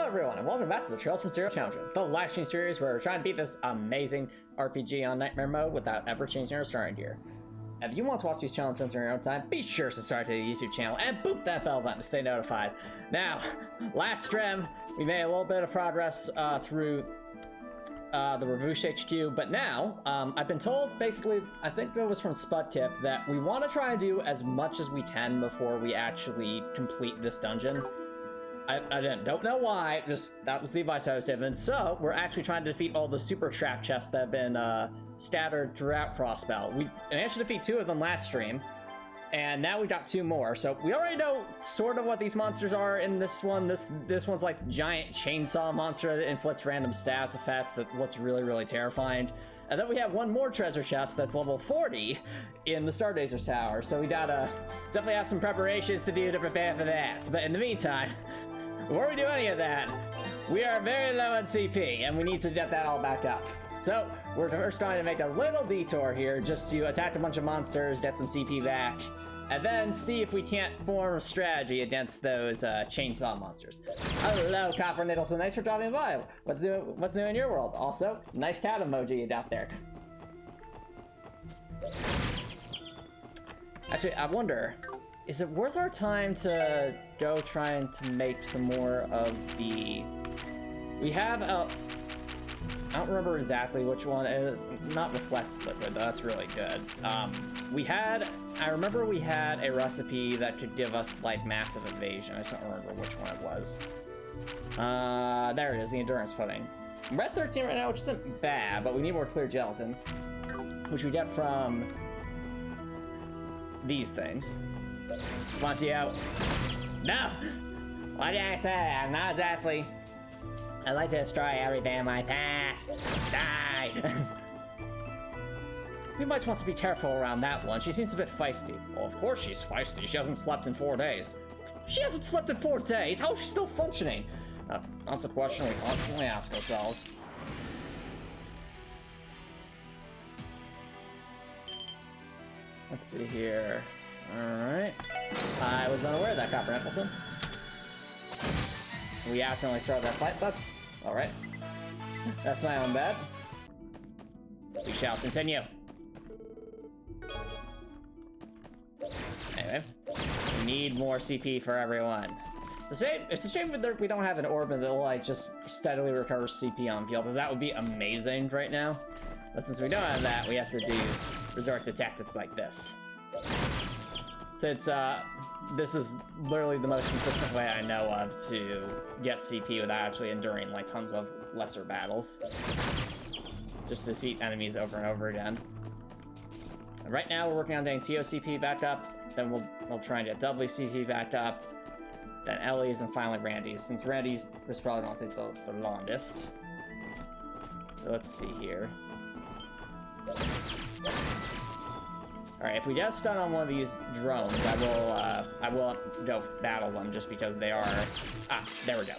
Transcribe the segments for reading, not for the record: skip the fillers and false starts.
everyone, and welcome back to the Trails from Zero Challenge, the live stream series where we're trying to beat this amazing RPG on Nightmare mode without ever changing our starting gear. If you want to watch these challenges on your own time, be sure to subscribe to the YouTube channel and boop that bell button to stay notified. Now, last stream, we made a little bit of progress through the Ravoosh HQ, but now, I've been told, basically, I think it was from Spudkip, that we want to try and do as much as we can before we actually complete this dungeon. I don't know why, just that was the advice I was given. So we're actually trying to defeat all the super trap chests that have been scattered throughout Crossbell. We managed to defeat 2 of them last stream, and now we got 2 more. So we already know sort of what these monsters are in this one. This one's like giant chainsaw monster that inflicts random status effects that looks really terrifying. And then we have 1 more treasure chest that's level 40 in the Stargazer Tower. So we gotta definitely have some preparations to do to prepare for that. But in the meantime, before we do any of that, we are very low on CP, and we need to get that all back up. So, we're first going to make a little detour here, just to attack a bunch of monsters, get some CP back, and then see if we can't form a strategy against those chainsaw monsters. Hello, Copper Niddleton, thanks for dropping by. What's new in your world? Also, nice cat emoji out there. Actually, I wonder, is it worth our time to go trying to make some more of the... We have a... I don't remember exactly which one it is. Not Reflex Liquid, though. That's really good. I remember we had a recipe that could give us, like, massive evasion. I just don't remember which one it was. There it is, the Endurance Pudding. We're at 13 right now, which isn't bad, but we need more clear gelatin, which we get from these things. Montio. No! What did I say? I'm not exactly... I like to destroy everything in my path. Die! We might want to be careful around that one. She seems a bit feisty. Well, of course she's feisty. She hasn't slept in 4 days. She hasn't slept in 4 days? How is she still functioning? That's a question we constantly ask ourselves. Let's see here. Alright. I was unaware of that, Copper Nicholson. We accidentally started that fight, but alright. That's my own bad. We shall continue. Anyway, we need more CP for everyone. It's a shame that we don't have an orb that will like just steadily recover CP on field, because that would be amazing right now. But since we don't have that, we have to resort to tactics like this. So this is literally the most consistent way I know of to get CP without actually enduring like tons of lesser battles. Just to defeat enemies over and over again. And right now we're working on getting TO CP back up, then we'll try and get doubly CP back up, then Ellie's, and finally Randy's, since Randy's was probably going to take the longest. So let's see here. Alright, if we get a stun on one of these drones, I will go battle them just because they are... Ah, there we go.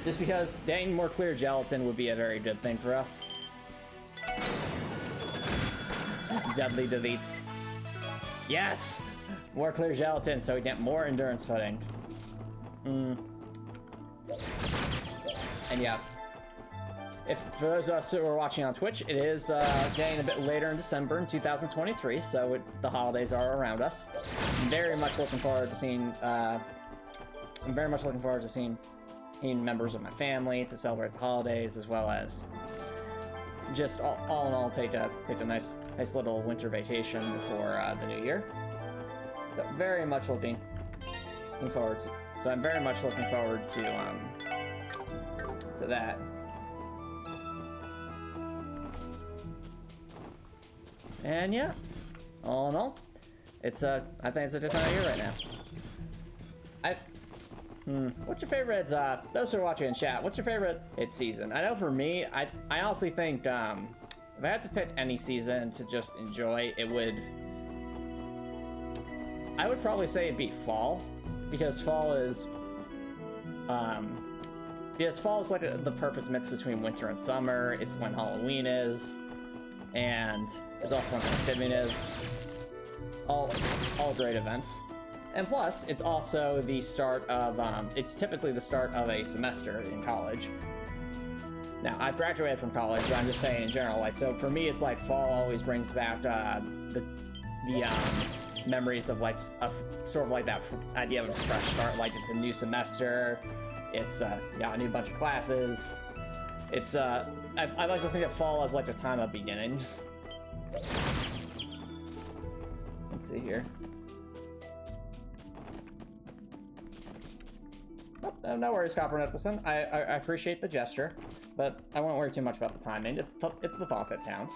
Just because getting more clear gelatin would be a very good thing for us. Deadly deletes. Yes! More clear gelatin so we get more endurance pudding. And yeah. For those of us who are watching on Twitch, it is getting a bit later in December in 2023, so the holidays are around us. I'm very much looking forward to seeing. Seeing members of my family to celebrate the holidays, as well as just all in all take a nice little winter vacation before the new year. So very much looking forward to. So I'm very much looking forward to that. And yeah, all in all, I think it's a good time of year right now. What's your favorite, those who are watching in chat, what's your favorite season? I know for me, I honestly think, if I had to pick any season to just enjoy, I would probably say it'd be fall, because fall is like the perfect mix between winter and summer. It's when Halloween is. And it's also when Thanksgiving is. All great events. And plus, it's also the start of, it's typically the start of a semester in college. Now, I've graduated from college, but I'm just saying in general, like, so for me, it's like fall always brings back the memories of like sort of like that idea of a fresh start. Like it's a new semester, it's yeah, a new bunch of classes. It's I like to think of fall as like the time of beginnings. Let's see here. Oh, no worries, Copper Nicholson. I appreciate the gesture, but I won't worry too much about the timing. It's the thought that counts.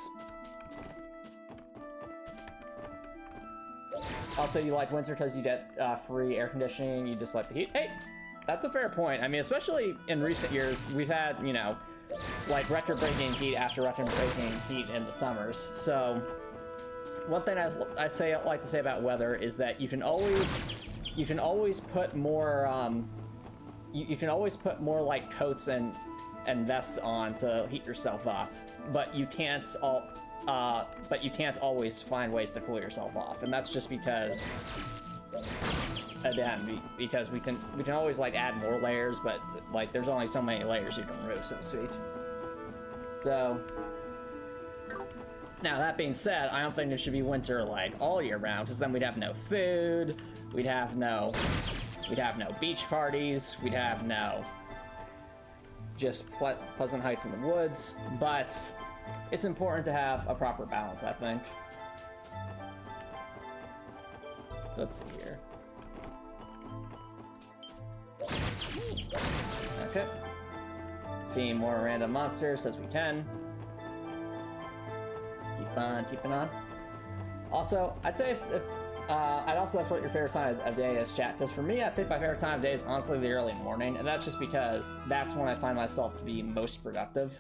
Also, you like winter because you get free air conditioning, you just like the heat. Hey, that's a fair point. I mean, especially in recent years, we've had, you know, like record-breaking heat after record-breaking heat in the summers. So, one thing I like to say about weather is that you can always put more you can always put more like coats and vests on to heat yourself up, but you can't always find ways to cool yourself off, and that's just because, again, because we can always like add more layers, but like there's only so many layers you can remove, so to speak. So now that being said, I don't think it should be winter like all year round, because then we'd have no food, we'd have no beach parties, we'd have no just pleasant hikes in the woods, but it's important to have a proper balance, I think. Let's see here. Okay. Feeding more random monsters as we can. Keep on keeping on. Also, I'd say if I'd also ask what your favorite time of day is, chat. Because for me, I think my favorite time of day is honestly the early morning, and that's just because that's when I find myself to be most productive.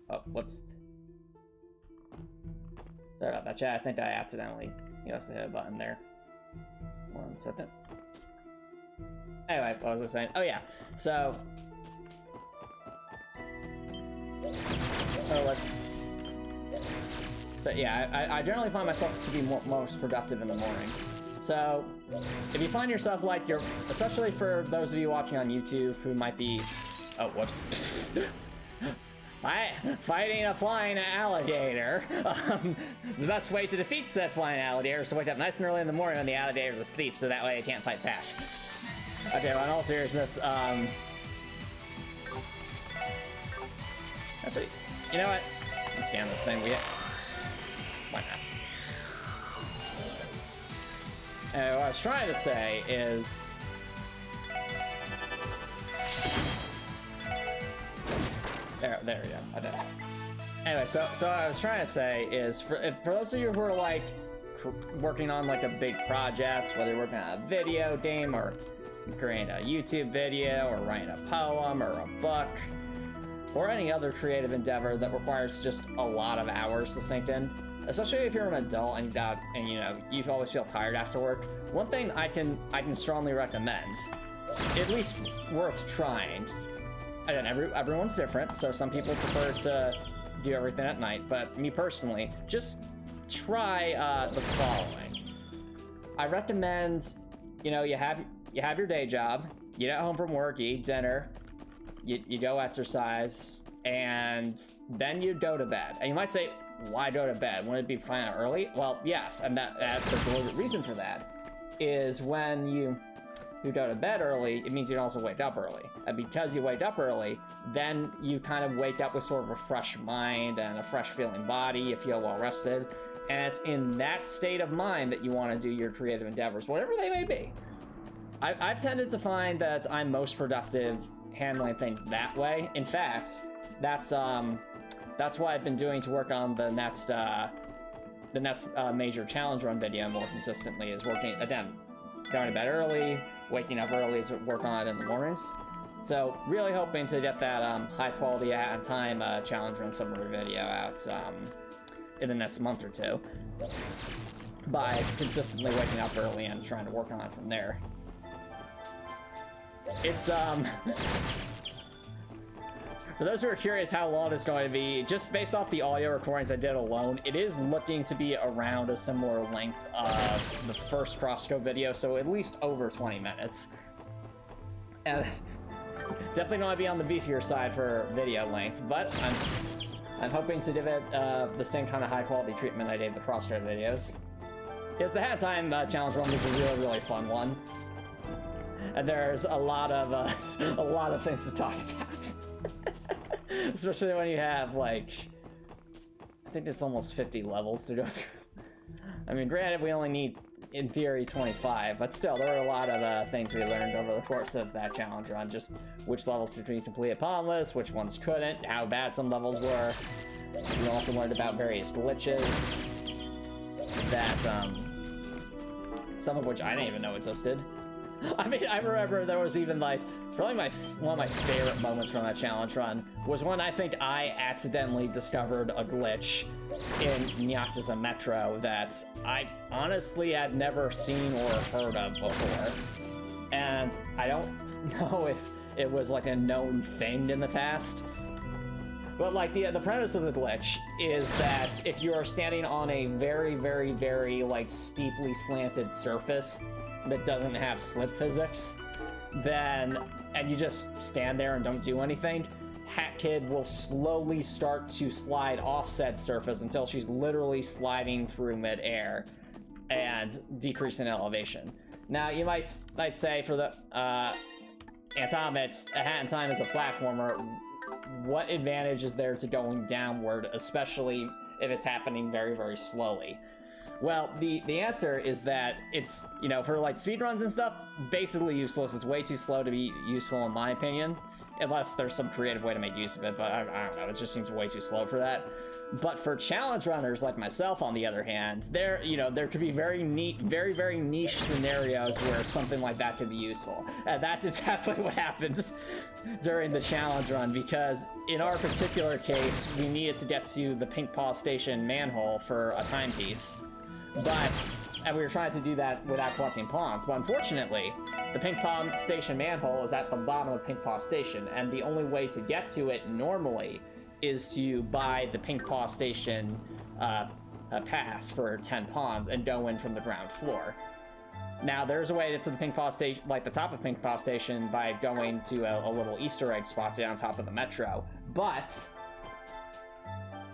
Oh, whoops. Sorry about that, chat. I think I accidentally, hit a button there. 1 second. Anyway, what was I saying? Oh, yeah. So... But yeah, I generally find myself to be most productive in the morning. So, if you find yourself like you're... Especially for those of you watching on YouTube who might be... Oh, whoops. Fighting a flying alligator. The best way to defeat said flying alligator is to wake up nice and early in the morning when the alligator's asleep, so that way it can't fight back. Okay, well, in all seriousness, actually, you know what? Let's scan this thing. Why not? What I was trying to say is... There we go. I did. Anyway, so what I was trying to say is, for those of you who are like working on like a big project, whether you're working on a video game or creating a YouTube video or writing a poem or a book or any other creative endeavor that requires just a lot of hours to sink in, especially if you're an adult and you always feel tired after work. One thing I can strongly recommend, at least worth trying. Again, everyone's different, so some people prefer to do everything at night, but me personally, just try the following. I recommend, you have your day job, you get home from work, you eat dinner, you go exercise, and then you go to bed. And you might say, why go to bed? Wouldn't it be fine early? Well, yes, and that's the deliberate reason for that is when you go to bed early, it means you can also wake up early. And because you wake up early, then you kind of wake up with sort of a fresh mind and a fresh feeling body, you feel well rested, and it's in that state of mind that you want to do your creative endeavors, whatever they may be. I've tended to find that I'm most productive handling things that way. In fact, that's what I've been doing to work on the next major challenge run video more consistently, is working, again, going to bed early, waking up early to work on it in the mornings. So really hoping to get that high quality at time challenge run summary video out in the next month or two by consistently waking up early and trying to work on it from there. It's For those who are curious how long it's going to be, just based off the audio recordings I did alone, it is looking to be around a similar length of the first crossbow video, so at least over 20 minutes. And definitely don't want to be on the beefier side for video length, but I'm hoping to give it the same kind of high quality treatment I gave the crossbow videos. Because the Hat Time challenge run was a really, really fun one. And there's a lot of things to talk about. Especially when you have, like, I think it's almost 50 levels to go through. I mean, granted, we only need, in theory, 25, but still, there were a lot of things we learned over the course of that challenge run. Just which levels could be completed pawnless, which ones couldn't, how bad some levels were. We also learned about various glitches that, some of which I didn't even know existed. I mean, I remember there was even, like, probably one of my favorite moments from that challenge run was when I think I accidentally discovered a glitch in Yakuza Metro that I honestly had never seen or heard of before. And I don't know if it was, like, a known thing in the past. But, like, the premise of the glitch is that if you are standing on a very, very, very, like, steeply slanted surface that doesn't have slip physics, then, and you just stand there and don't do anything, Hat Kid will slowly start to slide off said surface until she's literally sliding through midair and decreasing elevation. Now, you might say for the Antomicx, A Hat in Time is a platformer. What advantage is there to going downward, especially if it's happening very, very slowly? Well, the answer is that it's, you know, for like speedruns and stuff, basically useless. It's way too slow to be useful in my opinion, unless there's some creative way to make use of it, but I don't know, it just seems way too slow for that. But for challenge runners like myself, on the other hand, there could be very neat, very, very niche scenarios where something like that could be useful. And that's exactly what happens during the challenge run, because in our particular case, we needed to get to the Pink Paw Station manhole for a timepiece. And we were trying to do that without collecting pawns, but unfortunately, the Pink Paw Station manhole is at the bottom of Pink Paw Station, and the only way to get to it normally is to buy the Pink Paw Station pass for 10 pawns and go in from the ground floor. Now, there's a way to get to the Pink Paw Station, like the top of Pink Paw Station, by going to a little Easter egg spot on top of the metro, but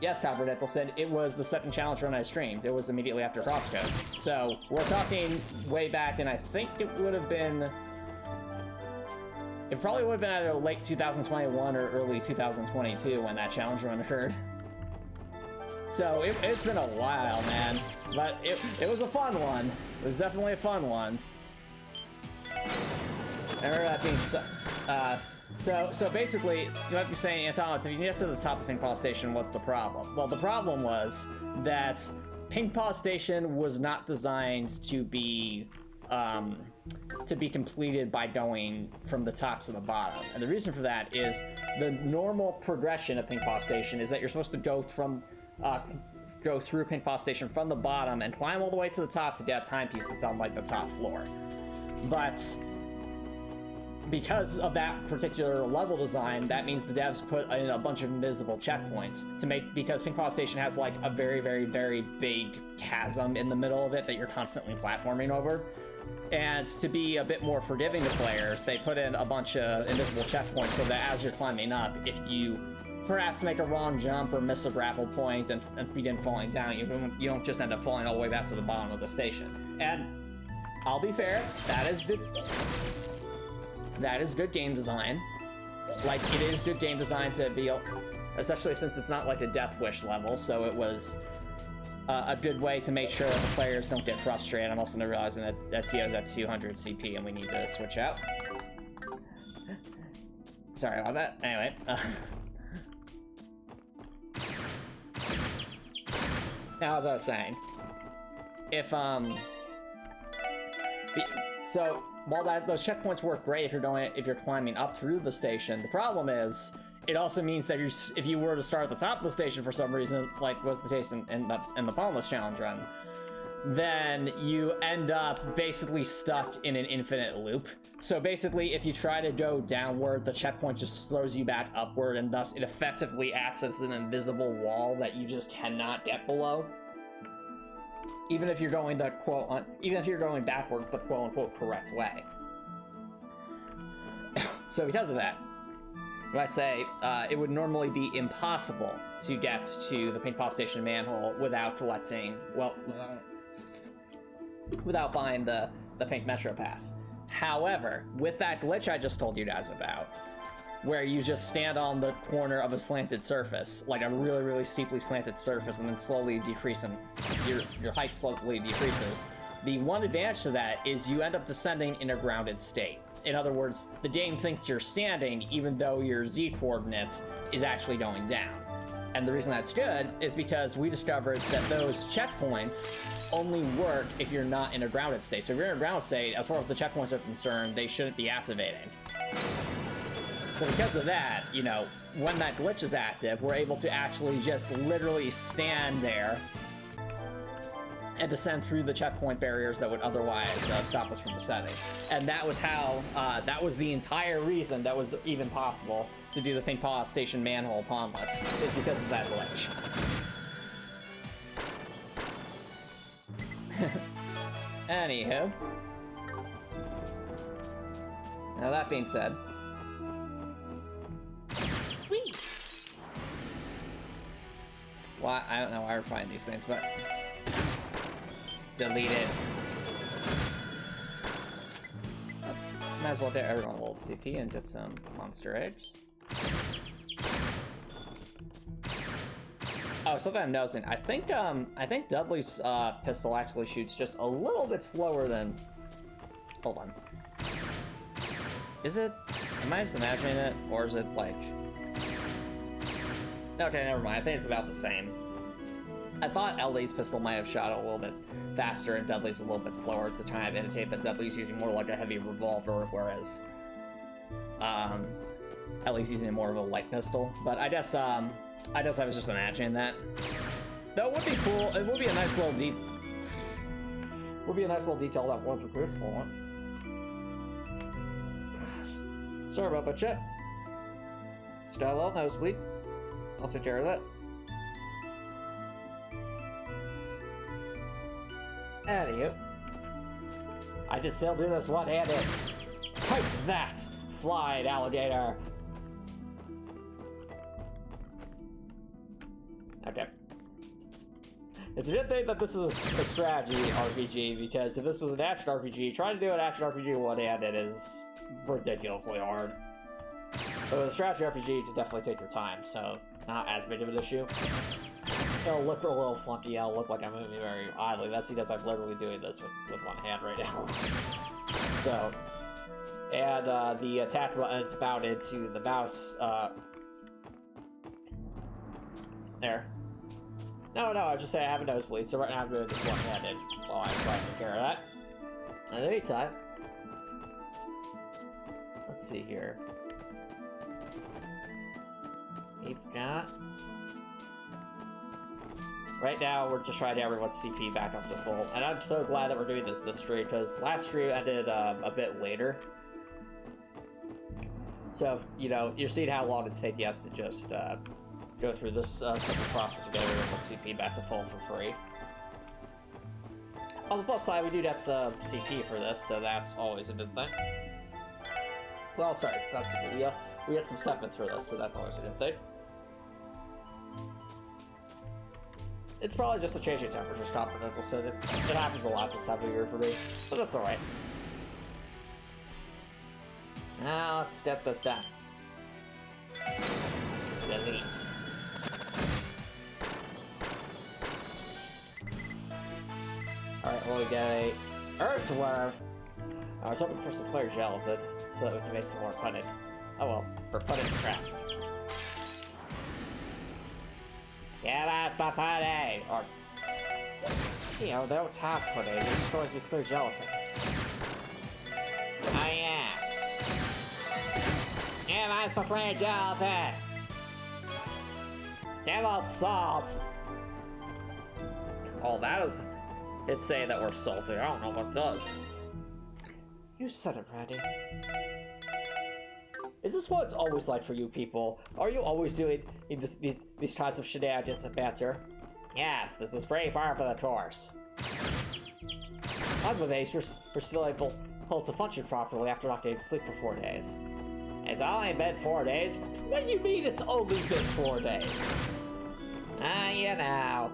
yes, Copper Nicholson, it was the second challenge run I streamed. It was immediately after Crosscode. So, we're talking way back, and I think it would have been... It probably would have been either late 2021 or early 2022 when that challenge run occurred. So, it's been a while, man. But it was a fun one. It was definitely a fun one. I remember that being so basically, you might be saying, Antomicx, if you get to the top of Pink Paw Station, what's the problem? Well, the problem was that Pink Paw Station was not designed to be completed by going from the top to the bottom. And the reason for that is the normal progression of Pink Paw Station is that you're supposed to go through Pink Paw Station from the bottom and climb all the way to the top to get a timepiece that's on, like, the top floor. But because of that particular level design, that means the devs put in a bunch of invisible checkpoints because Pink Paw Station has, like, a very, very, very big chasm in the middle of it that you're constantly platforming over. And to be a bit more forgiving to players, they put in a bunch of invisible checkpoints so that as you're climbing up, if you perhaps make a wrong jump or miss a grapple point and begin falling down, you don't just end up falling all the way back to the bottom of the station. And I'll be fair, that is good game design. Like, it is good game design to be, especially since it's not like a Death Wish level, so it was a good way to make sure that the players don't get frustrated. I'm also realizing that TO's at 200 CP and we need to switch out. Sorry about that. Anyway. Now, as I was saying, so while those checkpoints work great if you're climbing up through the station, the problem is it also means that if you were to start at the top of the station for some reason, like was the case in the Pawnless challenge run, then you end up basically stuck in an infinite loop. So basically, if you try to go downward, the checkpoint just throws you back upward, and thus it effectively acts as an invisible wall that you just cannot get below. Even if you're going the even if you're going backwards the quote-unquote correct way. So because of that, I'd say it would normally be impossible to get to the paint pop station manhole without collecting, well, without buying the Pink Metro Pass. However, with that glitch I just told you guys about, where you just stand on the corner of a slanted surface, like a really, really steeply slanted surface, and then slowly decreasing, your height slowly decreases, the one advantage to that is you end up descending in a grounded state. In other words, the game thinks you're standing even though your Z coordinates is actually going down. And the reason that's good is because we discovered that those checkpoints only work if you're not in a grounded state. So if you're in a grounded state, as far as the checkpoints are concerned, they shouldn't be activating. So because of that, you know, when that glitch is active, we're able to actually just literally stand there and descend through the checkpoint barriers that would otherwise stop us from descending. And that was how, that was the entire reason that was even possible to do the Pink Paw Station manhole pawnless, is because of that glitch. Anywho. Now that being said, whee! Well, I don't know why we're finding these things, but delete it. Might as well get everyone a little CP and get some monster eggs. Oh, something I'm noticing. I think Dudley's pistol actually shoots just a little bit slower than. Hold on. Is it? Am I just imagining it, or is it like? Okay, never mind. I think it's about the same. I thought Ellie's pistol might have shot a little bit faster and Dudley's a little bit slower to kind of indicate that Dudley's using more like a heavy revolver, whereas Ellie's using more of a light pistol. But I guess I was just imagining that. Though it would be cool. It would be a nice little detail that one's recruit. Hold on. Sorry about that, chat. Just got a little nosebleed. I'll take care of that. Anywho, I can still do this one-handed. Take that, flying alligator. Okay. It's a good thing that this is a strategy RPG, because if this was an action RPG, trying to do an action RPG one-handed is ridiculously hard. But with a strategy RPG, you can definitely take your time, so not as big of an issue. It'll look a little funky, I'll look like I'm moving very oddly. That's because I'm literally doing this with one hand right now. So, and the attack button is mounted to the mouse, there. No, I was just saying I have a nosebleed, so right now I'm doing this one-handed while I'm trying to take care of that. In the meantime, let's see here. We've got... Right now, we're just trying to get everyone's CP back up to full. And I'm so glad that we're doing this stream, because last stream I did a bit later. So, you know, you're seeing how long it's taking us to just go through this simple process of getting everyone's CP back to full for free. On the plus side, we do get some CP for this, so that's always a good thing. Well, sorry, that's we get some 7th for this, so that's always a good thing. It's probably just the changing temperatures continental, so it happens a lot this time of year for me, but that's alright. Now let's get this done. Delete. Alright, well, we get a earthworm. I was hoping for some player gelatin so that we can make some more pudding. Oh well, for pudding scrap. Give us the pudding! Or, you know, they don't have pudding, they just always be clear gelatin. Oh yeah! Give us the clear gelatin! Give us salt! Oh, that It's saying that we're salty. I don't know what does. You said it, Randy. Is this what it's always like for you people? Are you always doing these types of shenanigans and banter? Yes, this is pretty far from the course. I'm amazed you're still able to function properly after not getting sleep for 4 days. It's only been 4 days? What do you mean it's only been 4 days? You know.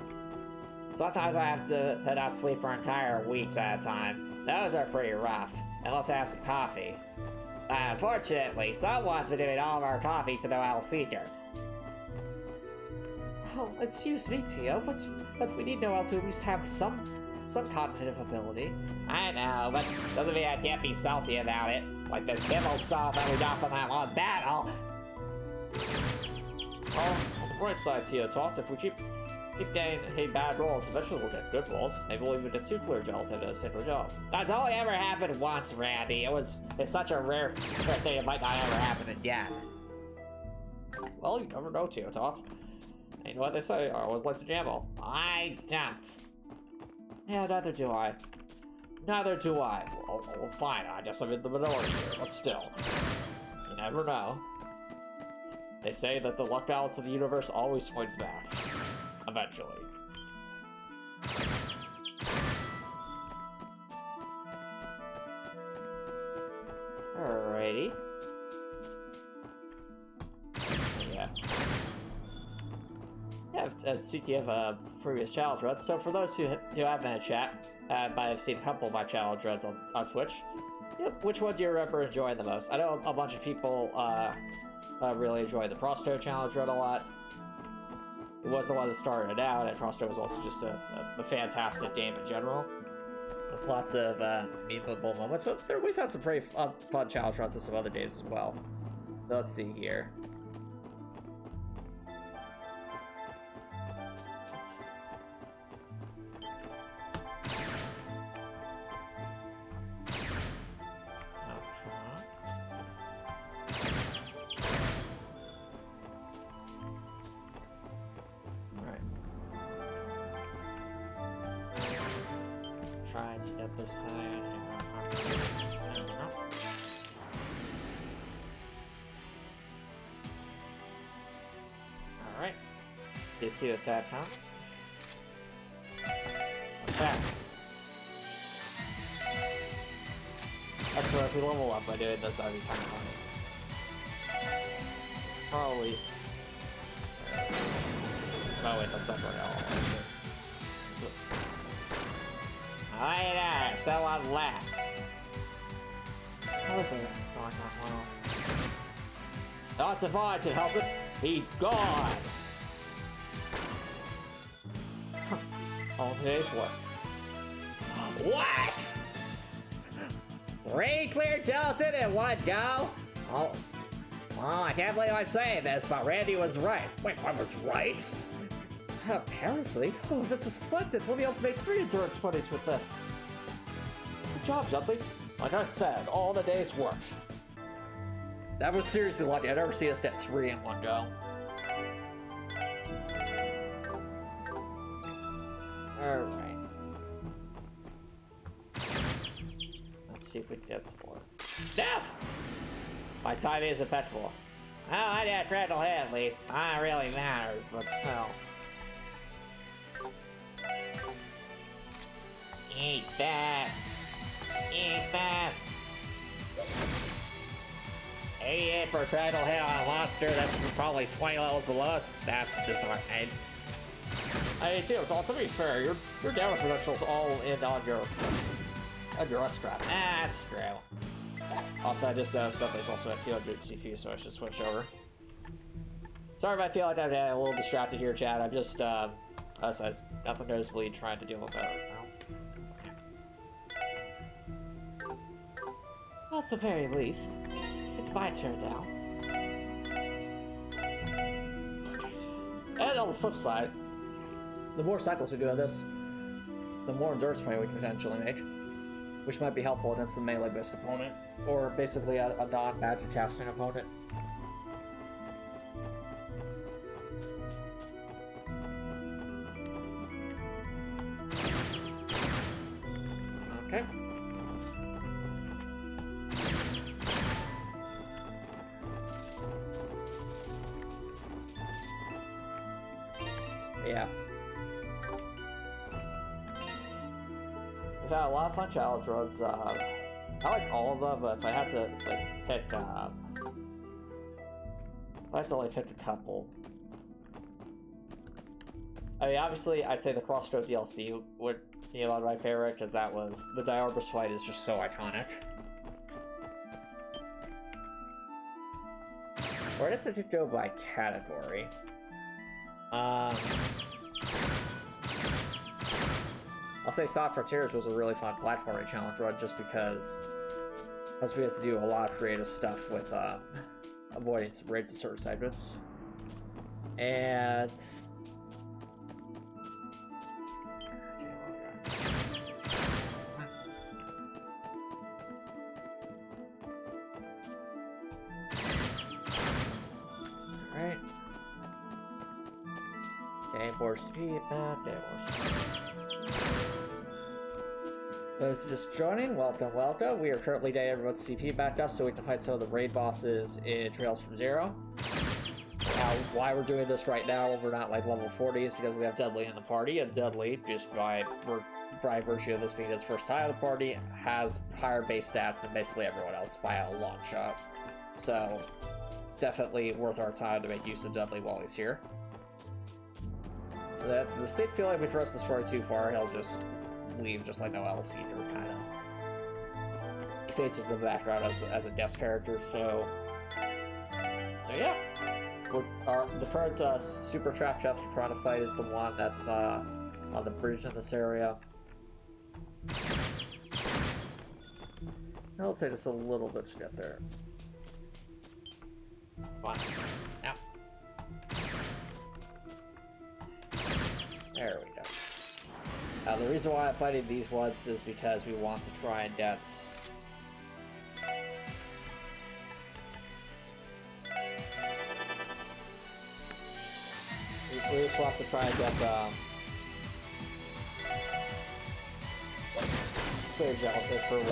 Sometimes I have to not sleep for entire weeks at a time. Those are pretty rough, unless I have some coffee. Unfortunately, someone's been doing all of our coffee to no L Seeker. Oh, excuse me, Tio, but we need Noel to at least have some cognitive ability. I know, but doesn't mean I can't be salty about it. Like this pimpled salt that we got from that one battle. Oh, on the bright side, Tio Tots, if we keep getting bad rolls, eventually we'll get good rolls. Maybe we'll even get 2 clear gelatin to save our job. That's only ever happened once, Randy. It's such a rare thing, it might not ever happen again. Well, you never know, Tio Tots. You know what they say, I always like to gamble. I don't. Yeah, neither do I. Neither do I. Well, fine, I guess I'm in the minority here, but still. You never know. They say that the luck balance of the universe always swings back. Eventually. Alrighty. Yeah. Yeah, speaking of previous challenge runs, so for those who have been in chat, might have seen a couple of my challenge runs on Twitch. Yep, which one do you remember enjoying the most? I know a bunch of people really enjoyed the Prosto challenge run a lot. It was the one that started it out, and Prosto was also just a fantastic game in general. With lots of memeable moments, but we've had some pretty fun challenge runs on some other days as well. So let's see here. Try to get this thing. Alright. Get to attack, huh? Attack. That's where if we level up by doing this, that'd be kind of funny. Probably. Oh wait, that's not going out. Hi there, someone left. How is it? Oh, it's not well. Not if I can help it, be gone. All today's left. What? 3 clear gelatin in one go? Oh, well, I can't believe I'm saying this, but Randy was right. Wait, I was right? Apparently. Oh, this is splendid. We'll be able to make 3 endurance buddies with this. Good job, Judley. Like I said, all the day's work. That was seriously lucky. I've never seen us get 3 in one go. Alright. Let's see if we can get some more. No! My timing is impeccable. Well, I got critical hit at least. Not really matters, but still. Eat this! Eat this! 88 for a critical hit on a monster that's probably 20 levels below us. That's disheartening. Hey, too, it's all to be fair. Your damage credentials all in on your S-crap. That's true. Also, I just noticed that there's also a 200 CPU, so I should switch over. Sorry if I feel like I'm a little distracted here, Chad. I'm just, nothing noticeably trying to deal with that right now. At the very least, it's my turn now. And on the flip side, the more cycles we do of this, the more endurance play we can potentially make, which might be helpful against a melee-based opponent, or basically a non-magic casting opponent. Okay. Yeah. We've had a lot of fun challenge runs. I like all of them, but if I had to like pick, I have to only pick a couple. I mean, obviously, I'd say the Crossroad DLC would be one of my favorite because that was the Diorubus fight is just so iconic. Or I guess if you go by category. I'll say Sonic Frontiers was a really fun platforming challenge run just because we had to do a lot of creative stuff with avoiding some raids in certain segments. And alright. Okay, more speed, more speed. Those just joining, welcome, welcome. We are currently getting everyone's CP back up so we can fight some of the raid bosses in Trails from Zero. Now, why we're doing this right now, we're not like level 40, is because we have Deadly in the party, and Deadly, just by virtue of this being his first time in the party, has higher base stats than basically everyone else by a long shot. So, it's definitely worth our time to make use of Deadly while he's here. The state feel like if we trust this story too far, he'll just leave just like no else either, kind of fades into the background as a guest character. So yeah, the current super trap chest we're trying to fight is the one that's on the bridge in this area. It'll take us a little bit to get there. Come on, now. There we go. The reason why I'm fighting these ones is because we want to try and get... We just want to try and get, clear gelatin for more,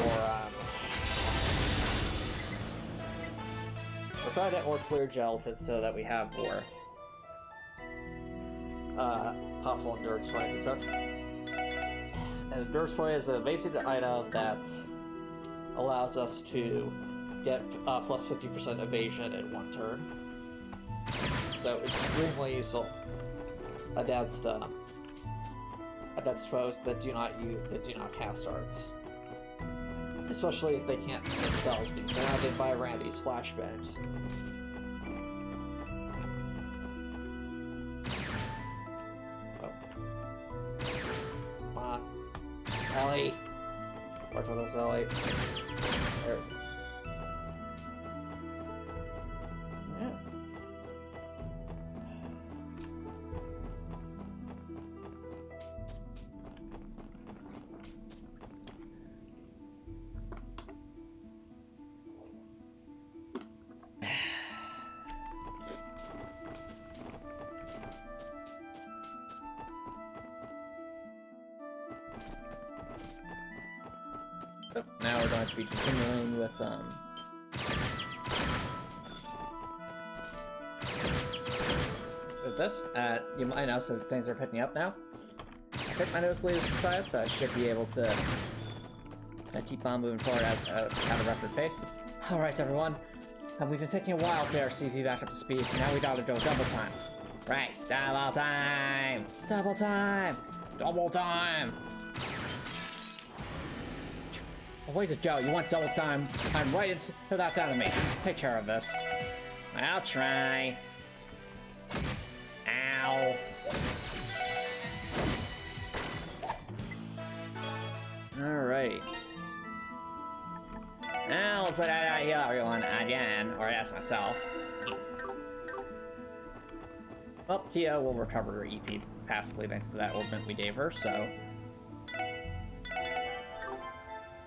we're trying to get more clear gelatin so that we have more, possible endurance fighting. And endurance point is a basic item that allows us to get plus 50% evasion in one turn. So it's extremely useful against foes that do not cast arts, especially if they can't themselves be grounded by Randy's flashbangs. Ellie. Work with us, Ellie. There. Yeah. So now we're going to be continuing with this. You might notice that things are picking up now. I think my nosebleed is subsided, so I should be able to keep on moving forward at a rapid pace. Alright everyone, we've been taking a while to get our CP back up to speed, now we gotta go double time. Right, double time! Double time! Double time! Way to go, you want double time? I'm right into that down to me. Take care of this. I'll try. Ow. Alright. Now let's let out heal everyone again, or ask myself. Well, Tia will recover her EP passively thanks to that orbment we gave her, so...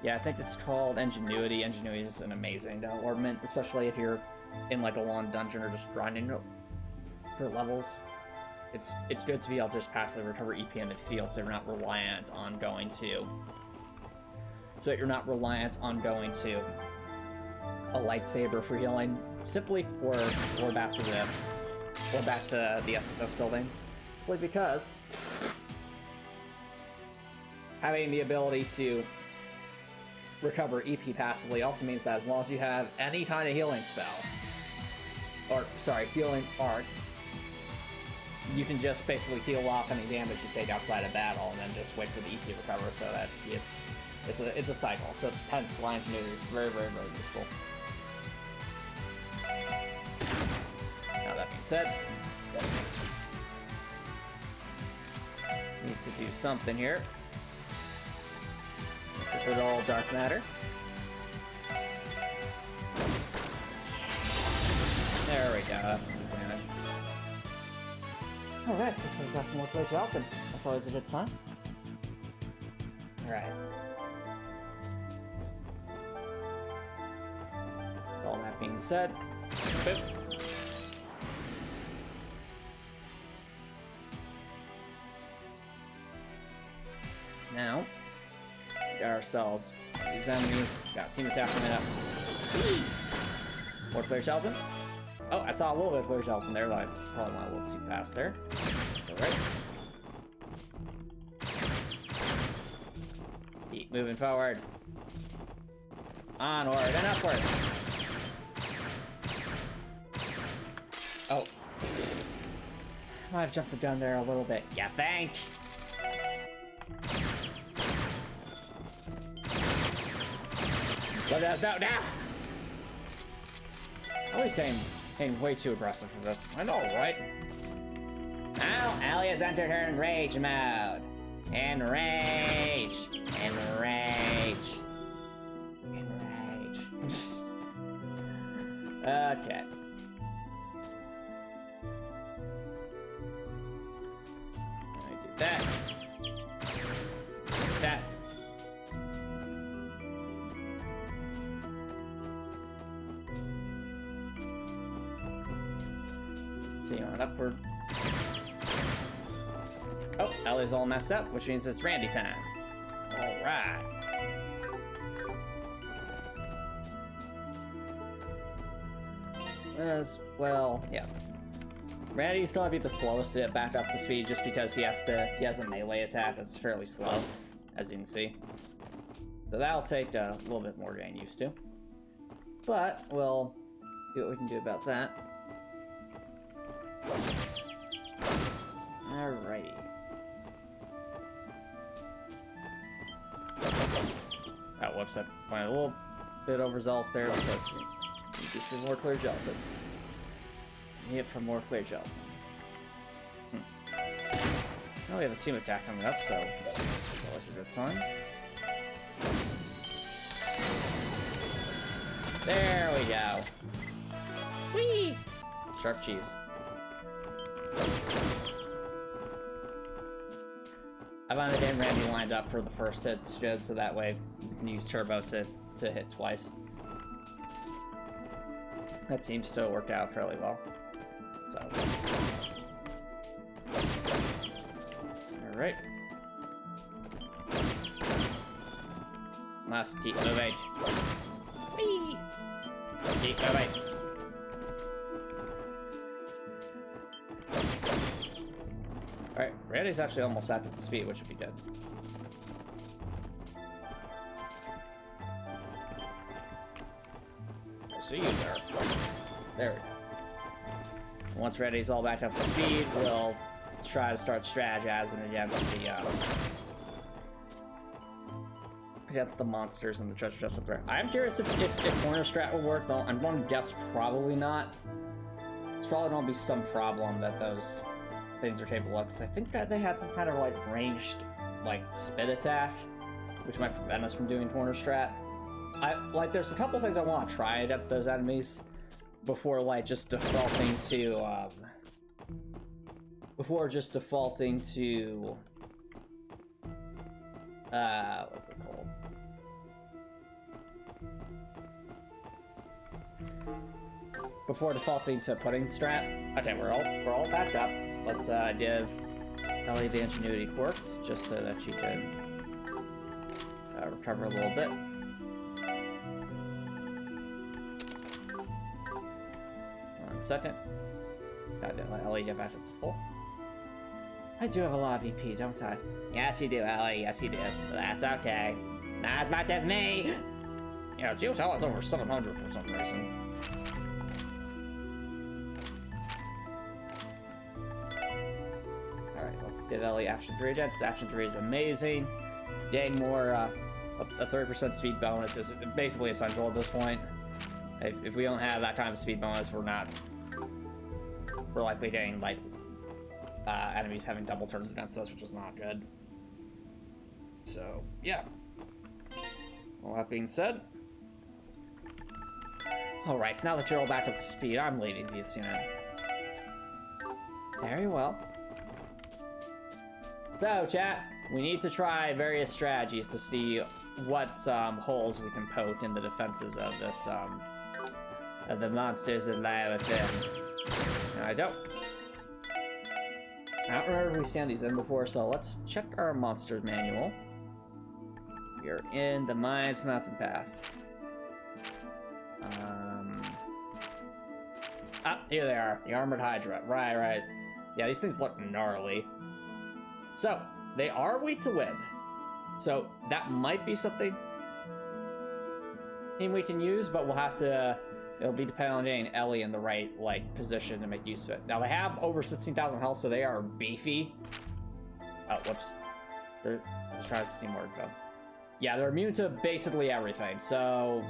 Yeah, I think it's called Ingenuity. Ingenuity is an amazing ornament, especially if you're in like a long dungeon or just grinding for levels. It's good to be able to just passively recover EP in the field so you're not reliant on going to so that you're not reliant on going to a lightsaber for healing, simply or back to the SSS building, simply because having the ability to recover EP passively also means that as long as you have any kind of healing spell, or sorry, healing arts, you can just basically heal off any damage you take outside of battle, and then just wait for the EP to recover. So that's it's a cycle. So hence line continuity is very, very, very useful. Now that being said, needs to do something here. Good old dark matter. There we go. That's some good damage. Alright, so we've got some more Clay Jalton. That's always a good sign. Alright. All that being said, boop. Now, got ourselves these enemies. Got team attack coming up. More Clay Jalton. Oh, I saw a little bit of Clay Jalton there, but I probably went a little too fast there. That's alright. Keep moving forward. Onward and upward. Oh. Might have jumped the gun there a little bit. Yeah, think. Let us out now! Always getting way too aggressive for this. I know, right? Now, Ellie has entered her enrage mode. Enrage! Enrage! Enrage. Okay. I do that. That. See, on upward. Oh, Ellie's all messed up, which means it's Randy time. Alright. As well, yeah. Randy's gonna be the slowest to get back up to speed just because he has a melee attack that's fairly slow, as you can see. So that'll take a little bit more getting used to. But we'll see what we can do about that. Alrighty. Oh, whoops, I went a little bit overzealous there because we need for more clear gelatin. Need it for more clear gelatin. Now we have a team attack coming up, so always a good sign. There we go. Whee! Sharp cheese. I wanted getting Randy lined up for the first hit, just so that way you can use turbo to hit twice. That seems to work out fairly well. So. Alright. Must keep moving. Whee! Keep moving. Alright, Randy's actually almost back at the speed, which would be good. I see you there. There we go. Once Randy's all back up to speed, we'll try to start strategizing against the monsters and the treasure chest up there. I'm curious if corner strat will work, though. I'm going to guess probably not. It's probably going to be some problem that those things are capable of, because I think that they had some kind of like ranged like spit attack, which might prevent us from doing corner strat. There's a couple things I want to try against those enemies before just defaulting to what's it called? Before defaulting to pudding strat. Okay, we're all backed up. Let's give Ellie the ingenuity quirks just so that she can recover a little bit. One second. Gotta let Ellie get back to full. I do have a lot of EP, don't I? Yes, you do, Ellie. Yes, you do. That's okay. Not as much as me! Yeah, Geotel is over 700 for some reason. Alright, let's give Ellie Action 3 again. Action 3 is amazing. Getting more, a 30% speed bonus is basically essential at this point. If we don't have that kind of speed bonus, we're likely getting, like, enemies having double turns against us, which is not good. So, yeah. All that being said. Alright, so now that you're all back up to speed, I'm leading these unit. Very well. So, chat, we need to try various strategies to see what holes we can poke in the defenses of this, of the monsters that lie within. No, I don't remember if we scanned these in before, so let's check our monster manual. We are in the Mines Mountain Path. Here they are. The Armored Hydra. Right. Yeah, these things look gnarly. So, they are weak to wind. So, that might be something we can use, but we'll have to... It'll be dependent on getting Ellie in the right, like, position to make use of it. Now, they have over 16,000 health, so they are beefy. Oh, whoops. Let's try to see more info. Yeah, they're immune to basically everything, so...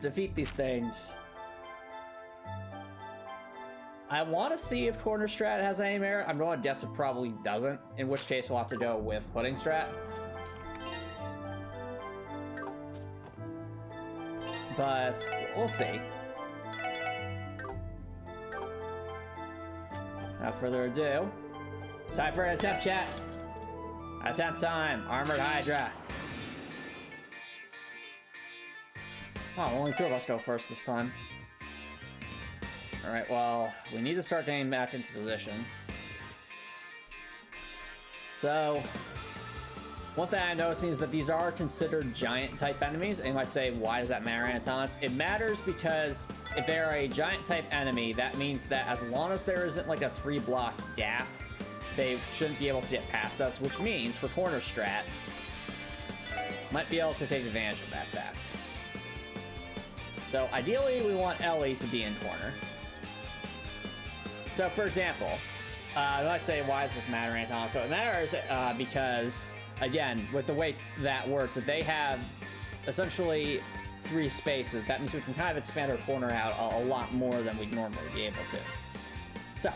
To defeat these things... I want to see if Corner Strat has any merit. I'm going to guess it probably doesn't, in which case we'll have to go with Pudding Strat. But we'll see. Without further ado, time for an attempt, chat. Attempt time. Armored Hydra. Oh, only two of us go first this time. Alright, well, we need to start getting back into position. So, one thing I'm noticing is that these are considered giant-type enemies, and you might say, why does that matter, Antomicx? It matters because if they are a giant-type enemy, that means that as long as there isn't like a 3-block gap, they shouldn't be able to get past us, which means, for Corner Strat, might be able to take advantage of that fact. So, ideally, we want Ellie to be in corner. So, for example, let's say, why does this matter, Anton? So it matters because, again, with the way that works, if they have essentially 3 spaces, that means we can kind of expand our corner out a lot more than we'd normally be able to. So,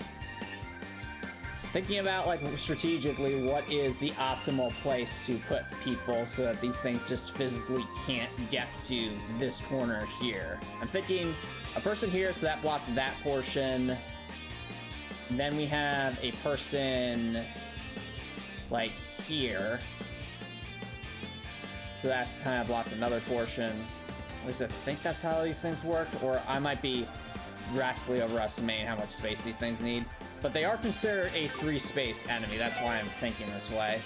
thinking about, like, strategically, what is the optimal place to put people so that these things just physically can't get to this corner here. I'm thinking a person here, so that blocks that portion. Then we have a person, like, here. So that kind of blocks another portion. At least I think that's how these things work, or I might be drastically overestimating how much space these things need. But they are considered a 3-space enemy, that's why I'm thinking this way.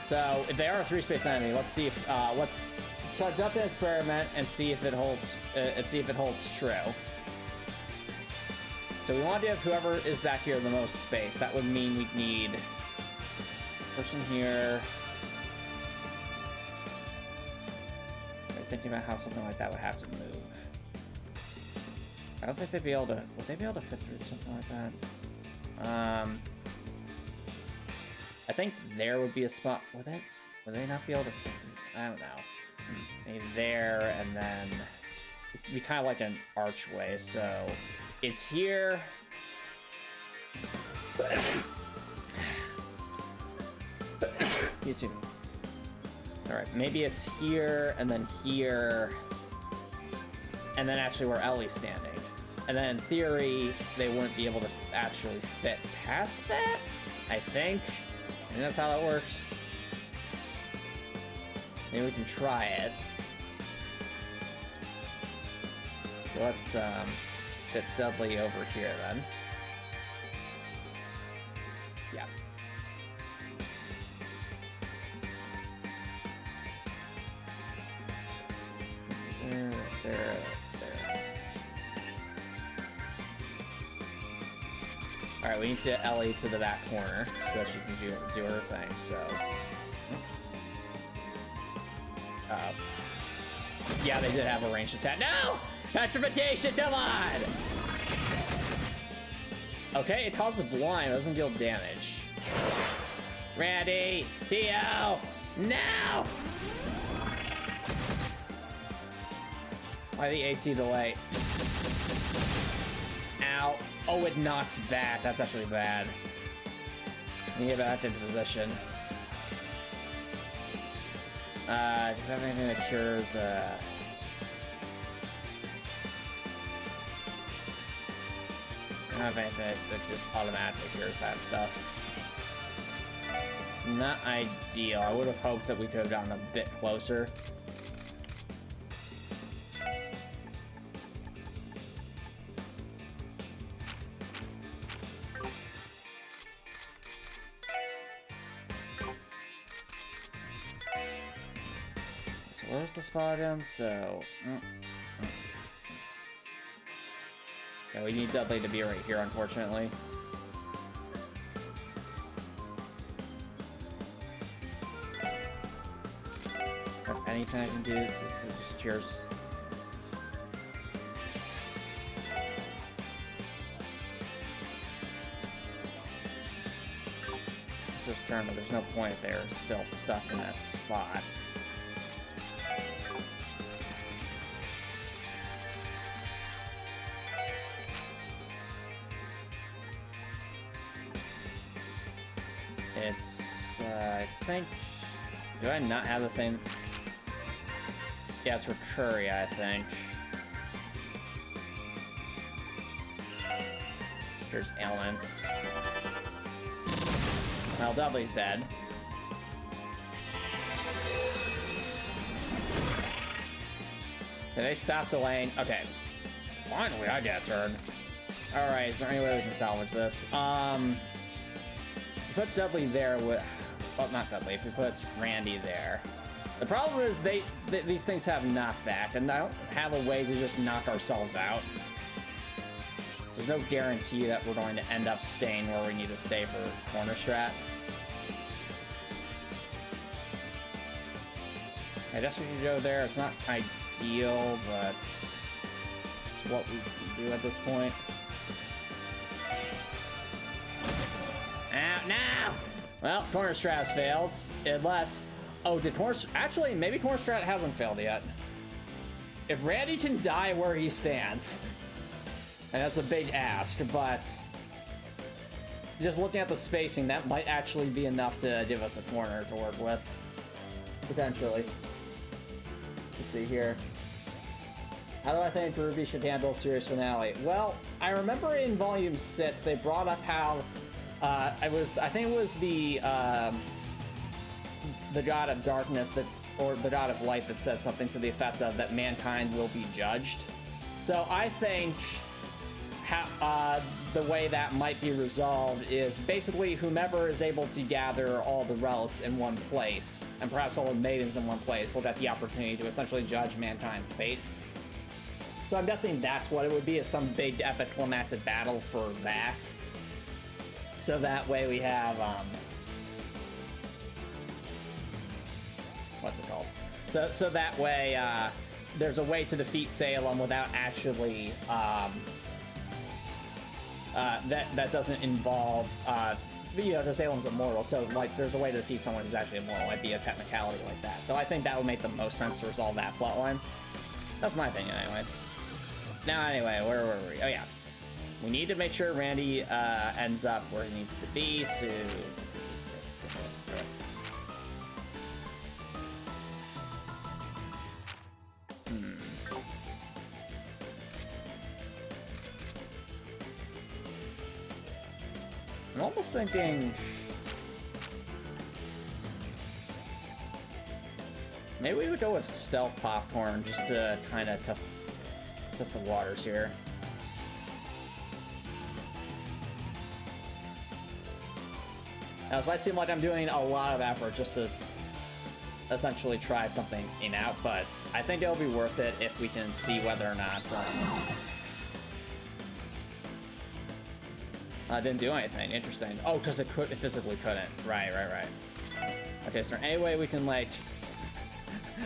So, if they are a 3-space enemy, let's see if, let's start up an experiment and see if it holds, true. So we want to give whoever is back here the most space. That would mean we'd need a person here. I'm thinking about how something like that would have to move. I don't think they'd be able to... Would they be able to fit through something like that? I think there would be a spot... Would they not be able to fit through? I don't know. Maybe there, and then... It'd be kind of like an archway, so... It's here. You too. Alright, maybe it's here, and then here, and then actually where Ellie's standing. And then in theory, they wouldn't be able to actually fit past that, I think. And that's how that works. Maybe we can try it. So let's, get Dudley over here, then. Yeah. Alright, we need to get Ellie to the back corner so that she can do her thing, so... yeah, they did have a ranged attack. No! Petrification, come on! Okay, it causes blind, it doesn't deal damage. Randy! Tio! No! Why the AT delay? Ow. Oh, it knocks back. That's actually bad. Let me get back into position. Do you have anything that cures, I don't have anything that just automatically cures that stuff. Not ideal. I would have hoped that we could have gotten a bit closer. Where's the spot again? So... yeah, we need Dudley to be right here, unfortunately. Anything I can do to just cures... First turn, but there's no point if they're still stuck in that spot. It's, I think... do I not have the thing? Yeah, it's Recurry, I think. There's ailments. Well, Dudley's dead. Did they stop delaying? Okay. Finally, I get turned. Alright, is there any way we can salvage this? Put Dudley there with... well, not Dudley. If we put Randy there. The problem is these things have knockback, and I don't have a way to just knock ourselves out. So there's no guarantee that we're going to end up staying where we need to stay for corner strat. I guess we should go there. It's not ideal, but it's what we can do at this point. Ow, no! Well, corner strat's failed, unless... oh, did corner... actually, maybe corner strat hasn't failed yet. If Randy can die where he stands, and that's a big ask, but just looking at the spacing, that might actually be enough to give us a corner to work with. Potentially. Let's see here. How do I think Ruby should handle series finale? Well, I remember in Volume 6, they brought up how I think it was the God of Darkness that, or the God of Light that said something to the effect of that mankind will be judged. So I think the way that might be resolved is basically whomever is able to gather all the relics in one place, and perhaps all the maidens in one place, will get the opportunity to essentially judge mankind's fate. So I'm guessing that's what it would be, is some big epic climactic battle for that. So that way we have, what's it called? So that way, there's a way to defeat Salem without actually, that doesn't involve, you know, because Salem's immortal, so, like, there's a way to defeat someone who's actually immortal. It might be a technicality like that. So I think that would make the most sense to resolve that plotline. That's my opinion, anyway. Now, anyway, where were we? Oh, yeah. We need to make sure Randy ends up where he needs to be, so... I'm almost thinking... maybe we would go with Stealth Popcorn just to kind of test the waters here. Now, this might seem like I'm doing a lot of effort just to essentially try something out, but I think it'll be worth it if we can see whether or not Didn't do anything. Interesting. Oh, because it physically couldn't. Right. Okay, so any way we can, like...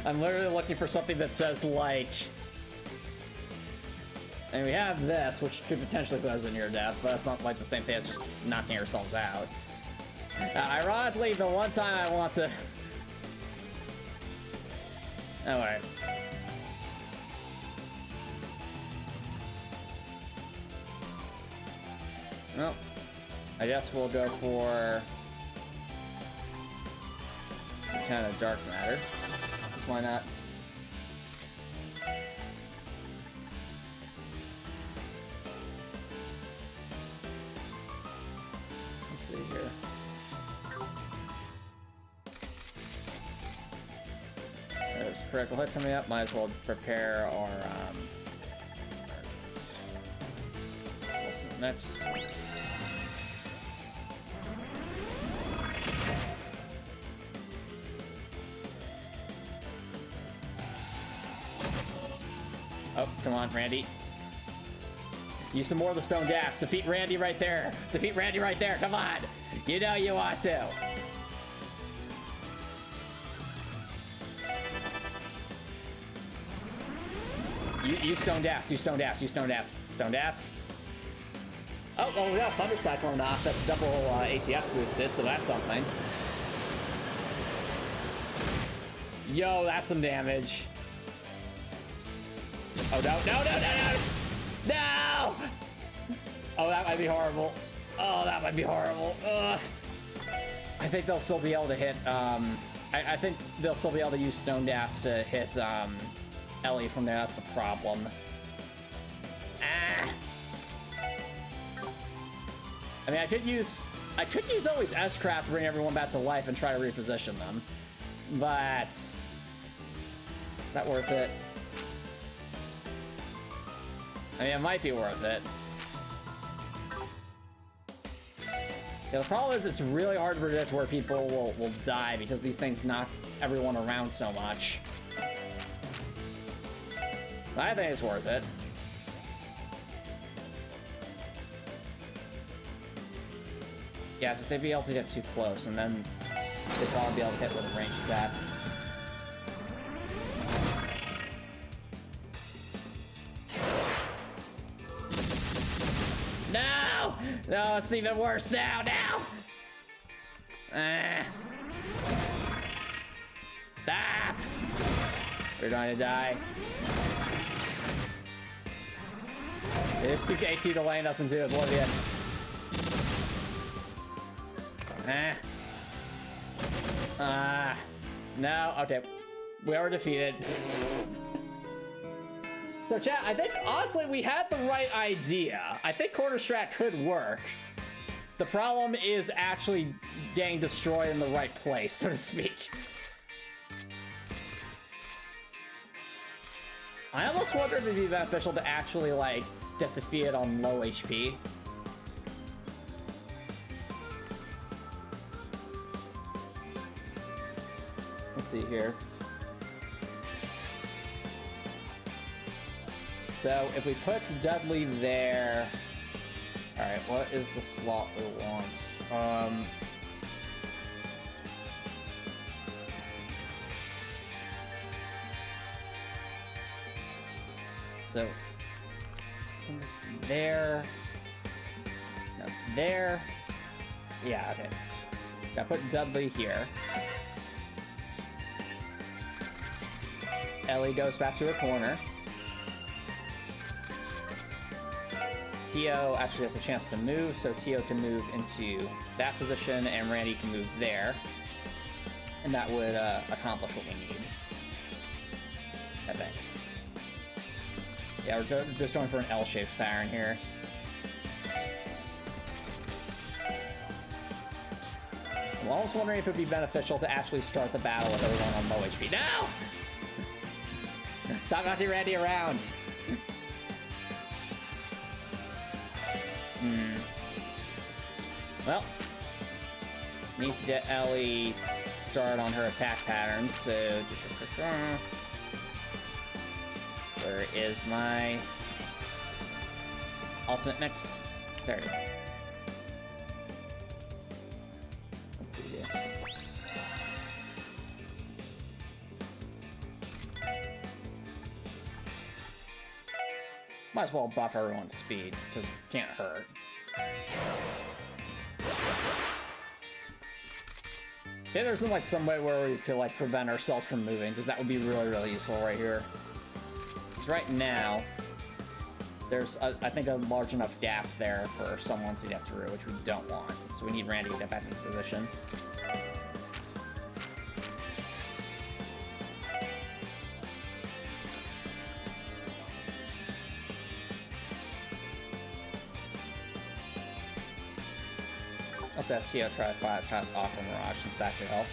I'm literally looking for something that says, like... And we have this, which could potentially put us in near death, but that's not like the same thing as just knocking ourselves out. Ironically, the one time I want to... Alright. Well, I guess we'll go for kind of dark matter. Why not? Let's see here. There's a critical hit coming up. Might as well prepare our next. Oh, come on, Randy. Use some more of the stone gas. Defeat Randy right there. Defeat Randy right there. Come on. You know you want to. Use stone gas. Use stone gas. Use stone gas. Stone gas. Oh, well, we got Thunder Cyclone off. That's double ATS boosted, so that's something. Yo, that's some damage. Oh, no. No! Oh, that might be horrible. Oh, that might be horrible. Ugh. I think they'll still be able to hit, I think they'll still be able to use Stone Dash to hit, Ellie from there. That's the problem. Ah! I mean, I could use always S-Craft to bring everyone back to life and try to reposition them. But... is that worth it? I mean, it might be worth it. Yeah, the problem is it's really hard to predict where people will die because these things knock everyone around so much. But I think it's worth it. Yeah, because they'd be able to get too close, and then they'd probably be able to hit with a ranged attack. No! No, it's even worse now! Stop! We're going to die. This 2K2 delaying us into oblivion. No, okay. We are defeated. So chat, I think, honestly, we had the right idea. I think corner strat could work. The problem is actually getting destroyed in the right place, so to speak. I almost wonder if it'd be beneficial to actually, like, get defeated on low HP. Let's see here. So if we put Dudley there, all right, what is the slot we want? So it's there. That's there. Yeah, okay. Gotta put Dudley here. Ellie goes back to her corner. Tio actually has a chance to move, so Tio can move into that position, and Randy can move there. And that would accomplish what we need, I think. Yeah, we're just going for an L-shaped pattern here. I'm almost wondering if it would be beneficial to actually start the battle with everyone on low HP. No! Stop knocking Randy around! Well, need to get Ellie started on her attack patterns, so where is my ultimate mix? There it is. Might as well buff everyone's speed, because can't hurt. Yeah, there isn't like some way where we could like prevent ourselves from moving, because that would be really, really useful right here. Because right now, there's, I think, a large enough gap there for someone to get through, which we don't want. So we need Randy to get back into position. Also have Tio try to bypass Aqua Mirage since that could help.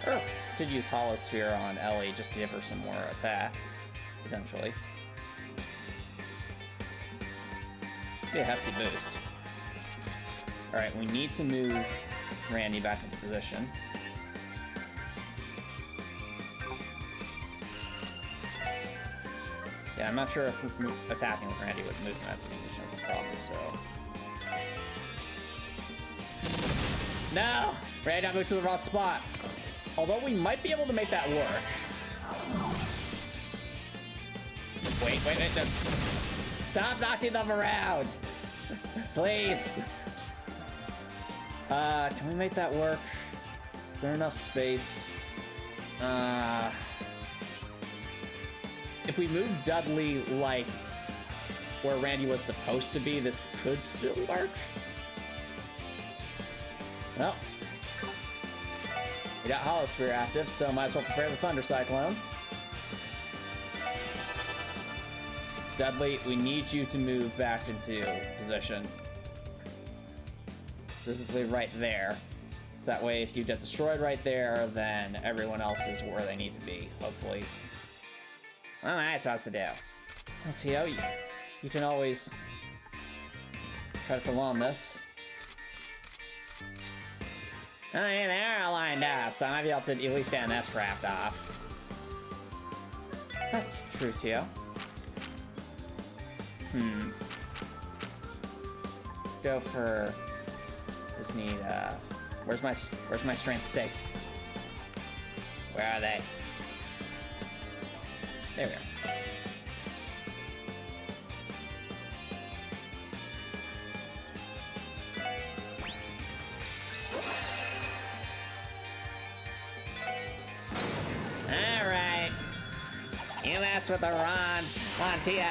Or could use Hollow Sphere on Ellie just to give her some more attack, potentially. Be a hefty boost. Alright, we need to move Randy back into position. Yeah, I'm not sure if attacking with Randy would move him out of position is the problem, so... No! Randy got moved to the wrong spot. Although we might be able to make that work. Wait. No. Stop knocking them around! Please! Can we make that work? Is there enough space? If we move Dudley, like, where Randy was supposed to be, this could still work? Well, we got Hollow Sphere active, so might as well prepare the Thunder Cyclone. Dudley, we need you to move back into position. Specifically right there. So that way, if you get destroyed right there, then everyone else is where they need to be, hopefully. What am I supposed to do? Let's see how you can always try to prolong this. Oh yeah, they're all lined up, so I might be able to at least get an S wrapped off. That's true, Tio. Let's go for... Just need, where's my strength stakes? Where are they? There we go. Alright. You mess with the rod. Come on, Tio.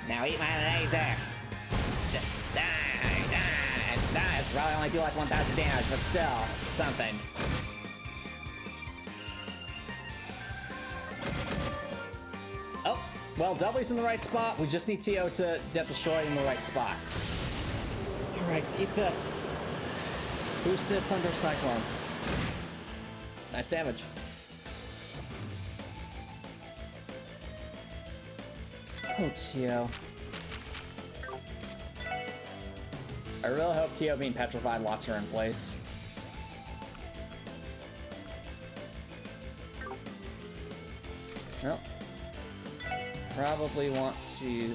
Now eat my laser. Die. It's probably only do like 1,000 damage, but still, something. Oh, well, Dudley's in the right spot. We just need Tio to get destroyed in the right spot. Alright, eat this. Boosted Thunder Cyclone. Nice damage. Oh, Tio. I really hope Tio being petrified locks her in place. Well, probably want to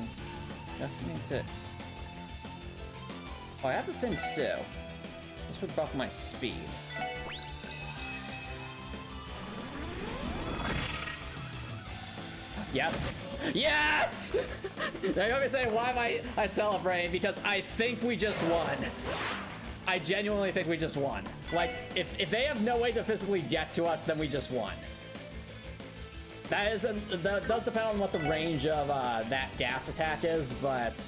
just need to... Oh, I have the Thin Stew. This would buff my speed. Yes! Yes! Now you're gonna say, why am I celebrating? Because I think we just won. I genuinely think we just won. Like, if they have no way to physically get to us, then we just won. That does depend on what the range of that gas attack is, but...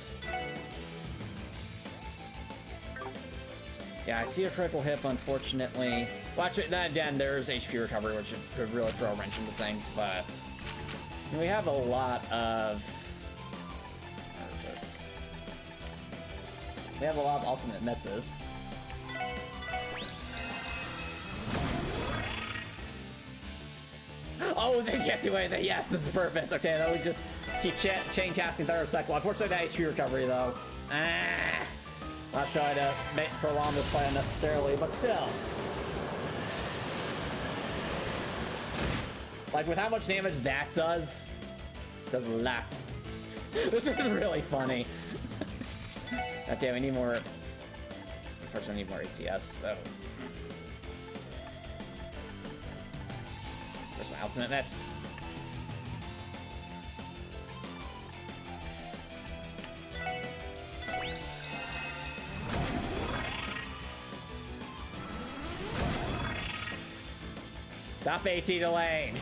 Yeah, I see a critical hit, unfortunately. Well, actually, then again, there's HP recovery, which could really throw a wrench into things, but... We have a lot of... We have a lot of ultimate mitzes. Oh, they can't do anything. Yes, this is perfect. Okay, then we just keep chain casting Thunder Cycle. Unfortunately, that HP recovery, though. That's going to prolong this fight unnecessarily, but still. Like, with how much damage that does lots. This is really funny. Okay, we need more... Unfortunately, we need more ATS, so... ultimate mix. Stop AT delaying.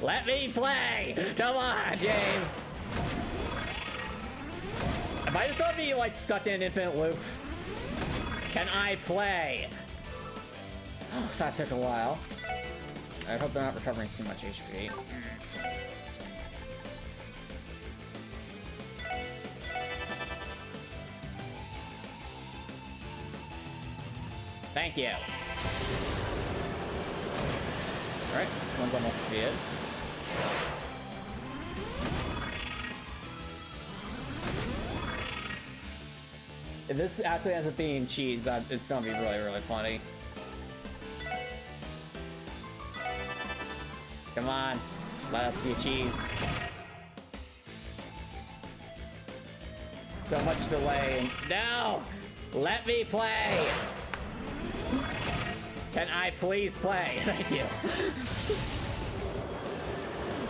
Let me play! Come on, game! Am I just gonna be, like, stuck in an infinite loop? Can I play? Oh, that took a while. I hope they're not recovering too much HP. Thank you. Alright, one's almost defeated. If this actually ends up being cheese, it's gonna be really, really funny. Come on, let us be cheese. So much delay. No! Let me play! Can I please play? Thank you.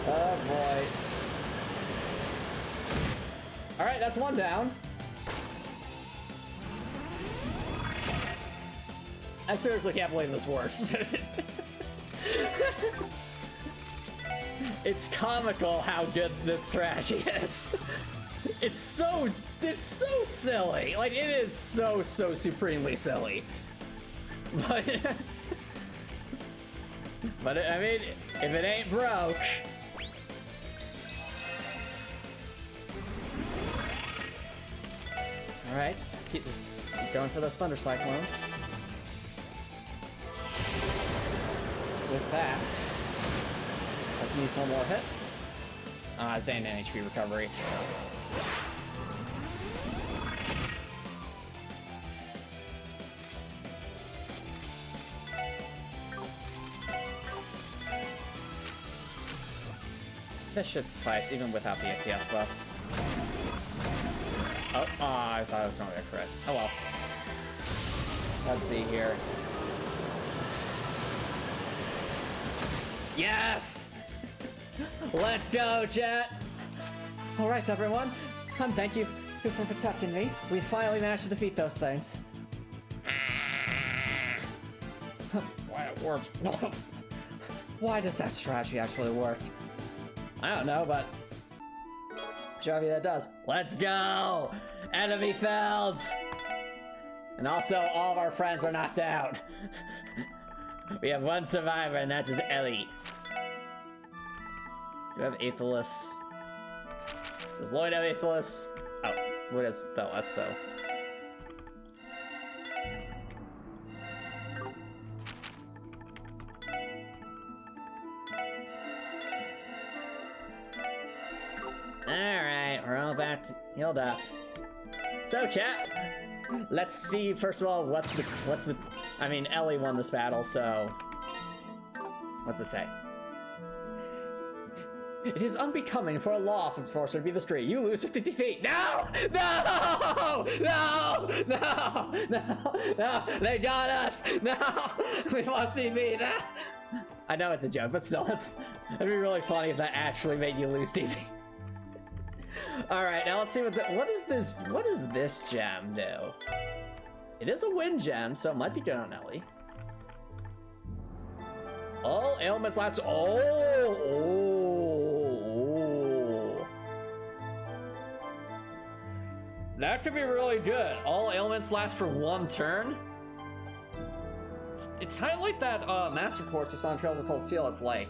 Oh boy. Alright, that's one down. I seriously can't believe this works. It's comical how good this strategy is. It's so silly. Like, it is so supremely silly. But, I mean, if it ain't broke. Alright, keep going for those thunder cyclones. With that, I can use one more hit. This ain't an HP recovery. This should suffice, even without the ATS buff. Oh, I thought it was going to be a crit. Oh well. Let's see here. Yes! Let's go, chat! Alright, everyone. Thank you for protecting me. We finally managed to defeat those things. Why it works. Why does that strategy actually work? I don't know, but show me that does. Let's go! Enemy felled! And also, all of our friends are knocked out. We have one survivor, and that is Ellie. Do we have Aethelus? Does Lloyd have Aethelus? Oh, what is Thelis, so. Alright, we're all back to healed up. So, chat, let's see, first of all, what's the, I mean, Ellie won this battle, so, what's it say? It is unbecoming for a law enforcer to be the street. You lose 50 feet. No! No! No! No! No! No! They got us! No! We lost TV. No! I know it's a joke, but still, it'd be really funny if that actually made you lose TV. Alright, now let's see what does this gem do? It is a wind gem, so it might be good on Ellie. All ailments last. That could be really good. All ailments last for one turn. It's kind of like that Master Quartz or Sun Trails of Cold Steel. It's like,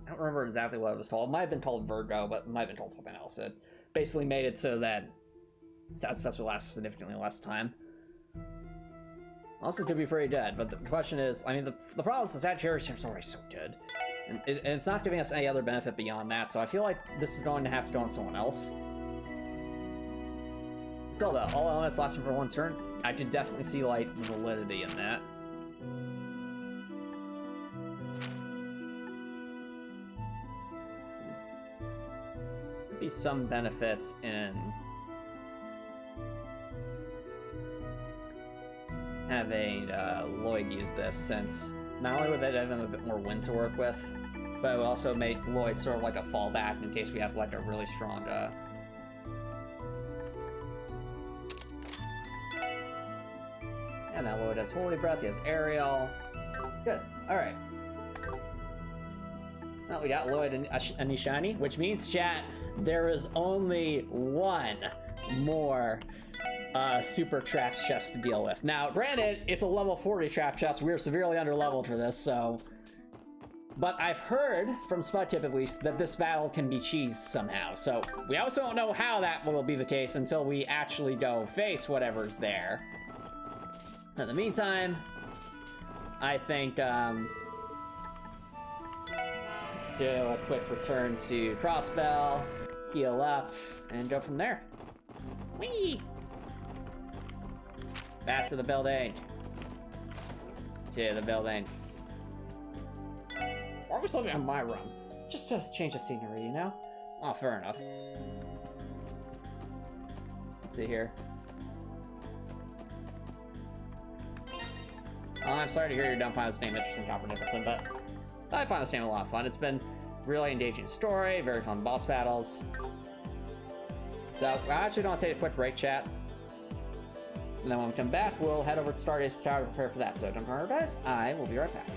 I don't remember exactly what it was called. It might have been called Virgo, but it might have been called something else. It basically made it so that stats effects would last significantly less time. Also could be pretty dead, but the question is, I mean, the problem is the Sagittarius is already so good. And it's not giving us any other benefit beyond that, so I feel like this is going to have to go on someone else. Still though, all elements lasting for one turn, I could definitely see, like, validity in that. Could be some benefits in having Lloyd use this, since not only would that have him a bit more wind to work with, but it would also make Lloyd sort of like a fallback in case we have like a really strong and now Lloyd has Holy Breath, he has Aerial. Good, alright. Well, we got Lloyd and Nishani, which means, chat, there is only one more super trap chest to deal with. Now, granted, it's a level 40 trap chest. We're severely under-leveled for this, so... But I've heard, from Spudtip at least, that this battle can be cheesed somehow. So, we also don't know how that will be the case until we actually go face whatever's there. In the meantime, I think, let's do a quick return to crossbell, heal up, and go from there. Whee! Back to the building. To the building. Why was something on my room? Just to change the scenery, you know? Oh, fair enough. Let's see here. Oh, I'm sorry to hear you don't find this game interesting, Copper Nicholson, but I find this game a lot of fun. It's been really engaging story, very fun boss battles. So, I actually don't want to take a quick break, chat. And then when we come back, we'll head over to Stardust Tower to prepare for that. So don't worry, guys. I will be right back.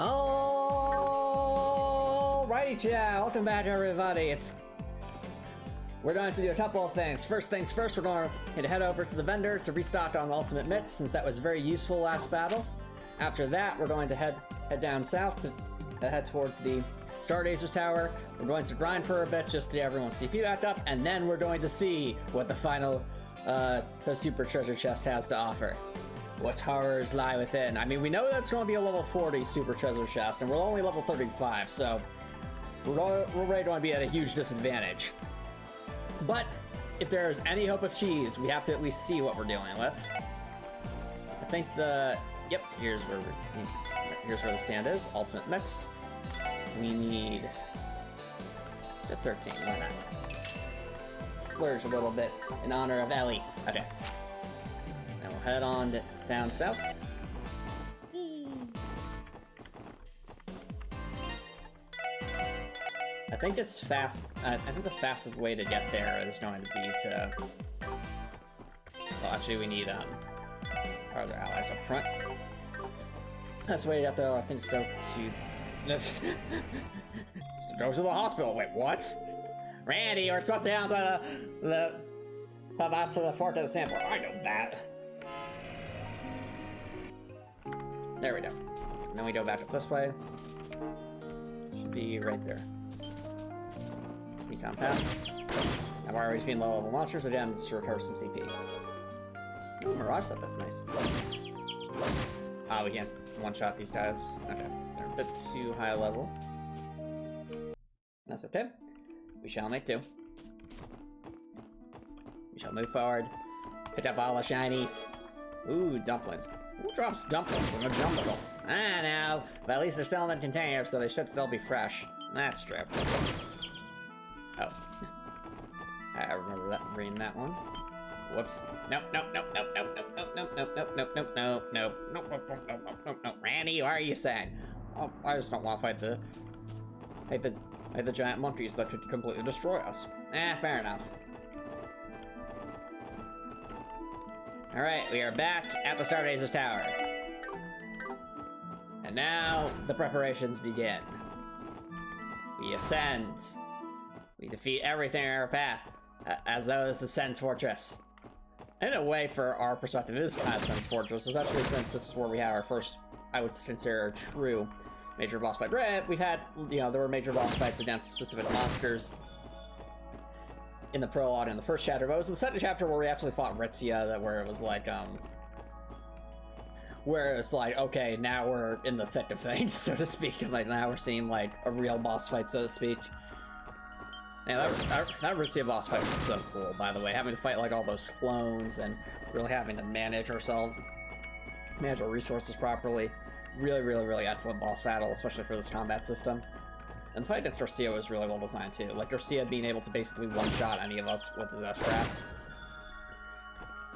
Alrighty, chat. Welcome back, everybody. We're going to do a couple of things. First things first, we're going to head over to the vendor to restock on Ultimate Mix, since that was very useful last battle. After that, we're going to head down south to head towards the Stardazer's Tower. We're going to grind for a bit just to get everyone's CP back up, and then we're going to see what the final the Super Treasure Chest has to offer. What horrors lie within? I mean, we know that's going to be a level 40 Super Treasure Chest, and we're only level 35, so we're already going to be at a huge disadvantage. But if there's any hope of cheese, we have to at least see what we're dealing with. I think yep, here's where the stand is. Ultimate Mix. We need step 13. Why not? Splurge a little bit in honor of Ellie. Okay. Now we'll head on down south. I think it's fast. I think the fastest way to get there is going to be to. Well, actually, we need our other allies up front. That's the way to get there. I think it's go to the hospital. Wait, what? Randy, we're supposed to get to the bus to the fort of the sample. I know that. There we go. And then we go back up this way. Should be right there. Sneak on past. I've already been low level monsters again to recover some CP. Ooh, Mirage stuff, that's nice. Ah, we can't one-shot these guys. Okay, they're a bit too high level. That's okay. We shall make do. We shall move forward. Pick up all the shinies. Ooh, dumplings. Who drops dumplings in a jungle? I know, but at least they're still in the container, so they should still be fresh. That's true. Oh. I remember that, reading that one. Whoops. Nope, nope, nope, nope, nope, nope, nope, nope, nope, nope, nope, nope, nope, nope, nope, nope, nope, nope, nope, nope. Randy, what are you saying? Oh, I just don't want to fight the giant monkeys that could completely destroy us. Fair enough. Alright, we are back at the Stardazer's Tower. And now, the preparations begin. We ascend. We defeat everything in our path, as though this is Sen's Fortress. In a way, for our perspective, it is kind of Sen's Fortress, especially since this is where we had our first, I would consider, true major boss fight. Right, we've had, there were major boss fights against specific monsters in the prologue in the first chapter, but it was the second chapter where we actually fought Ritzia, where it was like, okay, now we're in the thick of things, so to speak, and like now we're seeing like a real boss fight, so to speak. Yeah, that Ritzia boss fight was so cool, by the way, having to fight like all those clones and really having to manage ourselves, manage our resources properly. Really, really, really excellent boss battle, especially for this combat system. And the fight against Garcia was really well designed too. Like Garcia being able to basically one-shot any of us with his S-traps.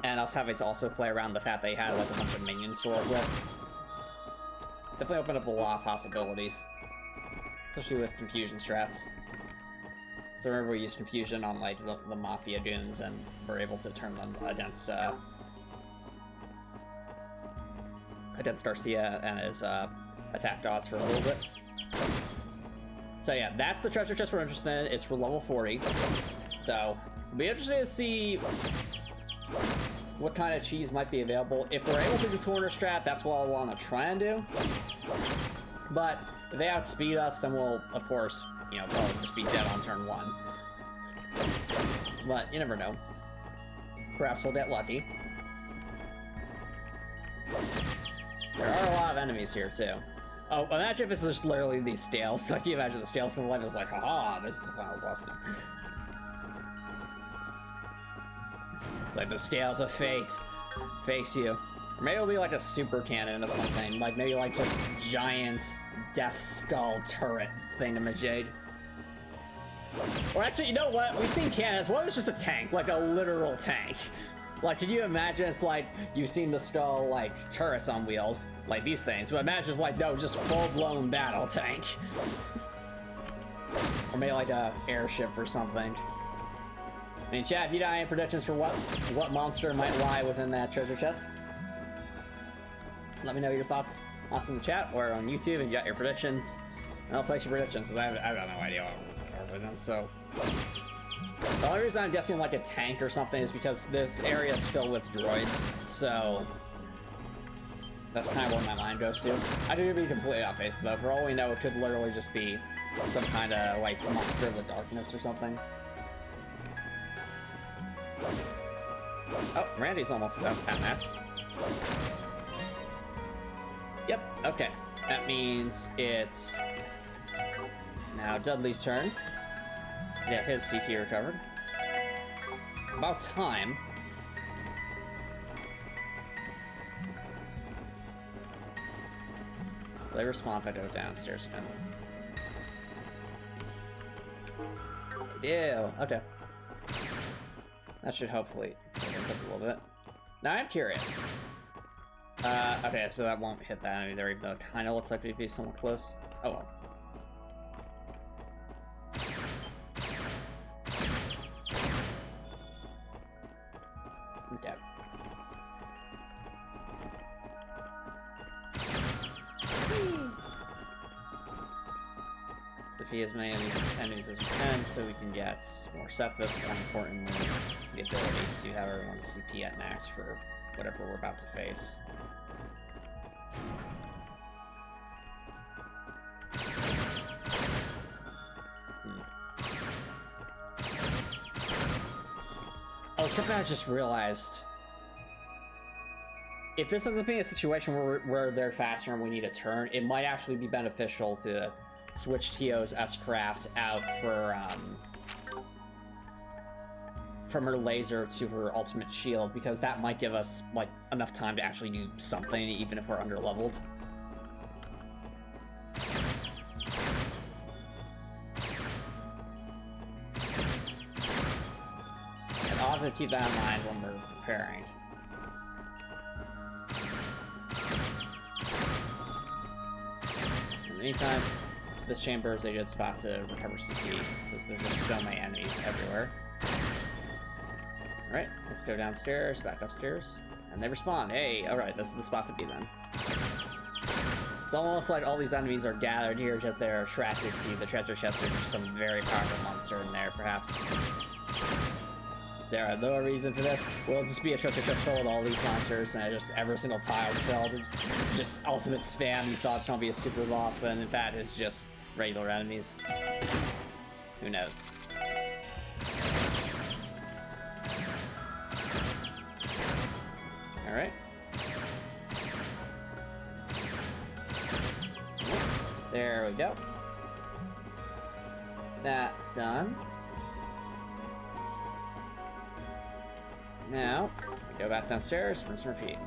And us having to also play around the fact that he had like a bunch of minions to work with. Definitely opened up a lot of possibilities. Especially with confusion strats. So remember we used confusion on like the Mafia goons and were able to turn them against Garcia and his attack dots for a little bit. So yeah, that's the treasure chest we're interested in. It's for level 40. So, it'll be interesting to see what kind of cheese might be available. If we're able to do corner strat, that's what I'll want to try and do. But if they outspeed us, then we'll, of course, probably just be dead on turn 1. But you never know. Perhaps we'll get lucky. There are a lot of enemies here, too. Oh, imagine if it's just literally these scales. Like, you imagine the scales from the left is like, haha, this is the final boss now. It's like the scales of fate face you. Or maybe it'll be like a super cannon of something. Like, maybe like just giant death skull turret thingamajig. Or actually, you know what? We've seen cannons. What if it's just a tank? Like a literal tank? Like, can you imagine it's like, you've seen the skull, like, turrets on wheels, like these things, but imagine it's like, no, just full-blown battle tank. Or maybe like a airship or something. I mean, chat, have you got any predictions for what monster might lie within that treasure chest? Let me know your thoughts lots in the chat or on YouTube if you got your predictions. And I'll place your predictions because I have no idea what we're doing. So the only reason I'm guessing like a tank or something is because this area is filled with droids. So that's kind of where my mind goes to. I do be completely off base though. For all we know, it could literally just be some kind of like monster of the darkness or something. Oh, Randy's almost up at max. Yep, okay. That means it's now Dudley's turn. Yeah, his CP recovered. About time. They respond if I go downstairs again. Ew, okay. That should hopefully pick up a little bit. Now I'm curious. Okay, so that won't hit that enemy there, even though it kind of looks like we'd be somewhat close. Oh well. Okay. Let's defeat as many of these enemies as we can so we can get more sepsis, more importantly, the ability to have everyone's CP at max for whatever we're about to face. Oh, something I just realized. If this ends up being a situation where they're faster and we need a turn, it might actually be beneficial to switch Tio's S-Craft out for, from her laser to her ultimate shield, because that might give us, like, enough time to actually do something, even if we're under-leveled. And I'll have to keep that in mind when we're preparing. In the meantime, this chamber is a good spot to recover CP, because there's just so many enemies everywhere. Alright, let's go downstairs, back upstairs, and they respawn. Hey, alright, this is the spot to be then. It's almost like all these enemies are gathered here because they're attracted to the treasure chest. There's some very powerful monster in there, perhaps. Is there a no reason for this? Will it just be a treasure chest full with all these monsters, and just every single tile's filled, and just ultimate spam? You thought it's gonna be a super boss, but in fact it's just regular enemies. Who knows? Alright. There we go. That done. Now, we go back downstairs, rinse and repeat.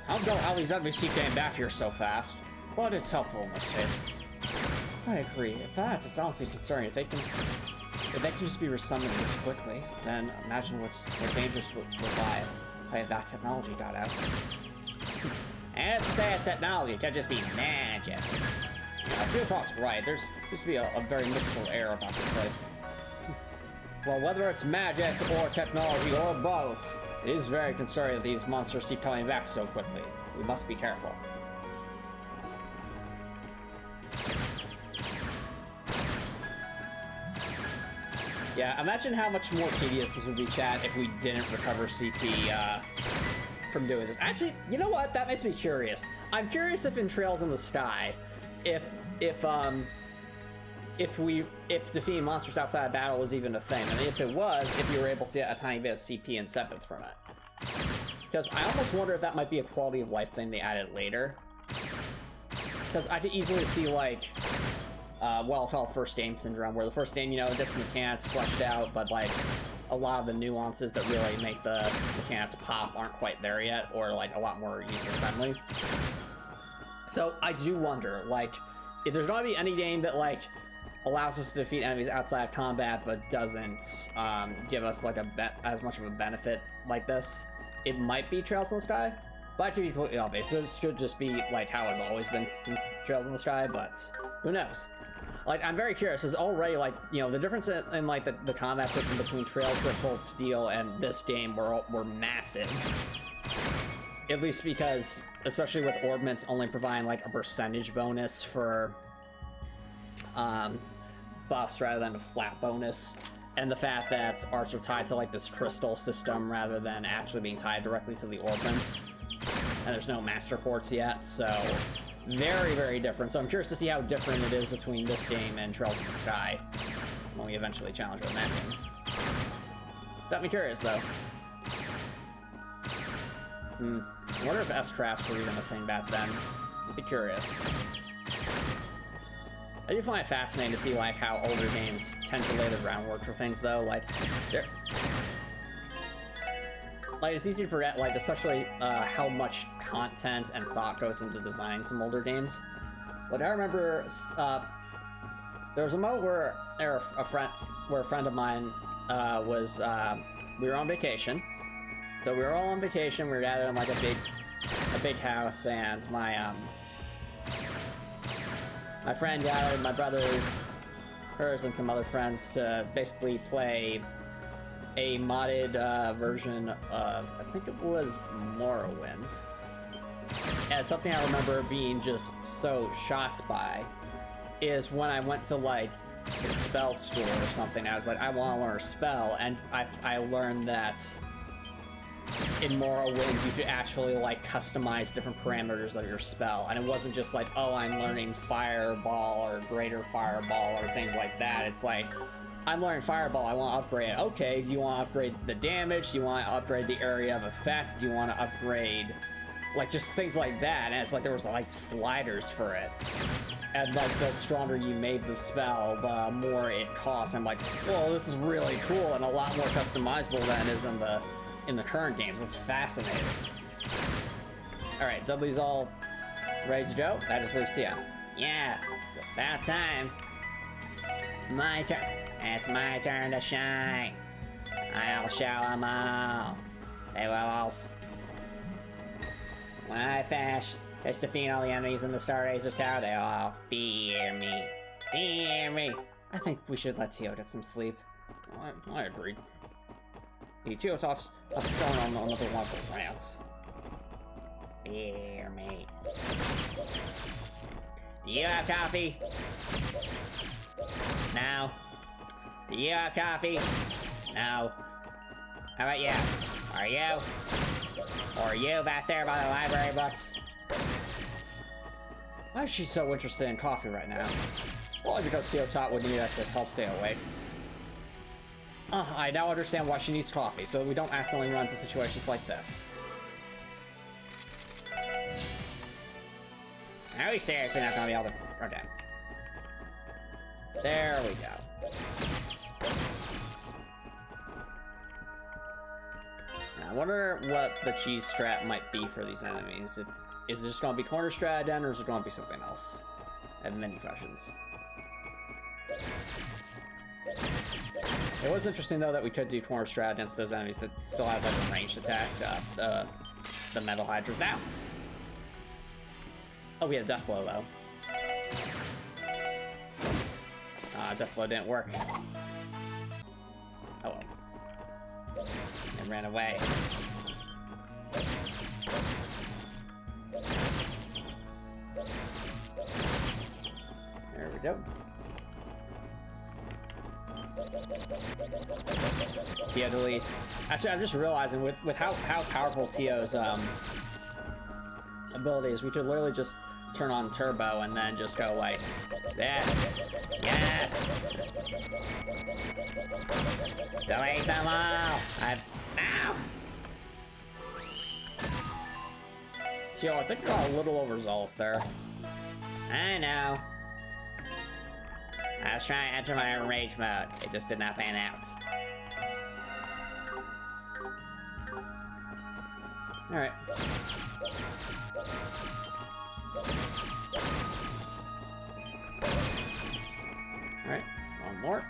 I don't know how these enemies keep getting back here so fast, but it's helpful in this case. I agree. In fact, it's honestly concerning. If they can just be resummoned this quickly, then imagine what dangers would lie if that technology got out. And to say it's technology, it can't just be magic. Yeah, Fear Thought's right. There's supposed to be a very mystical air about this place. Well, whether it's magic or technology or both, it is very concerning that these monsters keep coming back so quickly. We must be careful. Yeah, imagine how much more tedious this would be, chat, if we didn't recover CP from doing this. Actually, you know what? That makes me curious. I'm curious if in Trails in the Sky, if defeating monsters outside of battle was even a thing, and if it was, if you were able to get a tiny bit of CP and sepith from it. Because I almost wonder if that might be a quality of life thing they added later. Because I could easily see, like, what I'll call first game syndrome, where the first game, you know, gets the mechanics fleshed out, but, like, a lot of the nuances that really make the mechanics pop aren't quite there yet, or, like, a lot more user-friendly. So I do wonder, like, if there's gonna be any game that, like, allows us to defeat enemies outside of combat, but doesn't give us, like, as much of a benefit like this, it might be Trails in the Sky. But I could be completely off base. This could just be, like, how it's always been since Trails in the Sky, but who knows? Like, I'm very curious, because already, like, you know, the difference in like, the combat system between Trails of Cold Steel and this game were massive. At least because especially with orbments only providing like a percentage bonus for buffs rather than a flat bonus, and the fact that arts are tied to like this crystal system rather than actually being tied directly to the orbments, and there's no master ports yet, so very, very different. So I'm curious to see how different it is between this game and Trails in the Sky when we eventually challenge it in that game. Got me curious though. I wonder if S-Crafts were even a thing back then. I'd be curious. I do find it fascinating to see like how older games tend to lay the groundwork for things though. Like, it's easy to forget, like, especially how much content and thought goes into designing some older games. Like, I remember there was a moment where a friend of mine was we were on vacation. So we were all on vacation. We were gathered in like a big house, and my friend gathered my brothers, hers, and some other friends to basically play a modded version of, I think it was Morrowind. And something I remember being just so shocked by is when I went to like the spell school or something. I was like, I want to learn a spell, and I learned that in Morrowind you could actually like customize different parameters of your spell, and it wasn't just like, oh, I'm learning Fireball or Greater Fireball or things like that. It's like, I'm learning Fireball, I want to upgrade it. Okay, do you want to upgrade the damage? Do you want to upgrade the area of effect? Do you want to upgrade, like, just things like that? And it's like there was like sliders for it. And like the stronger you made the spell, the more it costs. I'm like, well, this is really cool and a lot more customizable than it is in the current games. That's fascinating. Alright, Dudley's all ready to go. That just leaves Tia. Yeah, it's about time. It's my turn. It's my turn to shine. I'll show them all. They will all... When I finish defeating all the enemies in the Stargazer's Tower, they all fear me. Fear me. I think we should let Tio get some sleep. I agree. The Tio toss a stone on another one of the rants. Fear me. Do you have coffee? No. Do you have coffee? No. How about you? Are you? Or are you back there by the library books? Why is she so interested in coffee right now? Probably because Theo Tot would need that to help stay awake. I now understand why she needs coffee, so we don't accidentally run into situations like this. Are we seriously not gonna be able to... Okay. There we go. Now, I wonder what the cheese strat might be for these enemies. Is it just gonna be corner strat then, or is it gonna be something else? I have many questions. It was interesting though that we could do corner strat against those enemies that still have like a ranged attack, the metal hydras now. Oh, we had Death Blow though. Death Blow didn't work. Oh well. It ran away. There we go. Tio deletes. Actually, I'm just realizing with how powerful Tio's ability is, we could literally just turn on turbo and then just go like, yes, yes, delete them all. Now. Tio, I think you got a little overzealous there. I know. I was trying to enter my rage mode. It just did not pan out. Alright. Alright, one more.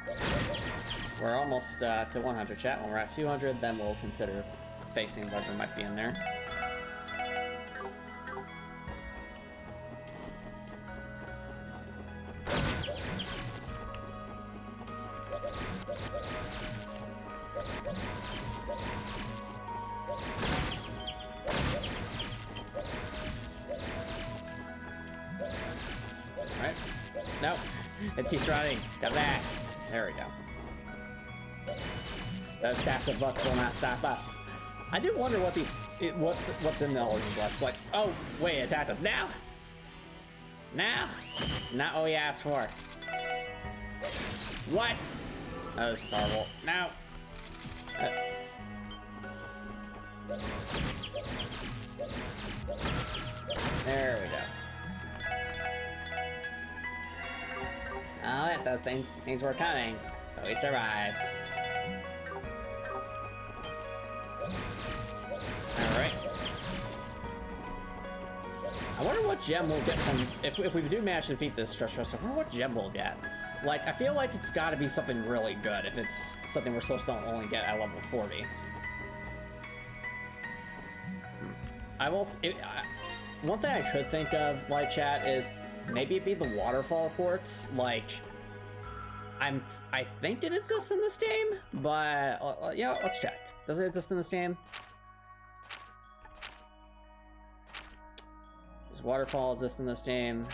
We're almost to 100, chat. When we're at 200, then we'll consider facing whatever might be in there. Alright. Nope. It keeps running. Come back. There we go. Those stacks of bucks will not stop us. I do wonder what these... what's in all these bucks. Like, oh, wait, it attacked us. Now? Now? It's not what we asked for. What? That was horrible. No. There we go. Oh, yeah, those things were coming, but we survived. Alright. I wonder what gem we'll get from... If we do manage to defeat this stretch I wonder what gem we'll get. Like, I feel like it's gotta be something really good if it's something we're supposed to only get at level 40. I will... one thing I could think of, like, chat, is maybe it'd be the waterfall quartz. Like, I think it exists in this game, but yeah, let's check. Does it exist in this game? Does waterfall exist in this game?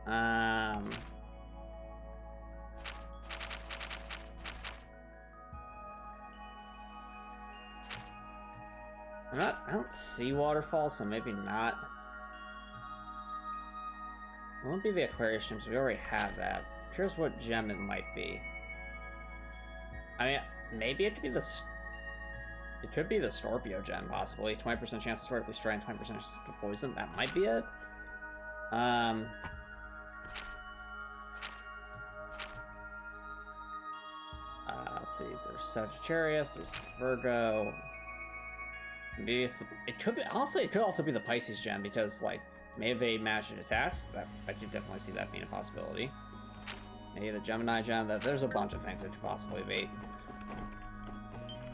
I don't see waterfall, so maybe not. It won't be the Aquarius gem, so we already have that. Here's what gem it might be. I mean, maybe it could be the... It could be the Scorpio gem, possibly. 20% chance to vertically strike, 20% chance to poison. That might be it. Let's see. There's Sagittarius. There's Virgo. Maybe it's the... It could be... Honestly, it could also be the Pisces gem, because, like, maybe magic attacks. That I could definitely see that being a possibility. Maybe the Gemini gem. There's a bunch of things it could possibly be.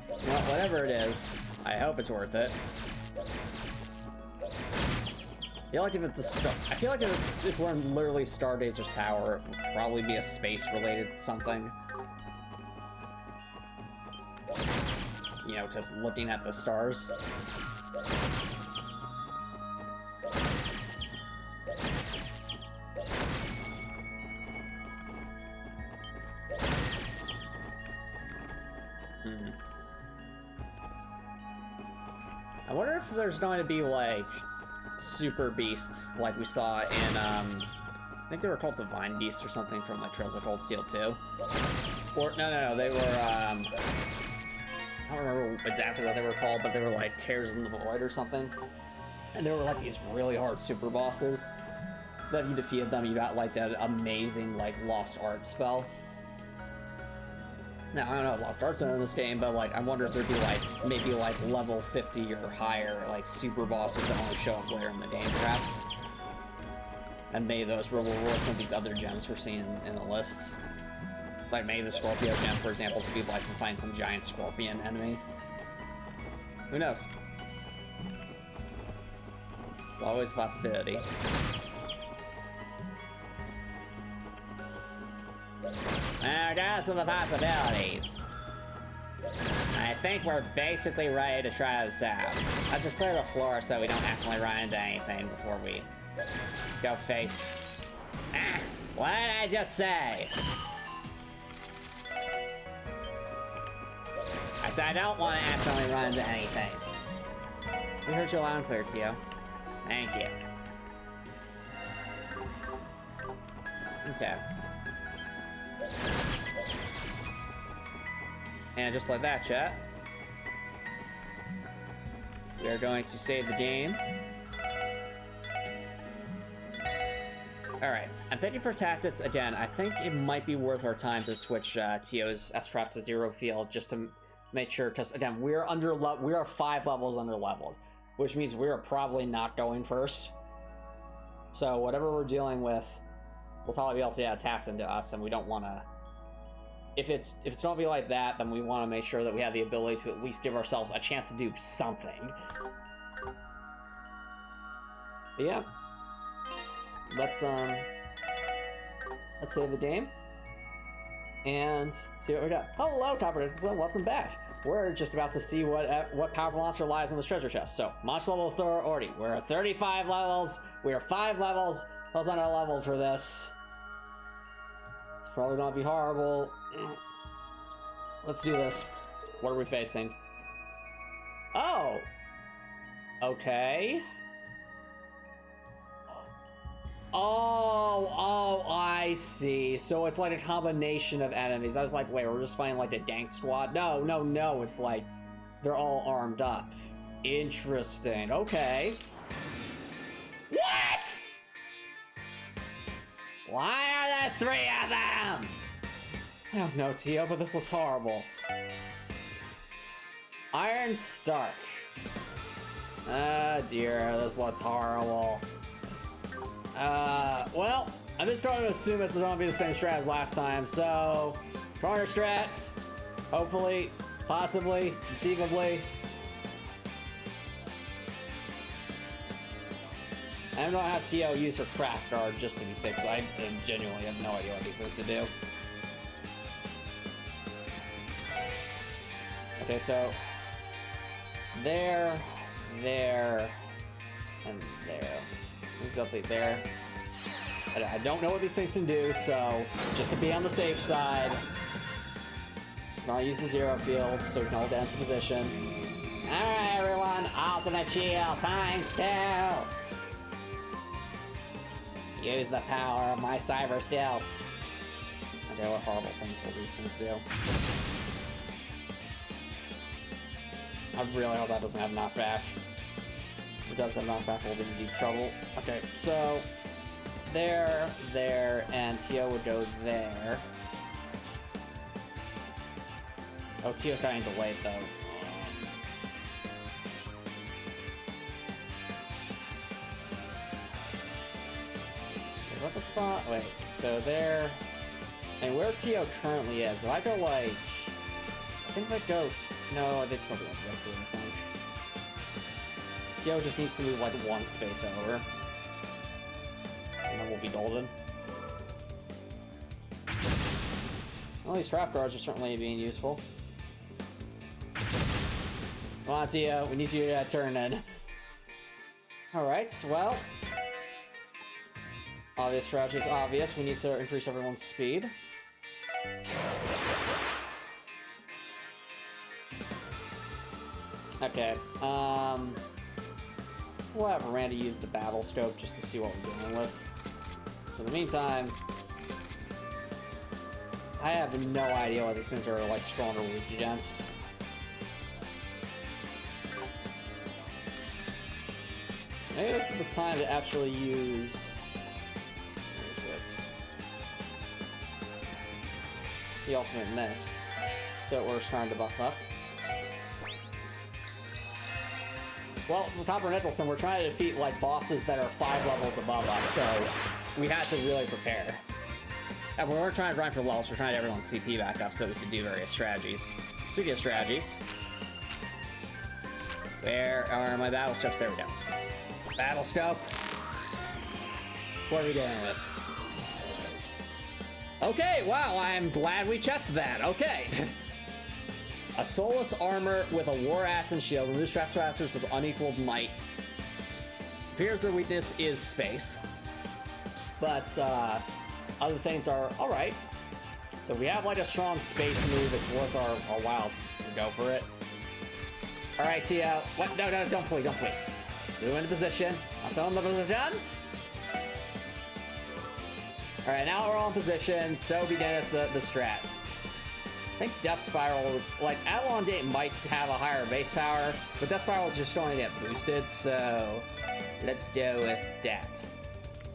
Well, whatever it is, I hope it's worth it. I feel like if it's a star... I feel like if we're in literally Stargazer's Tower, it would probably be a space-related something. You know, just looking at the stars. I wonder if there's going to be, like, super beasts like we saw in, I think they were called Divine Beasts or something from, like, Trails of Cold Steel 2. Or, no, they were, I don't remember exactly what they were called, but they were, like, Tears in the Void or something. And they were, like, these really hard super bosses. That if you defeated them, you got, like, that amazing, like, Lost Art spell. Now, I don't know if Lost Art's in this game, but, like, I wonder if there'd be, like, maybe, like, level 50 or higher, like, super bosses that only show up later in the game, perhaps. And maybe those will reward some of these other gems we're seeing in the lists. Like, maybe the Scorpio gem, for example, could be, like, to find some giant scorpion enemy. Who knows? It's always a possibility. Now, got some of the possibilities. I think we're basically ready to try this out. Let's just clear the floor so we don't accidentally run into anything before we go face. Ah, what did I just say? I said I don't want to accidentally run into anything. We heard you loud and clear, Tio. Thank you. Okay. And just like that, chat, we are going to save the game. Alright, I'm thinking for tactics, again, I think it might be worth our time to switch Tio's S-Trap to 0 field just to make sure, because again, we are 5 levels under leveled, which means we are probably not going first. So whatever we're dealing with, we'll probably be able to get attacks into us, and we don't want to... If it's going to be like that, then we want to make sure that we have the ability to at least give ourselves a chance to do something. But yeah. Let's save the game. And see what we got. Hello, Copper. Welcome back. We're just about to see what powerful monster lies in this treasure chest. So, monster level authority. We're at 35 levels. We are 5 levels I was on a level for this. It's probably gonna be horrible. Let's do this. What are we facing? Oh! Okay. Oh, I see. So it's like a combination of enemies. I was like, wait, we're just fighting like the dank squad? No. It's like they're all armed up. Interesting. Okay. What? Why are there 3 of them? I don't know, Tio, but this looks horrible. Iron Stark. Oh dear, this looks horrible. Well, I'm just starting to assume it's going to be the same strat as last time, so... Stronger strat. Hopefully. Possibly. Conceivably. I don't have TO use her craft guard just to be safe, because I genuinely have no idea what he's supposed to do. Okay, so... It's there, and there. Definitely there. I don't know what these things can do, so just to be on the safe side, I'm gonna use the zero field so we can hold down to position. Alright, everyone, ultimate shield times 2! Use the power of my cyber skills. Okay, what horrible things will these things do? I really hope that doesn't have knockback. If it does have knockback, we'll be in deep trouble. Okay, so there, and Tio would go there. Oh, Tio's getting delayed though. Is that the spot? Wait, so there, and where Tio currently is. If I go like, I think I go. No, they still don't go through anything. Tio just needs to move like one space over. And then we'll be golden. Well, these trap guards are certainly being useful. Come on, Tio, we need you to turn in. Alright, well. Obvious strategy is obvious. We need to increase everyone's speed. Okay, we'll have Randy use the battle scope just to see what we're dealing with. So in the meantime, I have no idea what these things are like strong or weak against. Maybe this is the time to actually use... Where's this? The ultimate mix. So we're starting to buff up. Well, with Copper Nicholson, we're trying to defeat like bosses that are 5 levels above us, so we had to really prepare. And when we're trying to grind for levels, we're trying to get everyone's CP back up so we can do various strategies. Speaking of strategies, where are my battle scopes? There we go. Battle scope. What are we dealing with? Okay, wow, I'm glad we checked that. Okay. A soulless armor with a war axe and shield. Removes traps with unequaled might. Appears their weakness is space. But other things are alright. So we have like a strong space move. It's worth our while to go for it. Alright, Tio. What? No, don't flee. Move into position. Also in the position. Alright, now we're all in position. So beginneth the strat. I think Death Spiral, like, Avalon Gate might have a higher base power, but Death Spiral is just going to get boosted, so let's go with that.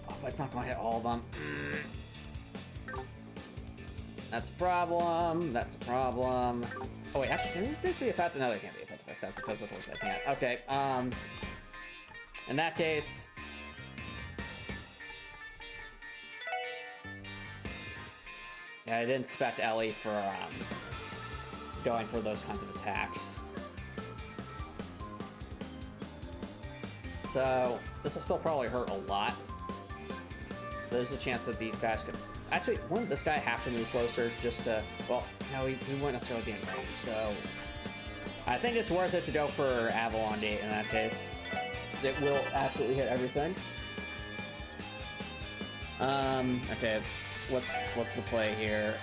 Oh, but it's not going to hit all of them. That's a problem. Oh wait, actually, can these things be effective? No, they can't be effective. That's because of course I can't. Okay, in that case... Yeah, I didn't spec Ellie for going for those kinds of attacks. So this will still probably hurt a lot. There's a chance that these guys could... Actually, wouldn't this guy have to move closer just to... Well, no, he wouldn't necessarily be in range, so... I think it's worth it to go for Avalon Gate in that case. Because it will absolutely hit everything. Okay, what's the play here?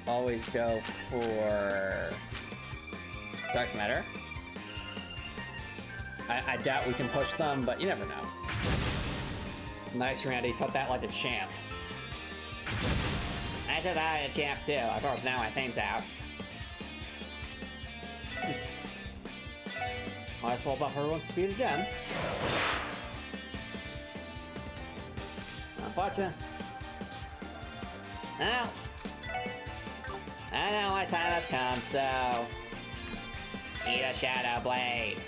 Always go for dark matter. I doubt we can push them, but you never know. Nice, Randy. Took that like a champ. I took that like a champ too. Of course, now my thing's out. Might as well buff everyone's speed again. Unfortunate. Now, I know my time has come, so eat a shadow blade.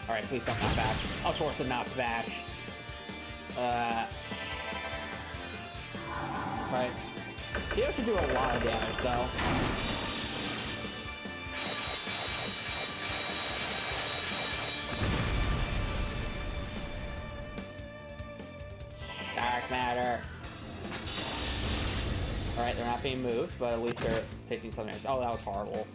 Alright, please don't knock back. Of course it knocks back. Right. Theo should do a lot of damage, though. Dark matter. Alright, they're not being moved, but at least they're taking some damage. Oh, that was horrible.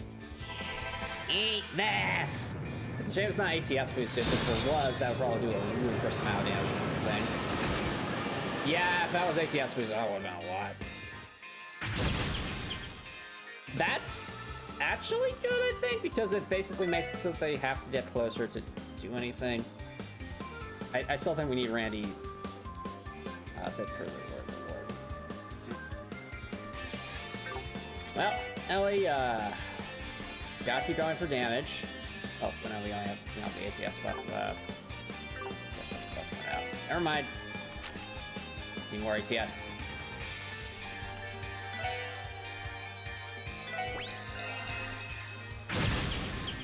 Eat this! It's a shame it's not ATS boosted. If it was, that would probably do a really crisp amount of damage to this thing. Yeah, if that was ATS boosted, that would have been a lot. That's actually good, I think, because it basically makes it so that they have to get closer to do anything. I still think we need Randy a bit further forward. Well, Ellie, gotta keep going for damage. Oh, but no, we only have the ATS buff. Never mind. Need more ATS.